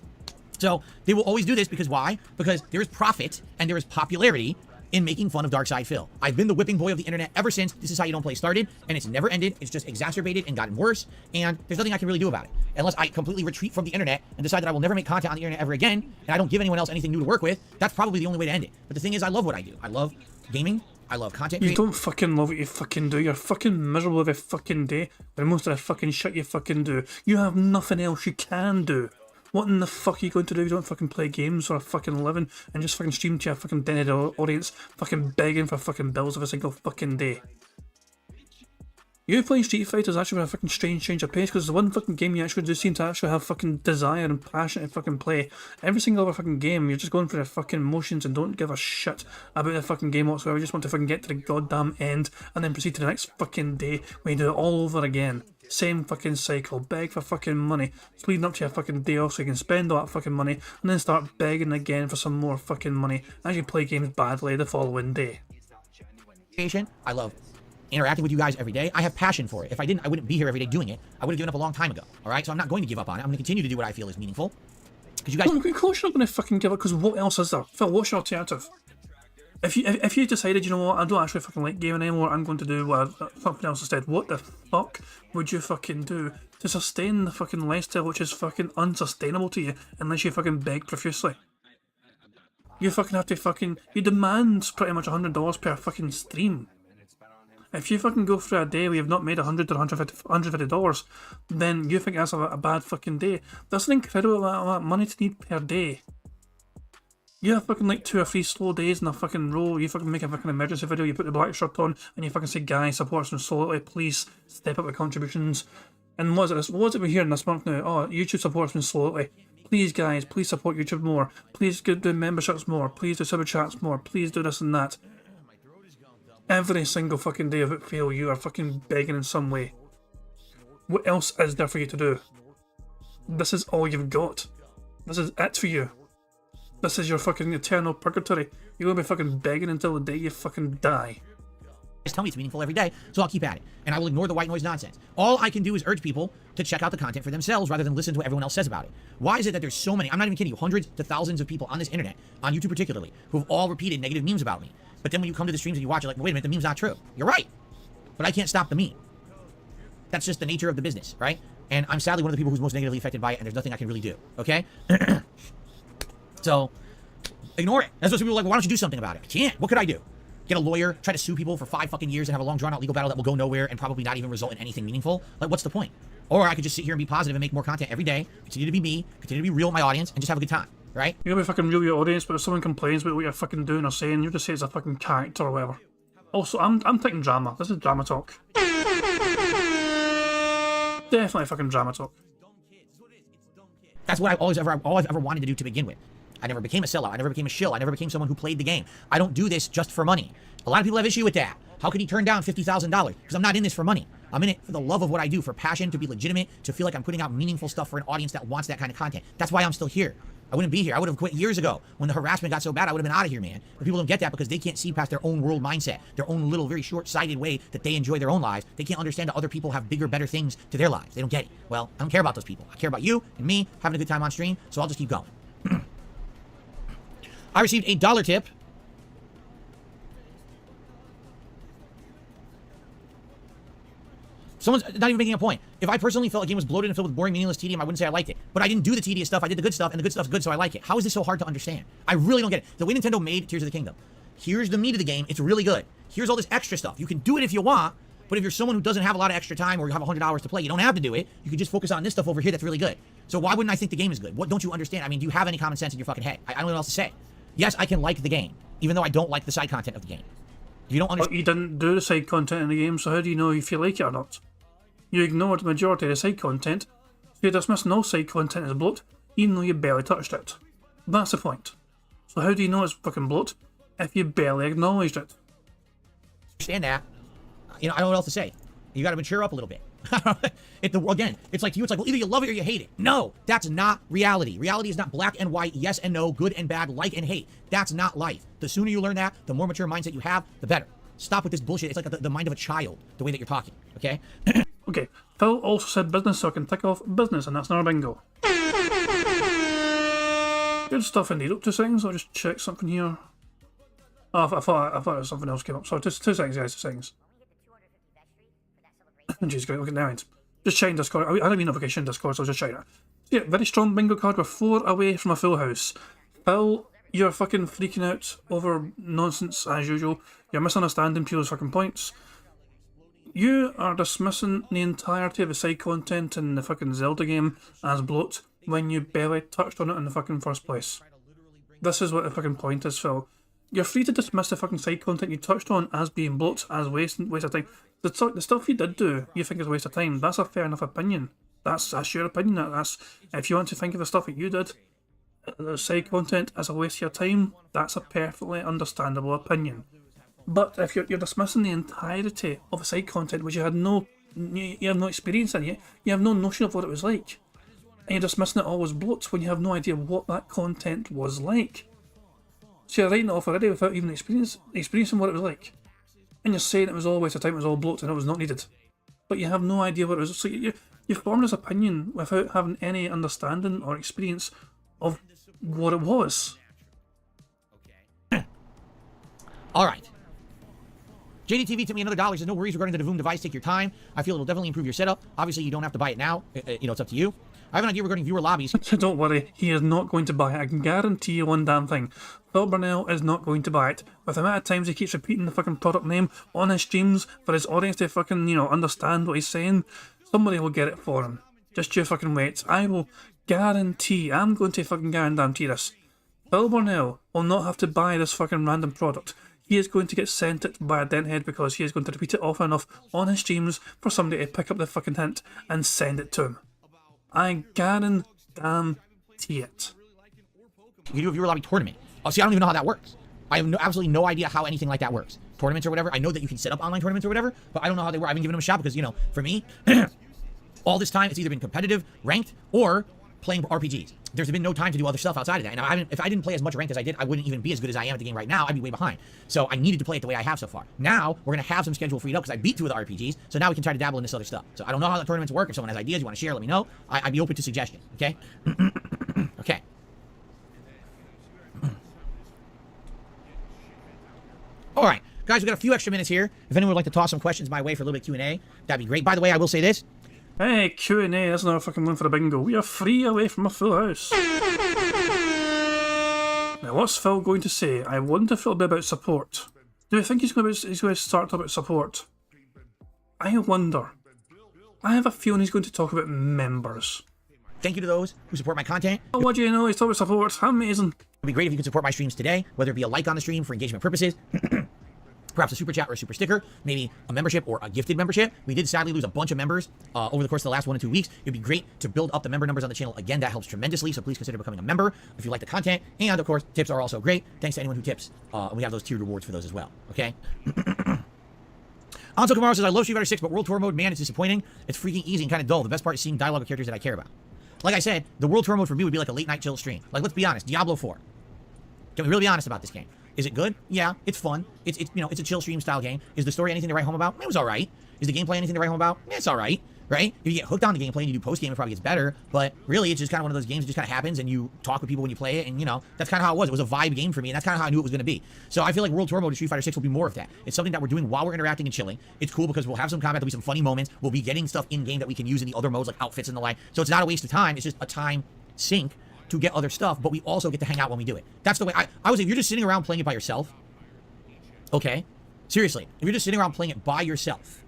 So they will always do this because why? Because there is profit and there is popularity in making fun of Darkside Phil. I've been the whipping boy of the internet ever since This Is How You Don't Play started, and it's never ended. It's just exacerbated and gotten worse, and there's nothing I can really do about it. Unless I completely retreat from the internet and decide that I will never make content on the internet ever again, and I don't give anyone else anything new to work with, that's probably the only way to end it. But the thing is, I love what I do. I love gaming. I love content You creation. don't fucking love what you fucking do. You're fucking miserable every fucking day. But most of the fucking shit you fucking do, you have nothing else you can do. What in the fuck are you going to do if you don't fucking play games for a fucking living and just fucking stream to your fucking dedicated audience, fucking begging for fucking bills every single fucking day? You playing Street Fighter is actually a fucking strange change of pace because the one fucking game you actually do seem to actually have fucking desire and passion to fucking play. Every single other fucking game, you're just going for the fucking motions and don't give a shit about the fucking game whatsoever. You just want to fucking get to the goddamn end and then proceed to the next fucking day when you do it all over again. Same fucking cycle. Beg for fucking money. It's leading up to your fucking day off so you can spend all that fucking money and then start begging again for some more fucking money as you play games badly the following day. I love interacting with you guys every day. I have passion for it. If I didn't, I wouldn't be here every day doing it. I would have given up a long time ago. All right, so I'm not going to give up on it. I'm going to continue to do what I feel is meaningful. Because you guys, Of course you're not going to fucking give up. Because what else is there? Phil, what's your alternative? If you decided, you know what, I don't actually fucking like gaming anymore, I'm going to do something else instead. What the fuck would you fucking do to sustain the fucking lifestyle which is fucking unsustainable to you unless you fucking beg profusely? You fucking have to fucking, you demand pretty much $100 per fucking stream. If you fucking go through a day where you've not made $100 to $150, then you think that's a bad fucking day. That's an incredible amount of money to need per day. You have fucking like 2 or 3 slow days in a fucking row, you fucking make a fucking emergency video, you put the black shirt on, and you fucking say, guys, support us slowly, please step up with contributions. And what is it we're hearing this month now? Oh, YouTube supports me slowly. Please guys, please support YouTube more. Please do memberships more. Please do super chats more. Please do this and that. Every single fucking day of it fail, you are fucking begging in some way. What else is there for you to do? This is all you've got. This is it for you. This is your fucking eternal purgatory. You're gonna be fucking begging until the day you fucking die. tell me it's meaningful every day, so I'll keep at it. And I will ignore the white noise nonsense. All I can do is urge people to check out the content for themselves rather than listen to what everyone else says about it. Why is it that there's so many, I'm not even kidding you, hundreds to thousands of people on this internet, on YouTube particularly, who have all repeated negative memes about me? But then when you come to the streams and you watch, you're like, well, wait a minute, the meme's not true. You're right. But I can't stop the meme. That's just the nature of the business, right? And I'm sadly one of the people who's most negatively affected by it, and there's nothing I can really do, okay? So, ignore it. That's what people are like, well, why don't you do something about it? I can't. What could I do? Get a lawyer, try to sue people for 5 fucking years and have a long drawn-out legal battle that will go nowhere and probably not even result in anything meaningful? Like, what's the point? Or I could just sit here and be positive and make more content every day, continue to be me, continue to be real with my audience, and just have a good time, right? You're gonna be fucking real with your audience, but if someone complains about what you're fucking doing or saying, you just say it's a fucking character or whatever. Also, I'm taking drama. This is drama talk. Definitely fucking drama talk. That's what all I've ever wanted to do to begin with. I never became a sellout. I never became a shill. I never became someone who played the game. I don't do this just for money. A lot of people have issue with that. How could he turn down $50,000? Because I'm not in this for money. I'm in it for the love of what I do, for passion, to be legitimate, to feel like I'm putting out meaningful stuff for an audience that wants that kind of content. That's why I'm still here. I wouldn't be here. I would have quit years ago. When the harassment got so bad, I would have been out of here, man. But people don't get that because they can't see past their own world mindset, their own little, very short-sighted way that they enjoy their own lives. They can't understand that other people have bigger, better things to their lives. They don't get it. Well, I don't care about those people. I care about you and me having a good time on stream, so I'll just keep going. I received a $1 tip. Someone's not even making a point. If I personally felt a game was bloated and filled with boring, meaningless tedium, I wouldn't say I liked it. But I didn't do the tedious stuff. I did the good stuff, and the good stuff's good, so I like it. How is this so hard to understand? I really don't get it. The way Nintendo made Tears of the Kingdom. Here's the meat of the game. It's really good. Here's all this extra stuff. You can do it if you want, but if you're someone who doesn't have a lot of extra time or you have 100 hours to play, you don't have to do it. You can just focus on this stuff over here that's really good. So why wouldn't I think the game is good? What don't you understand? I mean, do you have any common sense in your fucking head? I don't know what else to say. Yes, I can like the game, even though I don't like the side content of the game. If you don't understand. But you didn't do the side content in the game, so how do you know if you like it or not? You ignored the majority of the side content, You're dismissing all side content as bloat, even though you barely touched it. That's the point. So how do you know it's fucking bloat if you barely acknowledged it? Understand that. You know, I don't know what else to say. You got to mature up a little bit. Again, it's like to you, it's like, well, either you love it or you hate it. No, that's not reality. Reality is not black and white, yes and no, good and bad, like and hate. That's not life. The sooner you learn that, the more mature mindset you have, the better. Stop with this bullshit. It's like the mind of a child, the way that you're talking, okay? Okay, Phil also said business, so I can tick off business, and that's not a bingo. Good stuff indeed. Up 2 seconds, I'll just check something here. Oh, I thought something else came up. So just 2 seconds, guys, 2 seconds. Jeez, great, look at that. Just checking Discord. I don't mean notification Discord, so I was just checking it. Yeah, very strong bingo card. We're 4 away from a full house. Phil, you're fucking freaking out over nonsense as usual. You're misunderstanding people's fucking points. You are dismissing the entirety of the side content in the fucking Zelda game as bloat when you barely touched on it in the fucking first place. This is what the fucking point is, Phil. You're free to dismiss the fucking side content you touched on as being bloat, as waste of time. The stuff you did do, you think is a waste of time. That's a fair enough opinion. That's your opinion. That's if you want to think of the stuff that you did, the side content as a waste of your time, that's a perfectly understandable opinion. But if you're dismissing the entirety of the side content, which you have no experience in, you have no notion of what it was like, and you're dismissing it all as bloat when you have no idea what that content was like. So you're writing it off already without even experiencing what it was like. And you're saying it was all a waste of time, it was all bloat, and it was not needed. But you have no idea what it was. So you formed this opinion without having any understanding or experience of what it was. Alright. JDTV took me another $1. Says no worries regarding the Voom device. Take your time. I feel it'll definitely improve your setup. Obviously, you don't have to buy it now. It's up to you. I have an idea regarding viewer lobbies. Don't worry, he is not going to buy it. I can guarantee you one damn thing. Phil Burnell is not going to buy it. With the amount of times he keeps repeating the fucking product name on his streams for his audience to fucking, understand what he's saying, somebody will get it for him. Just you fucking wait. I will guarantee, I'm going to fucking guarantee this. Phil Burnell will not have to buy this fucking random product. He is going to get sent it by a denthead because he is going to repeat it often enough on his streams for somebody to pick up the fucking hint and send it to him. I guarantee it. You can do a viewer lobby tournament. Oh, see, I don't even know how that works. I have absolutely no idea how anything like that works. Tournaments or whatever. I know that you can set up online tournaments or whatever, but I don't know how they work. I haven't given them a shot because, for me, all this time, it's either been competitive, ranked, or playing RPGs. There's been no time to do other stuff outside of that. And if I didn't play as much ranked as I did, I wouldn't even be as good as I am at the game right now. I'd be way behind. So I needed to play it the way I have so far. Now, we're going to have some schedule freed up because I beat 2 of the RPGs, so now we can try to dabble in this other stuff. So I don't know how the tournaments work. If someone has ideas you want to share, let me know. I'd be open to suggestions, okay? Okay. All right. Guys, we've got a few extra minutes here. If anyone would like to toss some questions my way for a little bit of Q&A, that'd be great. By the way, I will say this. Hey, Q&A, that's another fucking one for a bingo. We are 3 away from a full house. Now, what's Phil going to say? I wonder if it'll be about support. Do you think he's going to start about support? I wonder. I have a feeling he's going to talk about members. Thank you to those who support my content. Oh, what do you know? He's talking about support. Amazing. It'd be great if you could support my streams today, whether it be a like on the stream for engagement purposes, perhaps a super chat or a super sticker, maybe a membership or a gifted membership. We did sadly lose a bunch of members over the course of the last 1 to 2 weeks. It'd be great to build up the member numbers on the channel. Again, that helps tremendously, so please consider becoming a member if you like the content. And, of course, tips are also great. Thanks to anyone who tips. We have those tiered rewards for those as well, okay? Anso Kamaro says, I love Street Fighter 6, but World Tour mode, man, it's disappointing. It's freaking easy and kind of dull. The best part is seeing dialogue of characters that I care about. Like I said, the World Tour mode for me would be like a late night chill stream. Like, let's be honest, Diablo 4. Can we really be honest about this game? Is it good? Yeah, it's fun. It's a chill stream style game. Is the story anything to write home about? It was alright. Is the gameplay anything to write home about? It's alright, right? If you get hooked on the gameplay and you do post game, it probably gets better. But really, it's just kind of one of those games that just kind of happens, and you talk with people when you play it, and that's kind of how it was. It was a vibe game for me, and that's kind of how I knew it was going to be. So I feel like World Tour mode in Street Fighter 6 will be more of that. It's something that we're doing while we're interacting and chilling. It's cool because we'll have some combat, there'll be some funny moments. We'll be getting stuff in game that we can use in the other modes, like outfits and the like. So it's not a waste of time. It's just a time sink to get other stuff, but we also get to hang out when we do it. That's the way I was. If you're just sitting around playing it by yourself, okay, seriously, if you're just sitting around playing it by yourself,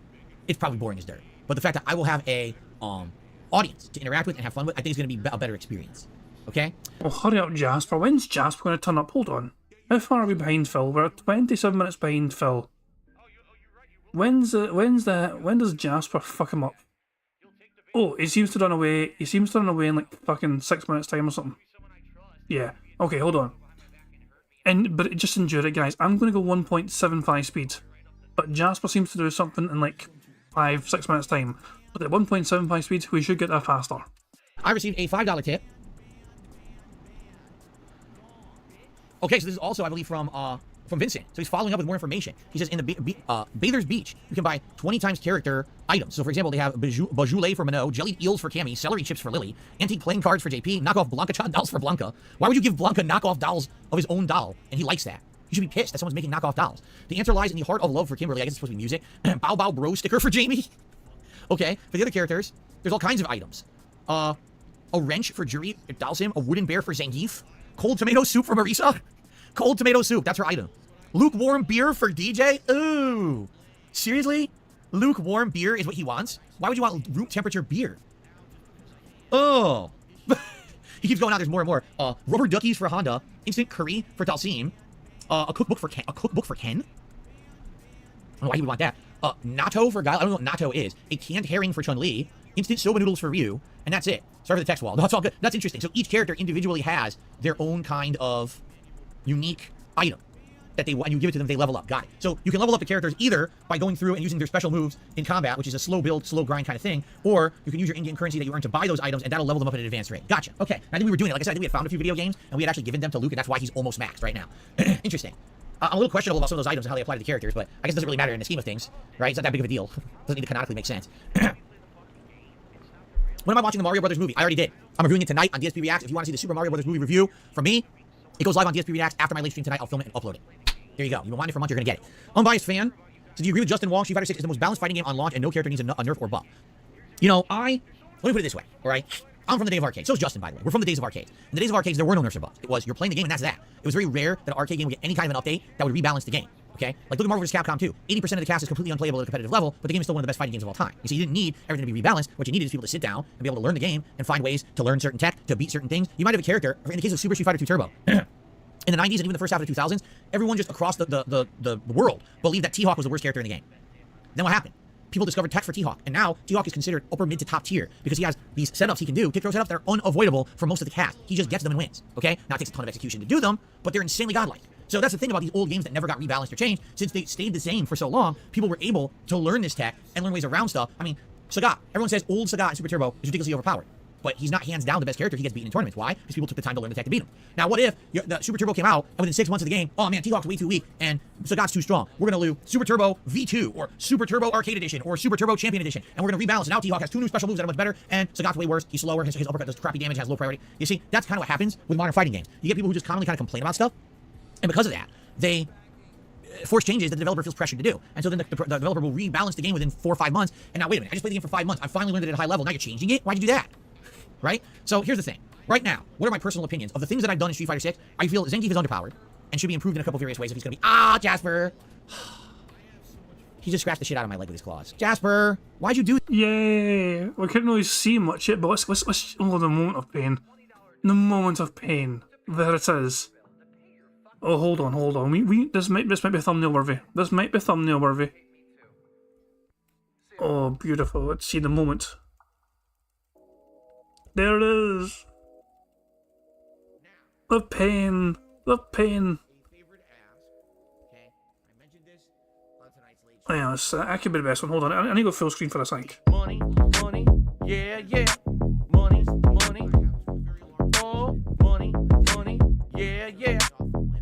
it's probably boring as dirt. But the fact that I will have a audience to interact with and have fun with, I think is going to be a better experience. Okay. Well, hurry up, Jasper. When's Jasper going to turn up? Hold on. How far are we behind Phil? We're 27 minutes behind Phil. When does Jasper fuck him up? Oh, he seems to run away. He seems to run away in like fucking 6 minutes time or something. Yeah. Okay, hold on. But just endure it, guys. I'm going to go 1.75 speed. But Jasper seems to do something in like 5-6 minutes time. But at 1.75 speed, we should get there faster. I received a $5 tip. Okay, so this is also, I believe, from Vincent. So he's following up with more information. He says, in the Bather's Beach, you can buy 20 times character items. So, for example, they have Beaujolais for Minot, jellied eels for Cammy, celery chips for Lily, antique playing cards for JP, knockoff Blanca Chan dolls for Blanca. Why would you give Blanca knockoff dolls of his own doll? And he likes that. You should be pissed that someone's making knockoff dolls. The answer lies in the heart of love for Kimberly. I guess it's supposed to be music. Bow Bow Bro sticker for Jamie. Okay, for the other characters, there's all kinds of items. A wrench for Jury, Dalsim, a wooden bear for Zangief, cold tomato soup for Marisa. Cold tomato soup, that's her item. Lukewarm beer for DJ? Ooh. Seriously? Lukewarm beer is what he wants? Why would you want room temperature beer? Oh. He keeps going out, there's more and more. Rubber duckies for Honda, instant curry for Dalsim, a cookbook for Ken. I don't know why he would want that. Natto for Guile. I don't know what natto is. A canned herring for Chun-Li, instant soba noodles for Ryu, and that's it. Sorry for the text wall. No, that's all good. That's interesting. So each character individually has their own kind of unique item that they, when you give it to them, they level up. Got it. So you can level up the characters either by going through and using their special moves in combat, which is a slow build, slow grind kind of thing, or you can use your in-game currency that you earn to buy those items, and that'll level them up at an advanced rate. Gotcha. Okay. And I think we were doing it. Like I said, I think we had found a few video games, and we had actually given them to Luke, and that's why he's almost maxed right now. Interesting. I'm a little questionable about some of those items and how they apply to the characters, but I guess it doesn't really matter in the scheme of things, right? It's not that big of a deal. Doesn't need to canonically make sense. When am I watching the Mario Brothers movie? I already did. I'm reviewing it tonight on DSP Reacts. If you want to see the Super Mario Brothers movie review from me, it goes live on DSP Reacts after my live stream tonight. I'll film it and upload it. There you go. You've been wanting it for a month, you're going to get it. Unbiased fan. So do you agree with Justin Wong? Street Fighter 6 is the most balanced fighting game on launch and no character needs a nerf or buff. You know, let me put it this way, all right? I'm from the day of arcades. So is Justin, by the way. We're from the days of arcades. In the days of arcades, there were no nerfs or buffs. It was, you're playing the game and that's that. It was very rare that an arcade game would get any kind of an update that would rebalance the game. Okay? Like, look at Marvel vs. Capcom 2. 80% of the cast is completely unplayable at a competitive level, but the game is still one of the best fighting games of all time. You see, you didn't need everything to be rebalanced. What you needed is people to sit down and be able to learn the game and find ways to learn certain tech, to beat certain things. You might have a character, in the case of Super Street Fighter 2 Turbo, in the 90s and even the first half of the 2000s, everyone just across the world believed that T-Hawk was the worst character in the game. Then what happened? People discovered tech for T-Hawk, and now T-Hawk is considered upper mid to top tier because he has these setups he can do, kick throw setups that are unavoidable for most of the cast. He just gets them and wins, okay? Now it takes a ton of execution to do them, but they're insanely godlike. So that's the thing about these old games that never got rebalanced or changed. Since they stayed the same for so long, people were able to learn this tech and learn ways around stuff. I mean, Sagat, everyone says old Sagat in Super Turbo is ridiculously overpowered. But he's not hands down the best character. He gets beaten in tournaments. Why? Because people took the time to learn the tech to beat him. Now, what if the Super Turbo came out, and within 6 months of the game, oh man, T-Hawk's way too weak, and Sagat's too strong. We're going to do Super Turbo V2, or Super Turbo Arcade Edition, or Super Turbo Champion Edition, and we're going to rebalance. And now T-Hawk has 2 new special moves that are much better, and Sagat's way worse. He's slower. His uppercut does crappy damage, has low priority. You see, that's kind of what happens with modern fighting games. You get people who just commonly kind of complain about stuff, and because of that, they force changes that the developer feels pressured to do. And so then the developer will rebalance the game within 4 or 5 months, and now, wait a minute, I just played the game for 5 months. I finally learned it at a high level. Now you're changing it? Why'd you do that? Right? So here's the thing. Right now, what are my personal opinions? Of the things that I've done in Street Fighter 6, I feel Zangief is underpowered and should be improved in a couple various ways if he's going to be... Jasper! He just scratched the shit out of my leg with his claws. Jasper! Why'd you do... Yay! We couldn't really see much yet, but let's oh, the moment of pain. The moment of pain. There it is. Oh, hold on. This might be thumbnail worthy. This might be thumbnail worthy. Oh, beautiful. Let's see the moment. There it is. The pain. The pain. Oh, yeah, that could be the best one. Hold on. I need to go full screen for a sec. Money, money, yeah, yeah. Money, money. Oh, money, money, yeah, yeah.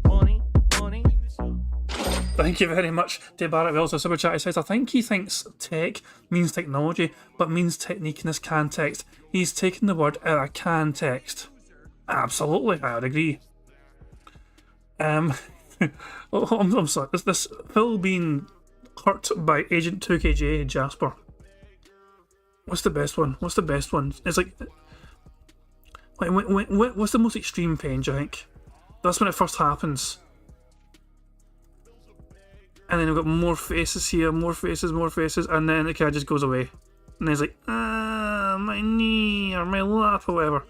Money, money. Thank you very much to Barrett Wells. Super chat. He says, I think he thinks tech means technology, but means technique in this context. He's taken the word out of context. Absolutely, I would agree. I'm sorry. This Phil being hurt by Agent 2KJ Jasper. What's the best one? What's the best one? It's like what's the most extreme pain, do you think? That's when it first happens. And then we've got more faces here, more faces, and then the guy just goes away. And then he's like, my knee, or my lap, or whatever.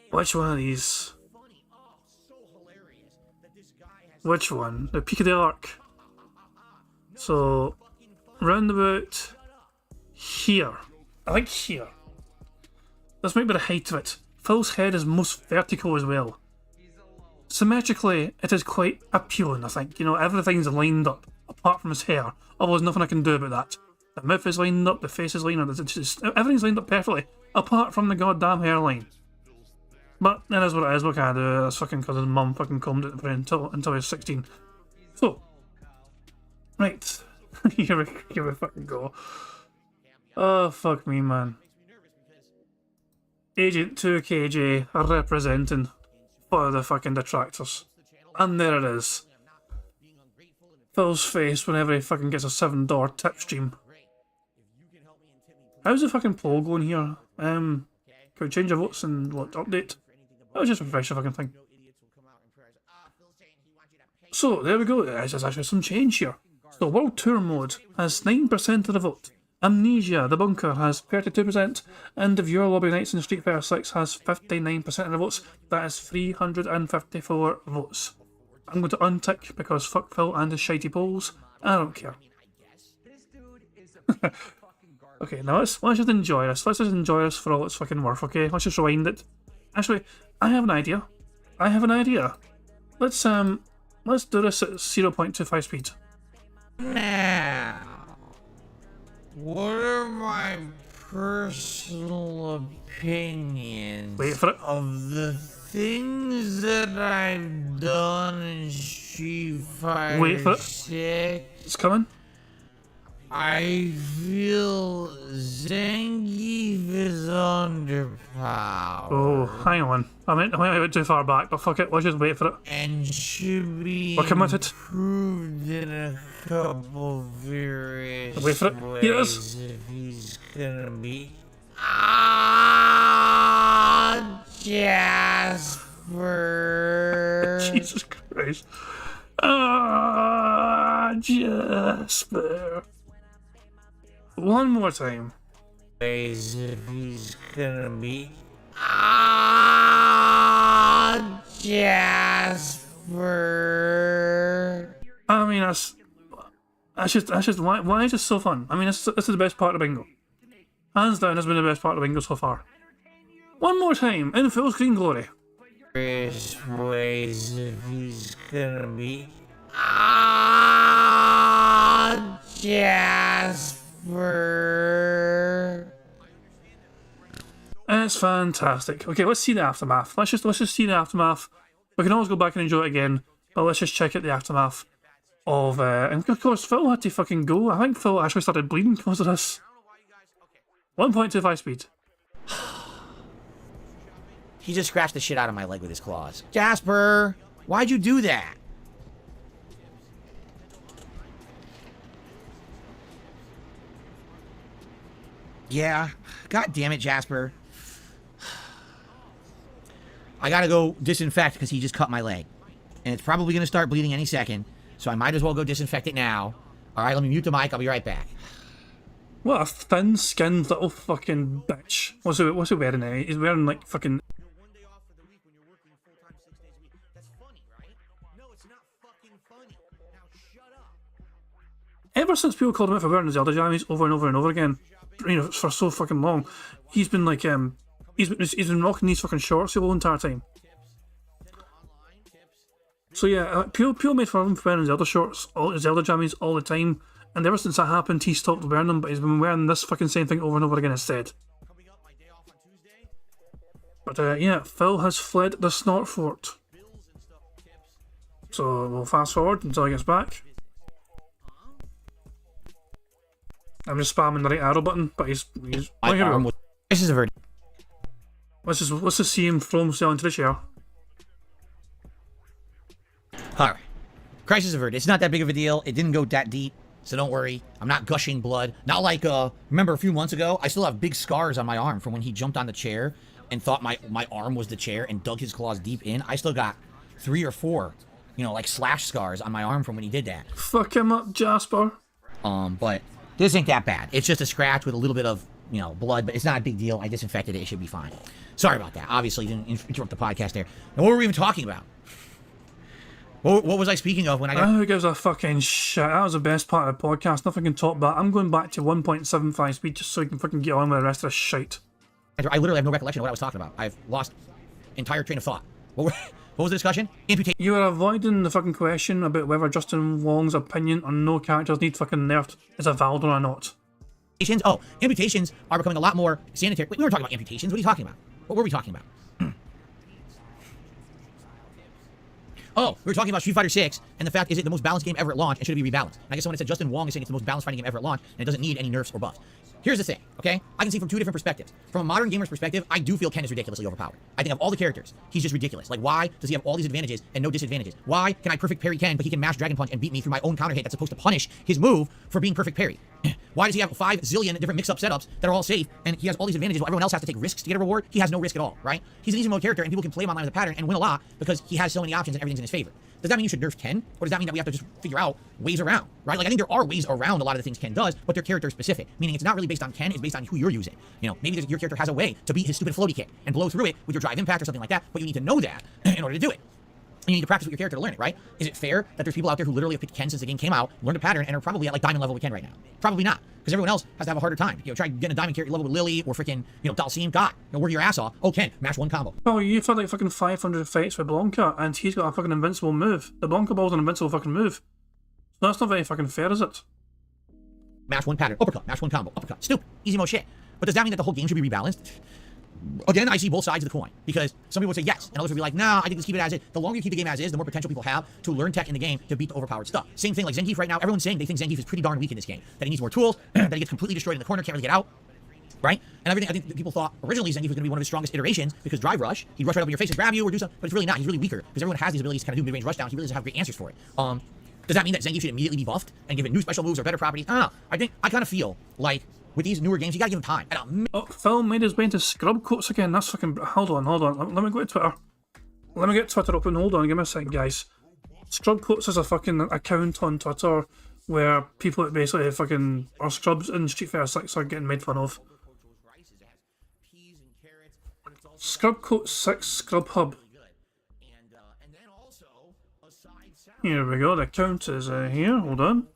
Which one of these? Which one? The peak of the arc. So, round about here. I think here. This might be the height of it. Phil's head is most vertical as well. Symmetrically, it is quite appealing, I think. You know, everything's lined up, apart from his hair. Although there's nothing I can do about that. The mouth is lined up, the face is lined up, everything's lined up perfectly, apart from the goddamn hairline. But it is what it is, what can I do? That's fucking because his mum fucking combed it for him until he was 16. So, right. Here we fucking go. Oh, fuck me, man. Agent 2KJ representing for the fucking detractors. And there it is. Phil's face whenever he fucking gets a $7 tip stream. How's the fucking poll going here? Can we change our votes and what, update? That was just refresh the fucking thing. So, there we go. There's actually some change here. So, World Tour Mode has 9% of the vote. Amnesia, the bunker, has 32%, and the Viewer Lobby Nights in Street Fighter 6 has 59% of the votes. That is 354 votes. I'm going to untick because fuck Phil and his shitey polls. I don't care. Okay, now let's just enjoy this. Let's just enjoy this for all it's fucking worth, okay? Let's just rewind it. Actually, I have an idea. Let's do this at 0.25 speed. Now, what are my personal opinions Wait for it. of the things that I've done in Street Fighter Wait for it. 6? It's coming. I feel Zangief is underpowered. Oh, hang on. I went a bit too far back, but fuck it. Let's just wait for it. And should be We're committed. improved in a couple various Wait for it. ways Here it is. if he's gonna be Jasper. Jesus Christ. Jasper. One more time. Ways if he's gonna be Jasper. I mean, that's just why is this so fun? I mean, this is the best part of Bingo. Hands down, has been the best part of Bingo so far. One more time, in full screen glory. Various ways if he's gonna be Jasper. It's fantastic. Okay, let's see the aftermath. Let's just see the aftermath. We can always go back and enjoy it again, but let's just check out the aftermath of and of course Phil had to fucking go. I think Phil actually started bleeding because of this. 1.25 speed. He just scratched the shit out of my leg with his claws. Jasper, why'd you do that? Yeah, god damn it, Jasper. I gotta go disinfect because he just cut my leg. And it's probably gonna start bleeding any second, so I might as well go disinfect it now. Alright, let me mute the mic, I'll be right back. What a thin-skinned little fucking bitch. What's he wearing now? He's wearing like fucking... One day off for the week when you're working full-time 6 days a week. That's funny, right? No, it's not fucking funny. Now shut up. Ever since people called him out for wearing Zelda jammies over and over and over again, you know, for so fucking long, he's been like, he's been rocking these fucking shorts the whole entire time. So yeah, people made fun of him for wearing Zelda shorts, Zelda jammies all the time, and ever since that happened, he stopped wearing them, but he's been wearing this fucking same thing over and over again instead. But yeah, Phil has fled the Snort Fort. So we'll fast forward until he gets back. I'm just spamming the right arrow button, but he's oh, here we go. This is a very... Let's just see him throw himself into the chair. Alright. Crisis averted. It's not that big of a deal. It didn't go that deep, so don't worry. I'm not gushing blood. Not like, remember a few months ago? I still have big scars on my arm from when he jumped on the chair and thought my arm was the chair and dug his claws deep in. I still got 3 or 4, you know, like slash scars on my arm from when he did that. Fuck him up, Jasper. But this ain't that bad. It's just a scratch with a little bit of, you know, blood, but it's not a big deal. I disinfected it. It should be fine. Sorry about that. Obviously, didn't interrupt the podcast there. Now, what were we even talking about? What was I speaking of when I got... Who gives a fucking shit? That was the best part of the podcast. Nothing can top that. I'm going back to 1.75 speed just so you can fucking get on with the rest of this shite. I literally have no recollection of what I was talking about. I've lost entire train of thought. What was the discussion? Amputation. You were avoiding the fucking question about whether Justin Wong's opinion on no characters need fucking nerfed is a valid or not. Oh, amputations are becoming a lot more sanitary. Wait, we were talking about amputations. What are you talking about? What were we talking about? Oh, we were talking about Street Fighter 6, and the fact is it the most balanced game ever at launch, and should it be rebalanced? And I guess someone said Justin Wong is saying it's the most balanced fighting game ever at launch, and it doesn't need any nerfs or buffs. Here's the thing, okay? I can see from two different perspectives. From a modern gamer's perspective, I do feel Ken is ridiculously overpowered. I think of all the characters, he's just ridiculous. Like, why does he have all these advantages and no disadvantages? Why can I perfect parry Ken, but he can mash Dragon Punch and beat me through my own counter hit that's supposed to punish his move for being perfect parry? Why does he have 5 zillion different mix-up setups that are all safe, and he has all these advantages while everyone else has to take risks to get a reward? He has no risk at all, right? He's an easy mode character, and people can play him online with a pattern and win a lot because he has so many options and everything's in his favor. Does that mean you should nerf Ken? Or does that mean that we have to just figure out ways around, right? Like, I think there are ways around a lot of the things Ken does, but they're character specific, meaning it's not really based on Ken, it's based on who you're using. You know, maybe your character has a way to beat his stupid floaty kick and blow through it with your drive impact or something like that, but you need to know that in order to do it. And you need to practice with your character to learn it, right? Is it fair that there's people out there who literally have picked Ken since the game came out, learned a pattern, and are probably at like diamond level with Ken right now? Probably not, because everyone else has to have a harder time. You know, try getting a diamond character level with Lily or freaking, you know, Dalsim. God, you know, work your ass off. Oh, Ken, mash one combo. Oh, you've had like fucking 500 fights with Blanca, and he's got a fucking invincible move. The Blanca ball's an invincible fucking move. So that's not very fucking fair, is it? Mash one pattern, uppercut, mash one combo, uppercut. Stupid, easy mode shit. But does that mean that the whole game should be rebalanced? Again, I see both sides of the coin, because some people would say yes, and others would be like, nah, I think let's keep it as is. The longer you keep the game as is, the more potential people have to learn tech in the game to beat the overpowered stuff. Same thing like Zangief right now. Everyone's saying they think Zangief is pretty darn weak in this game, that he needs more tools, that he gets completely destroyed in the corner, can't really get out, right? And everything, I think that people thought originally Zangief was going to be one of his strongest iterations, because Drive Rush, he'd rush right up in your face and grab you or do something, but it's really not. He's really weaker, because everyone has these abilities to kind of do mid-range rushdowns. He really doesn't have great answers for it. Does that mean that Zangief should immediately be buffed and given new special moves or better properties? I don't know. I kind of feel like with these newer games, you gotta give him time. Oh, Phil made his way into scrub coats again. That's fucking... Hold on. Let me go to Twitter. Let me get Twitter open. Hold on, give me a second, guys. Scrub coats is a fucking account on Twitter where people that basically fucking are scrubs in Street Fighter 6 are getting made fun of. Scrub Coat 6 Scrub Hub. Here we go, the account is here, hold on.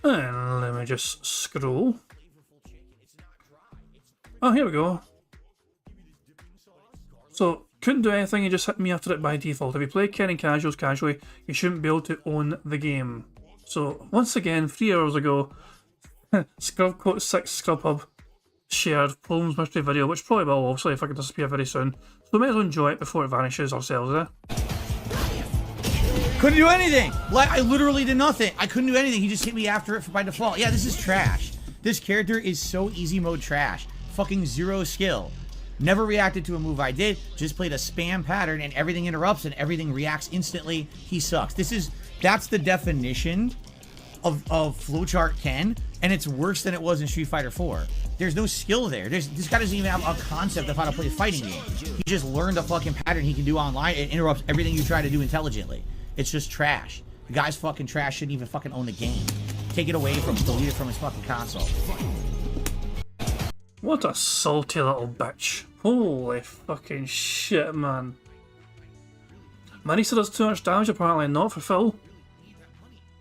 And let me just scroll. Oh, here we go. So, couldn't do anything, you just hit me after it by default. If you play Ken and Casuals casually, you shouldn't be able to own the game. So, once again, 3 hours ago, Scrub Coat 6 Scrub Hub shared Problems Mystery video, which probably will obviously fucking disappear very soon. So we might as well enjoy it before it vanishes ourselves, eh? Couldn't do anything. Like, I literally did nothing. I couldn't do anything. He just hit me after it by default. Yeah, this is trash. This character is so easy mode trash. Fucking zero skill. Never reacted to a move I did. Just played a spam pattern and everything interrupts and everything reacts instantly. He sucks. That's the definition of flowchart Ken, and it's worse than it was in Street Fighter 4. There's no skill there. This guy doesn't even have a concept of how to play a fighting game. He just learned a fucking pattern he can do online. It interrupts everything you try to do intelligently. It's just trash. The guy's fucking trash, shouldn't even fucking own the game. Take it away from him, delete it from his fucking console. What a salty little bitch. Holy fucking shit, man. Marisa does too much damage, apparently not for Phil.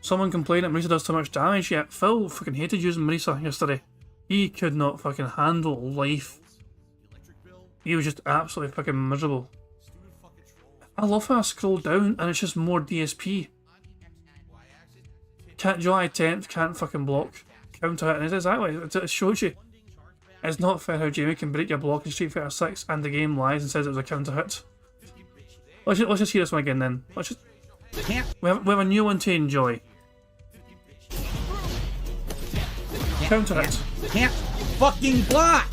Someone complained that Marisa does too much damage, yet Phil fucking hated using Marisa yesterday. He could not fucking handle life. He was just absolutely fucking miserable. I love how I scroll down and it's just more DSP. July 10th, can't fucking block. Counter hit, and it's exactly, it shows you. It's not fair how Jamie can break your block in Street Fighter 6 and the game lies and says it was a counter hit. Let's just hear this one again then. We have a new one to enjoy. Counter hit. Can't fucking block!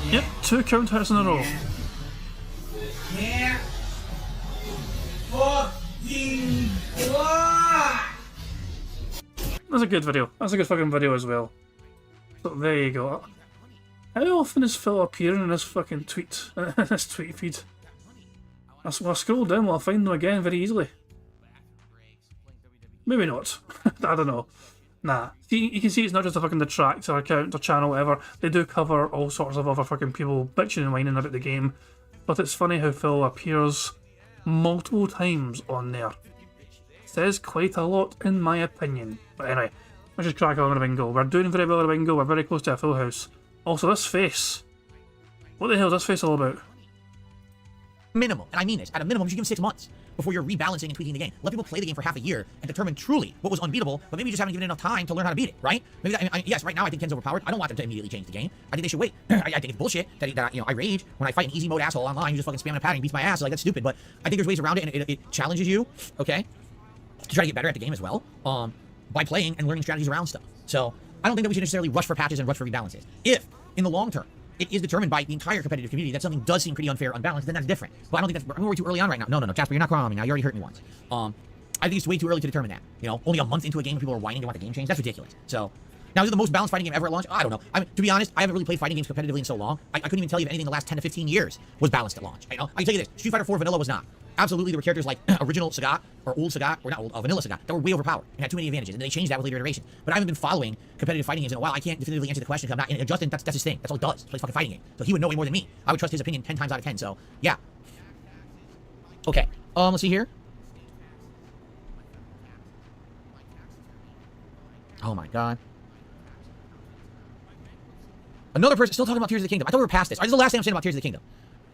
Yep, 2 counter hits in a row. Can't fucking block! That's a good video. That's a good fucking video as well. So there you go. How often is Phil appearing in this fucking tweet, this tweet feed? I'll scroll down, I'll find them again very easily. Maybe not. I don't know. Nah. See, you can see it's not just a fucking detract or account or channel, whatever. They do cover all sorts of other fucking people bitching and whining about the game. But it's funny how Phil appears multiple times on there. Says quite a lot in my opinion. But anyway, let's just crack on with bingo. We're doing very well with bingo, we're very close to a full house. Also, this face. What the hell is this face all about? Minimum, and I mean this, at a minimum, you should give them 6 months before you're rebalancing and tweaking the game. Let people play the game for half a year and determine truly what was unbeatable, but maybe you just haven't given enough time to learn how to beat it, right? Maybe yes, right now I think Ken's overpowered. I don't want them to immediately change the game. I think they should wait. I think it's bullshit that you know, I rage when I fight an easy mode asshole online who just fucking spamming a pattern and beats my ass. Like, that's stupid, but I think there's ways around it, and it challenges you, okay, to try to get better at the game as well, by playing and learning strategies around stuff. So I don't think that we should necessarily rush for patches and rush for rebalances. If, in the long term, it is determined by the entire competitive community that something does seem pretty unfair, unbalanced, then that's different. But I don't think that's, we're way too early on right now. No, Jasper, you're not crying on me now. You already hurt me once. I think it's way too early to determine that. You know, only a month into a game when people are whining they want the game changed. That's ridiculous. So, now is it the most balanced fighting game ever at launch? I don't know. I mean, to be honest, I haven't really played fighting games competitively in so long. I couldn't even tell you if anything in the last 10 to 15 years was balanced at launch. You know, I can tell you this: Street Fighter 4 Vanilla was not. Absolutely, there were characters like original Sagat or old Sagat, or not old, Vanilla Sagat, that were way overpowered and had too many advantages, and then they changed that with later iterations. But I haven't been following competitive fighting games in a while. I can't definitively answer the question because I'm not. And Justin, that's his thing. That's all he does. He plays fucking fighting game. So he would know way more than me. I would trust his opinion 10 times out of 10. So yeah. Okay. Let's see here. Oh my god. Another person still talking about Tears of the Kingdom. I thought we were past this. This is the last thing I'm saying about Tears of the Kingdom.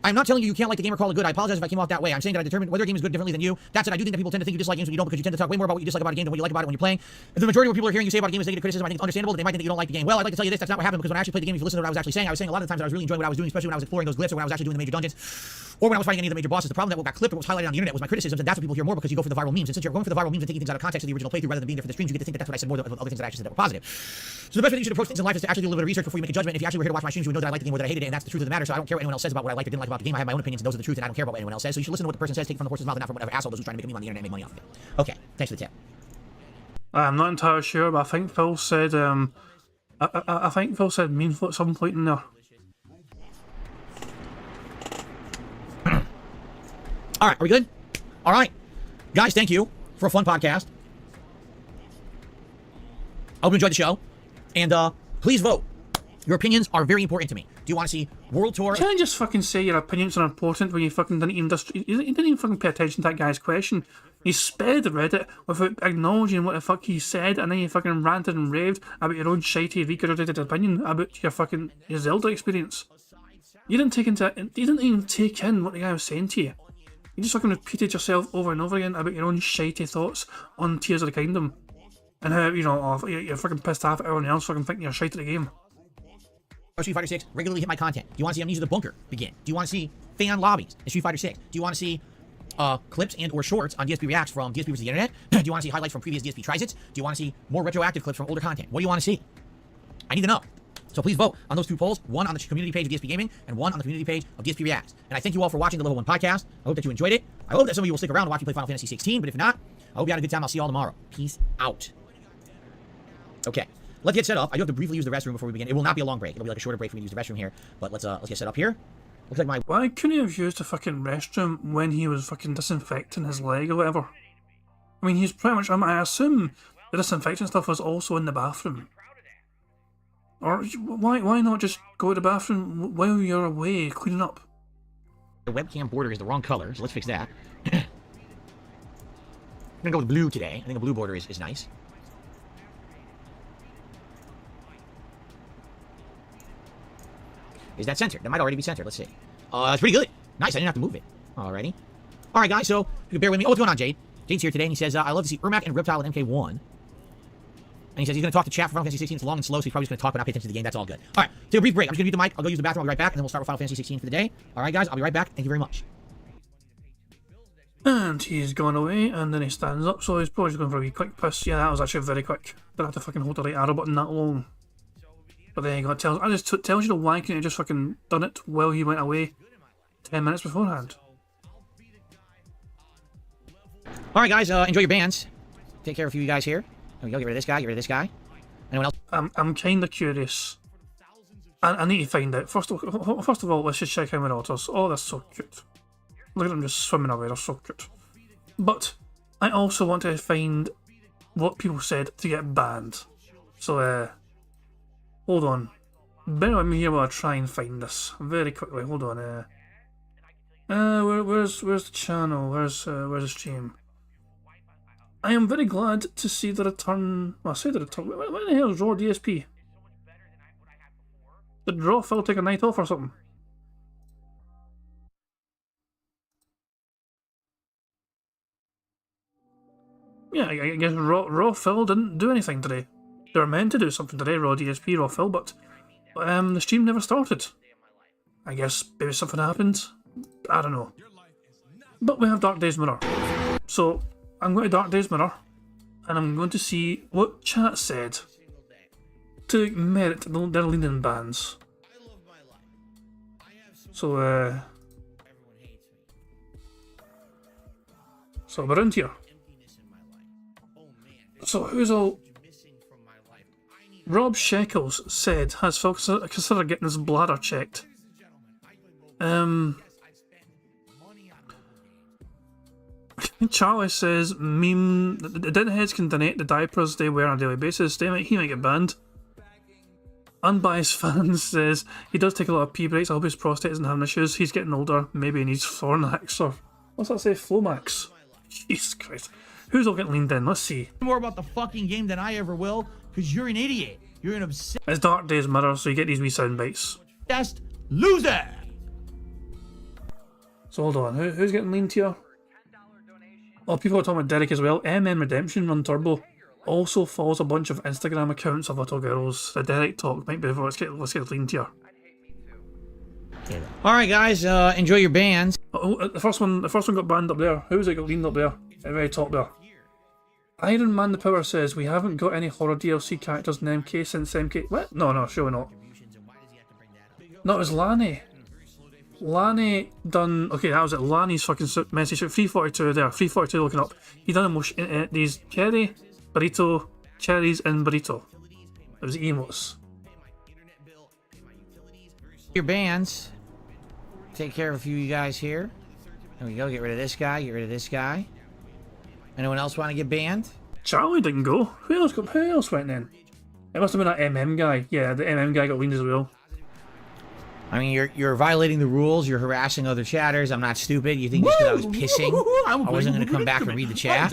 I'm not telling you can't like the game or call it good. I apologize if I came off that way. I'm saying that I determined whether a game is good differently than you. That's it. I do think that people tend to think you dislike games when you don't, because you tend to talk way more about what you dislike about a game than what you like about it when you're playing. If the majority of what people are hearing you say about a game is negative criticism, I think it's understandable that they might think that you don't like the game. Well, I'd like to tell you this: that's not what happened, because when I actually played the game, if you listen to what I was saying a lot of the times I was really enjoying what I was doing, especially when I was exploring those glyphs or when I was actually doing the major dungeons, or when I was fighting any of the major bosses. The problem that what got clipped or what was highlighted on the internet was my criticisms, and that's what people hear more because you go for the viral memes. And since you're going for the viral memes and taking things out of context of the original playthrough rather than being there for the streams, you get to think that that's what I said more than other things that I actually said that were positive. So the best way that you should approach things in life is to actually do a little bit of research before you make a judgment. If you actually were here to watch my streams, you would know that I liked the game or that I hated it, and that's the truth of the matter. So I don't care what anyone else says about what I liked or didn't like about the game. I have my own opinions, and those are the truth, and I don't care about what anyone else says. So you should listen to what the person says, take it from the horse's mouth, and not from whatever asshole those who's trying to make a meme on the internet and make money off of it. Okay, thanks for the tip. I'm not entirely sure, but I think Phil said, I think Phil said meanful at some point in there. Alright, are we good? Alright. Guys, thank you for a fun podcast. I hope you enjoyed the show. And, please vote. Your opinions are very important to me. Do you want to see World Tour? Can't just fucking say your opinions are important when you fucking didn't even you didn't even fucking pay attention to that guy's question. You sped Reddit without acknowledging what the fuck he said, and then you fucking ranted and raved about your own shitey, regurgitated opinion about your Zelda experience. You didn't even take in what the guy was saying to you. You just fucking repeated yourself over and over again about your own shitey thoughts on Tears of the Kingdom. And how, you know, you're fucking pissed off at everyone else fucking thinking you're shite at the game. Street Fighter 6 regularly hit my content. Do you want to see Amnesia the Bunker begin? Do you want to see fan lobbies in Street Fighter 6? Do you want to see clips and or shorts on DSP Reacts from DSP vs. the Internet? Do you want to see highlights from previous DSP Trizits? Do you want to see more retroactive clips from older content? What do you want to see? I need to know. So please vote on those two polls, one on the community page of DSP Gaming and one on the community page of DSP Reacts. And I thank you all for watching the Level 1 podcast. I hope that you enjoyed it. I hope that some of you will stick around and watch me play Final Fantasy 16, but if not, I hope you had a good time. I'll see you all tomorrow. Peace out. Okay. Let's get set up. I do have to briefly use the restroom before we begin. It will not be a long break. It'll be like a shorter break for me to use the restroom here. But let's get set up here. Looks like my... Why couldn't he have used the fucking restroom when he was fucking disinfecting his leg or whatever? I mean, he's pretty much... I assume the disinfecting stuff was also in the bathroom. Or why not just go to the bathroom while you're away cleaning up? The webcam border is the wrong color, so let's fix that. I'm gonna go with blue today. I think a blue border is nice. Is that centered? That might already be centered. Let's see. That's pretty good. Nice. I didn't have to move it. Alrighty. Alright, guys. So, you can bear with me. Oh, what's going on, Jade? Jade's here today, and he says, I love to see Ermac and Riptile in MK1. And he says he's going to talk to chat for Final Fantasy 16. It's long and slow, so he's probably just going to talk but not pay attention to the game. That's all good. Alright. Take a brief break. I'm just going to mute the mic. I'll go use the bathroom. I'll be right back, and then we'll start with Final Fantasy 16 for the day. Alright, guys. I'll be right back. Thank you very much. And he's gone away, and then he stands up, so he's probably just going for a wee quick piss. Yeah, that was actually very quick. Didn't have to fucking hold the right arrow button that long. But then he got tells. I just tells you the why couldn't he just fucking done it while he went away 10 minutes beforehand. Alright, guys. Enjoy your bands. Take care of a few of you guys here. There we go. Get rid of this guy. Get rid of this guy. Anyone else? I'm kind of curious. I need to find out. First of all, let's just check out my daughters. Oh, they're so cute. Look at them just swimming away. They're so cute. But I also want to find what people said to get banned. So, hold on. Bear with me here while I try and find this very quickly. Hold on. Where's the channel? Where's the stream? I am very glad to see the return. Well, I say the return. What the hell is Raw DSP? Did Raw Phil take a night off or something? Yeah, I guess Raw Phil didn't do anything today. They were meant to do something today, Raw DSP, Raw Phil, but the stream never started. I guess maybe something happened. I don't know. But we have Dark Days Mirror. So I'm going to Dark Days Mirror and I'm going to see what chat said to merit their leaning bans. So we're around here. So who's all... Rob Shekels said, has Phil considered getting his bladder checked? Charlie says, meme, the deadheads can donate the diapers they wear on a daily basis. He might get banned. Unbiased Fans says, he does take a lot of pee breaks. I hope his prostate isn't having issues. He's getting older. Maybe he needs Thornax or... What's that say? Flomax? Jesus Christ. Who's all getting leaned in? Let's see. More about the fucking game than I ever will, because you're an idiot. You're an obsessed It's Dark Days Mirror, so you get these wee sound bites. loser. So hold on, who's getting leaned here? Oh, people are talking about Derek as well. Redemption Run Turbo also follows a bunch of Instagram accounts of little girls. The Derek talk might be before let's get leaned here. Alright guys, enjoy your bands. Oh, the first one got banned up there. Who's it got leaned up there? At the very top there. Iron Man the Power says, we haven't got any horror DLC characters in MK since MK... What? No, surely not. No, it was Lanny. Lanny done... Okay, that was it. Lanny's fucking message. 342 there. 342 looking up. He done these cherry, burrito, cherries and burrito. It was emotes. Your bands. Take care of a few of you guys here. There we go. Get rid of this guy. Get rid of this guy. Anyone else want to get banned? Charlie didn't go. Who else went in? It must have been that MM guy. Yeah, the MM guy got leaned as well. I mean, you're violating the rules. You're harassing other chatters. I'm not stupid. You think just because I was pissing, I wasn't going to come back and read the chat?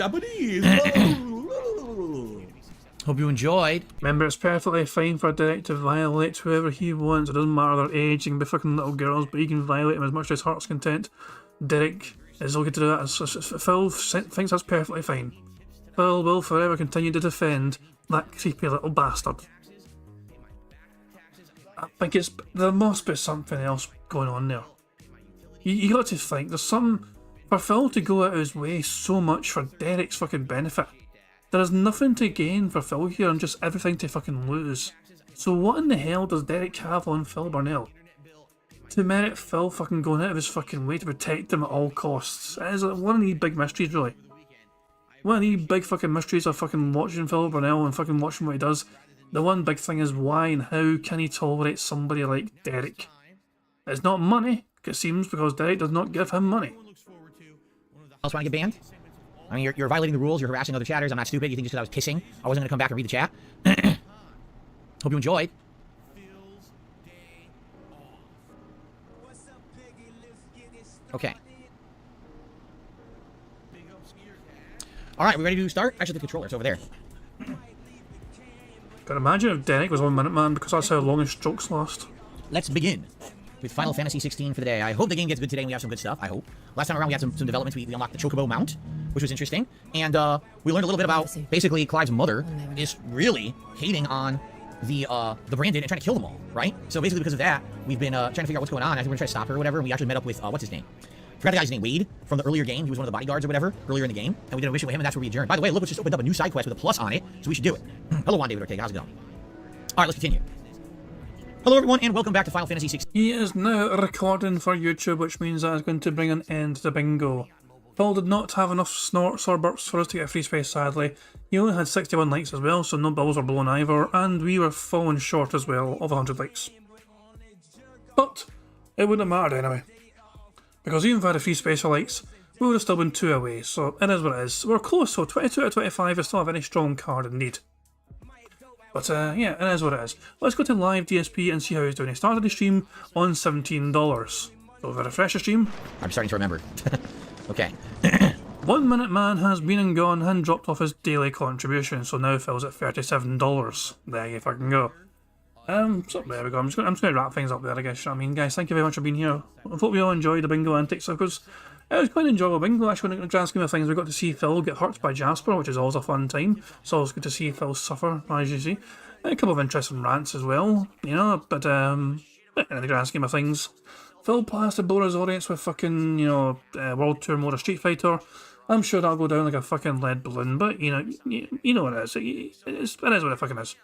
Hope you enjoyed. Remember, it's perfectly fine for Derek to violate whoever he wants. It doesn't matter their age. They can be fucking little girls, but he can violate them as much as his heart's content. Derek is okay to do that. Phil thinks that's perfectly fine. Phil will forever continue to defend that creepy little bastard. I think there must be something else going on there. You got to think, there's some... For Phil to go out of his way so much for Derek's fucking benefit, there is nothing to gain for Phil here and just everything to fucking lose. So what in the hell does Derek have on Phil Burnell to merit Phil fucking going out of his fucking way to protect him at all costs? It is one of these big mysteries, really. One of these big fucking mysteries of fucking watching Phil Burnell and fucking watching what he does. The one big thing is why and how can he tolerate somebody like Derek? It's not money, it seems, because Derek does not give him money. Else want to get banned? I mean, you're violating the rules. You're harassing other chatters. I'm not stupid. You think just because I was pissing, I wasn't going to come back and read the chat? Hope you enjoyed. Okay. Alright, we ready to start? Actually, the controller's over there. Can imagine if Derek was 1 minute man, because that's how long his strokes last. Let's begin with Final Fantasy 16 for the day. I hope the game gets good today and we have some good stuff, I hope. Last time around we had some developments. We unlocked the Chocobo mount, which was interesting. And we learned a little bit about, basically, Clive's mother is really hating on the Brandon and trying to kill them all, right? So basically because of that, we've been trying to figure out what's going on. I think we're going to try to stop her or whatever. And we actually met up with, what's his name? I forgot the guy's name, Wade, from the earlier game. He was one of the bodyguards or whatever, earlier in the game. And we did a mission with him, and that's where we adjourned. By the way, look, it's just opened up a new side quest with a plus on it, so we should do it. Hello, Juan David Ortega. How's it going? Alright, let's continue. Hello, everyone, and welcome back to Final Fantasy 16. He is now recording for YouTube, which means that is going to bring an end to bingo. Paul did not have enough snorts or burps for us to get a free space, sadly. He only had 61 likes as well, so no bubbles were blown either, and we were falling short as well of 100 likes. But it wouldn't have mattered anyway, because even if I had a free space for likes, we would have still been 2 away, so it is what it is. We're close, so 22 out of 25 is still a very strong card indeed. But yeah, it is what it is. Let's go to live DSP and see how he's doing. He started the stream on $17. So if I refresh the stream, I'm starting to remember. Okay. 1 Minute Man has been and gone and dropped off his daily contribution, so now Phil's at $37. There you fucking go. So there we go. I'm just gonna wrap things up there, I guess. You know what I mean, guys, thank you very much for being here. I hope we all enjoyed the bingo antics, because it was quite an enjoyable bingo, actually, in the grand scheme of things. We got to see Phil get hurt by Jasper, which is always a fun time. It's always good to see Phil suffer, as you see. A couple of interesting rants as well, you know, but in the grand scheme of things, Phil plans to bore his audience with fucking, you know, World Tour Mode of Street Fighter. I'm sure that'll go down like a fucking lead balloon, but, you know, you know what it is. It is what it fucking is.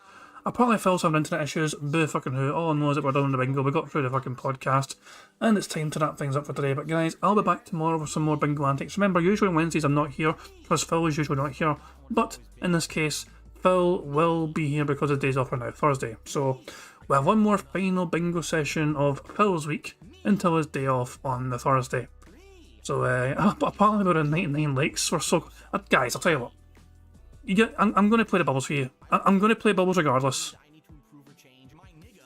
Apparently Phil's having internet issues, boo fucking who. All I know is that we're done with the bingo, we got through the fucking podcast, and it's time to wrap things up for today. But guys, I'll be back tomorrow with some more bingo antics. Remember, usually on Wednesdays I'm not here, because Phil is usually not here, but in this case, Phil will be here because his day's off right now, Thursday. So, we'll have one more final bingo session of Phil's week until his day off on the Thursday. So, apparently we're at 99 likes. We're so... guys, I'll tell you what. I'm going to play the bubbles for you. I'm going to play bubbles regardless.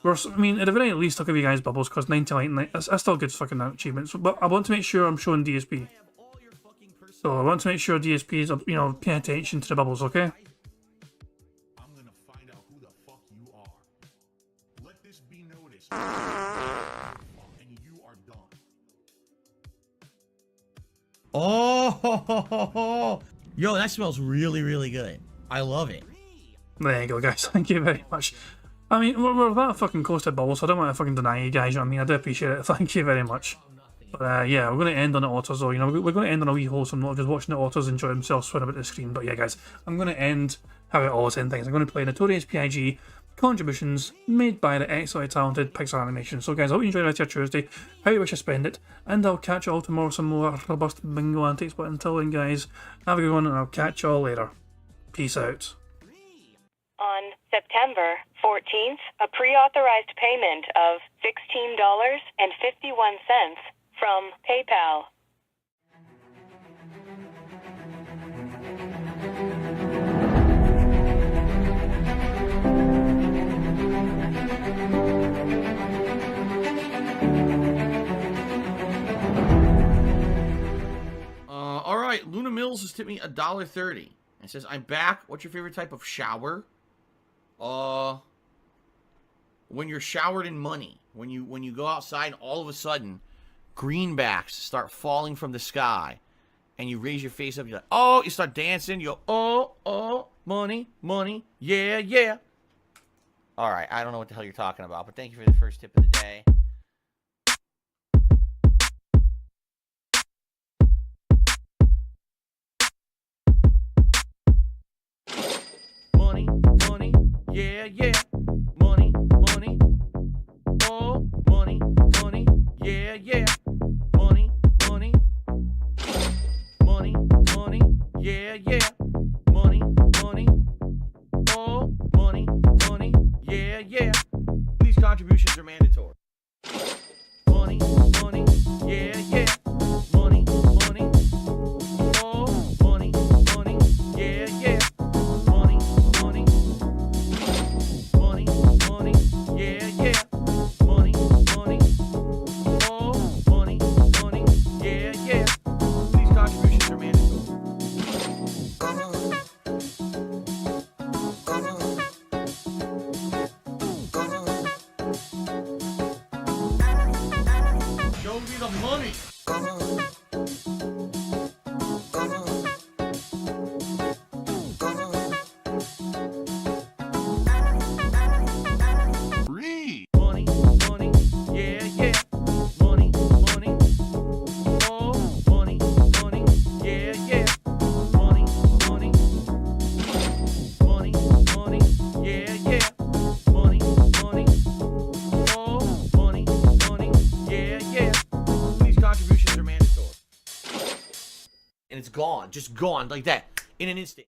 I mean, at the very least, I'll give you guys bubbles, because 99 that's still a good fucking achievement. So, but I want to make sure I'm showing DSP. So I want to make sure DSP is, you know, paying attention to the bubbles, okay? I'm gonna find out who the fuck you are. Let this be noticed. And you are done. Oh, yo, that smells really, really good. I love it. There you go, guys. Thank you very much. I mean, we're that fucking close to bubbles, so I don't want to fucking deny you guys, you know what I mean? I do appreciate it. Thank you very much. But yeah, we're going to end on the otters, though. You know, we're going to end on a wee wholesome note, just watching the otters enjoy themselves swim about the screen. But yeah, guys, I'm going to end how it always ends things. I'm going to play Notorious PIG contributions made by the excellently talented Pixar Animation. So guys, I hope you enjoy the rest of your Tuesday, how you wish to spend it, and I'll catch you all tomorrow with some more robust bingo antics. But until then, guys, have a good one, and I'll catch you all later. Peace out. On September 14th, a pre-authorized payment of $16.51 from PayPal. All right, Luna Mills has tipped me $1.30. It says, "I'm back. What's your favorite type of shower?" When you're showered in money. When you go outside and all of a sudden greenbacks start falling from the sky, and you raise your face up, you're like, oh, you start dancing, you go, oh, money, money, yeah, yeah. All right, I don't know what the hell you're talking about, but thank you for the first tip of the day. Money, money, yeah, yeah. Money, money, oh, money, money, yeah, yeah. Money, money, money, money, yeah, yeah. Money, money, oh, money, money, yeah, yeah. These contributions are mandatory. Money, money, yeah, yeah. Money, money, oh, money, money, yeah, yeah. Money, money, money, money, yeah, yeah. Money, money, oh, money, money, yeah, yeah. These contributions are mandatory. Show me the money. Read. Money, money, yeah, yeah. Money, money, oh, money, money, yeah, yeah. Money, money, money, money, yeah, yeah. Money, money, oh, money, money, yeah, yeah. These contributions are mandatory. And it's gone, just gone like that, in an instant.